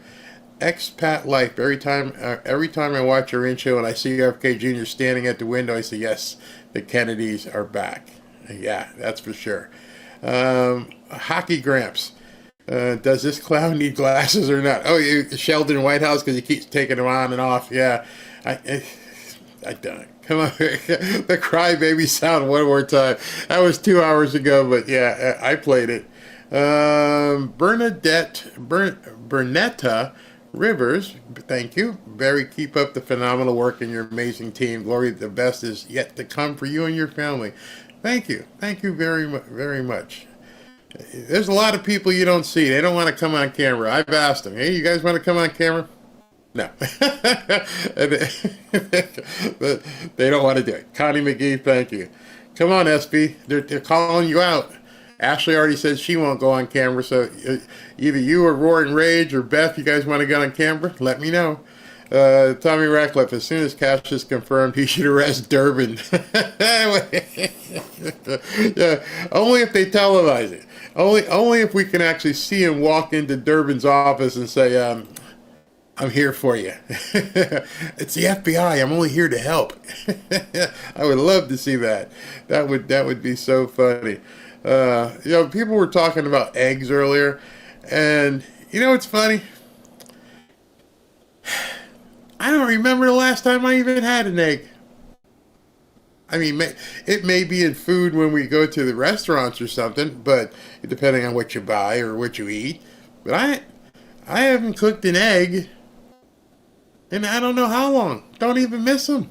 Speaker 1: Expat life. Every time I watch your intro and I see Rfkjr standing at the window, I say, yes, the Kennedys are back. Yeah, that's for sure. Hockey Gramps. Does this clown need glasses or not? Oh, Sheldon Whitehouse, because he keeps taking them on and off. Yeah, I don't. Come on, the crybaby sound one more time. That was 2 hours ago, but yeah, I played it. Bernetta Rivers, thank you. Barry, keep up the phenomenal work in your amazing team. Glory, the best is yet to come for you and your family. Thank you. Thank you very much. There's a lot of people you don't see. They don't want to come on camera. I've asked them, hey, you guys want to come on camera? No. They don't want to do it. Connie McGee, thank you. Come on, SB. They're calling you out. Ashley already said she won't go on camera, so either you or Roaring Rage or Beth, you guys want to get on camera? Let me know. Tommy Ratcliffe, as soon as Kash is confirmed, he should arrest Durbin. Yeah, only if they televise it. Only if we can actually see him walk into Durbin's office and say, I'm here for you. It's the FBI. I'm only here to help. I would love to see that. That would be so funny. People were talking about eggs earlier, and it's funny. I don't remember the last time I even had an egg. I mean, it may be in food when we go to the restaurants or something, but depending on what you buy or what you eat. But I haven't cooked an egg in I don't know how long. Don't even miss them.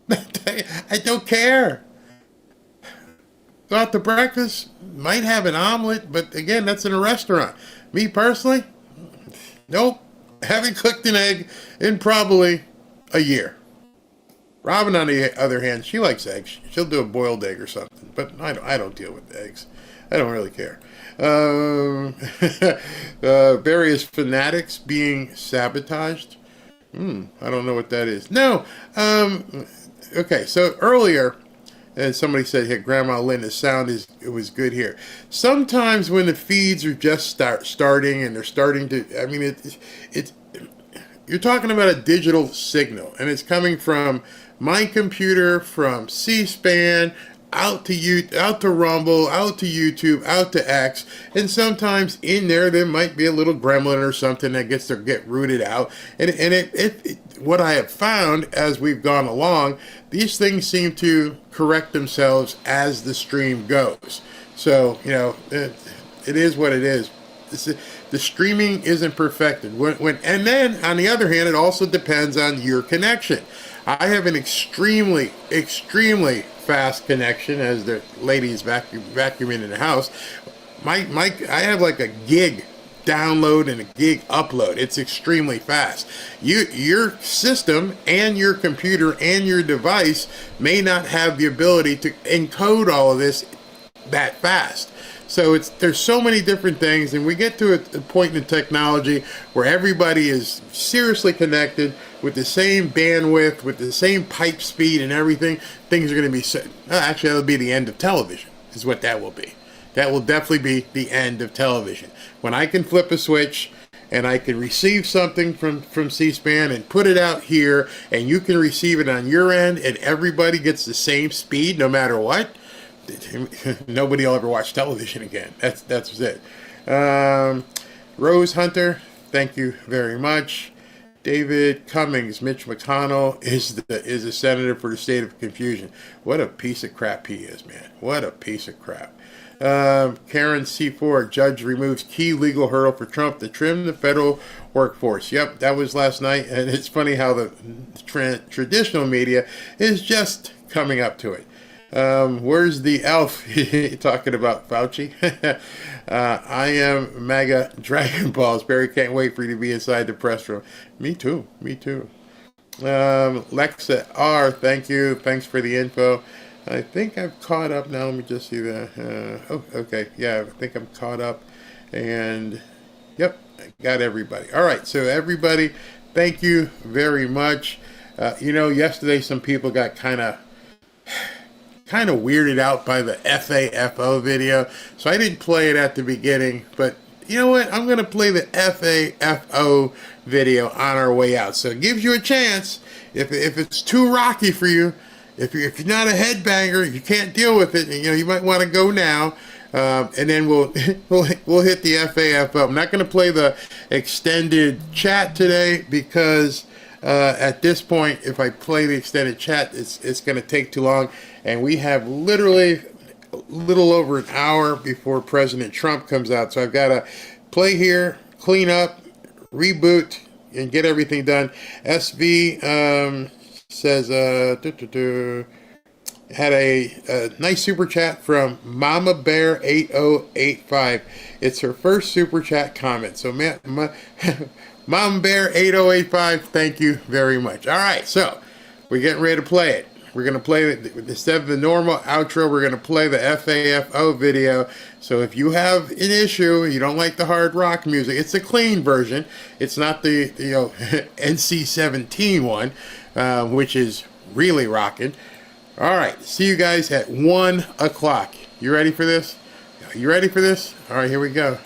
Speaker 1: I don't care. Go out to breakfast, might have an omelet, but again, that's in a restaurant. Me personally, nope. Haven't cooked an egg in probably a year. Robin, on the other hand, she likes eggs. She'll do a boiled egg or something, but I don't deal with eggs. I don't really care. Various fanatics being sabotaged. I don't know what that is. No. Okay, so earlier, and somebody said, hey, Grandma Lynn, the sound it was good here. Sometimes when the feeds are just starting and they're starting to, I mean, you're talking about a digital signal, and it's coming from my computer, from C-SPAN, out to Rumble, out to YouTube, out to X, and sometimes in there might be a little gremlin or something that gets to get rooted out. And what I have found as we've gone along, these things seem to correct themselves as the stream goes. So it is what it is. The streaming isn't perfected. And then on the other hand, it also depends on your connection. I have an extremely fast connection, as the ladies vacuuming in the house. I have like a gig download and a gig upload. It's extremely fast. Your system and your computer and your device may not have the ability to encode all of this that fast. So there's so many different things, and we get to a point in technology where everybody is seriously connected with the same bandwidth, with the same pipe speed and everything. Things are going to be actually, that'll be the end of television, is what that will be. That will definitely be the end of television. When I can flip a switch and I can receive something from C-SPAN and put it out here, and you can receive it on your end, and everybody gets the same speed no matter what, nobody will ever watch television again. That's it. Rose Hunter, thank you very much. David Cummings, Mitch McConnell is a senator for the state of confusion. What a piece of crap he is, man. What a piece of crap. Karen C4, judge removes key legal hurdle for Trump to trim the federal workforce. Yep, that was last night, and it's funny how the traditional media is just coming up to it. Where's the elf? Talking about Fauci. I am MAGA Dragon Balls. Barry, can't wait for you to be inside the press room. Me too. Me too. Lexa R, thank you. Thanks for the info. I think I've caught up now. Let me just see that. Oh, okay. Yeah, I think I'm caught up. And, yep, I got everybody. All right, so everybody, thank you very much. Yesterday some people got kind of weirded out by the FAFO video, so I didn't play it at the beginning, but you know what? I'm going to play the FAFO video on our way out, so it gives you a chance. If it's too rocky for you, if you're not a headbanger, you can't deal with it, you might want to go now, and then we'll hit the FAFO. I'm not going to play the extended chat today because at this point, if I play the extended chat, it's going to take too long. And we have literally a little over an hour before President Trump comes out. So I've got to play here, clean up, reboot, and get everything done. SV says, had a nice super chat from Mama Bear 8085. It's her first super chat comment. So, Mama Bear 8085, thank you very much. All right, so we're getting ready to play it. We're going to play it instead of the normal outro. We're going to play the FAFO video. So if you have an issue, you don't like the hard rock music, it's a clean version. It's not the NC-17 one, which is really rocking. All right, see you guys at 1 o'clock. You ready for this? You ready for this? All right, here we go.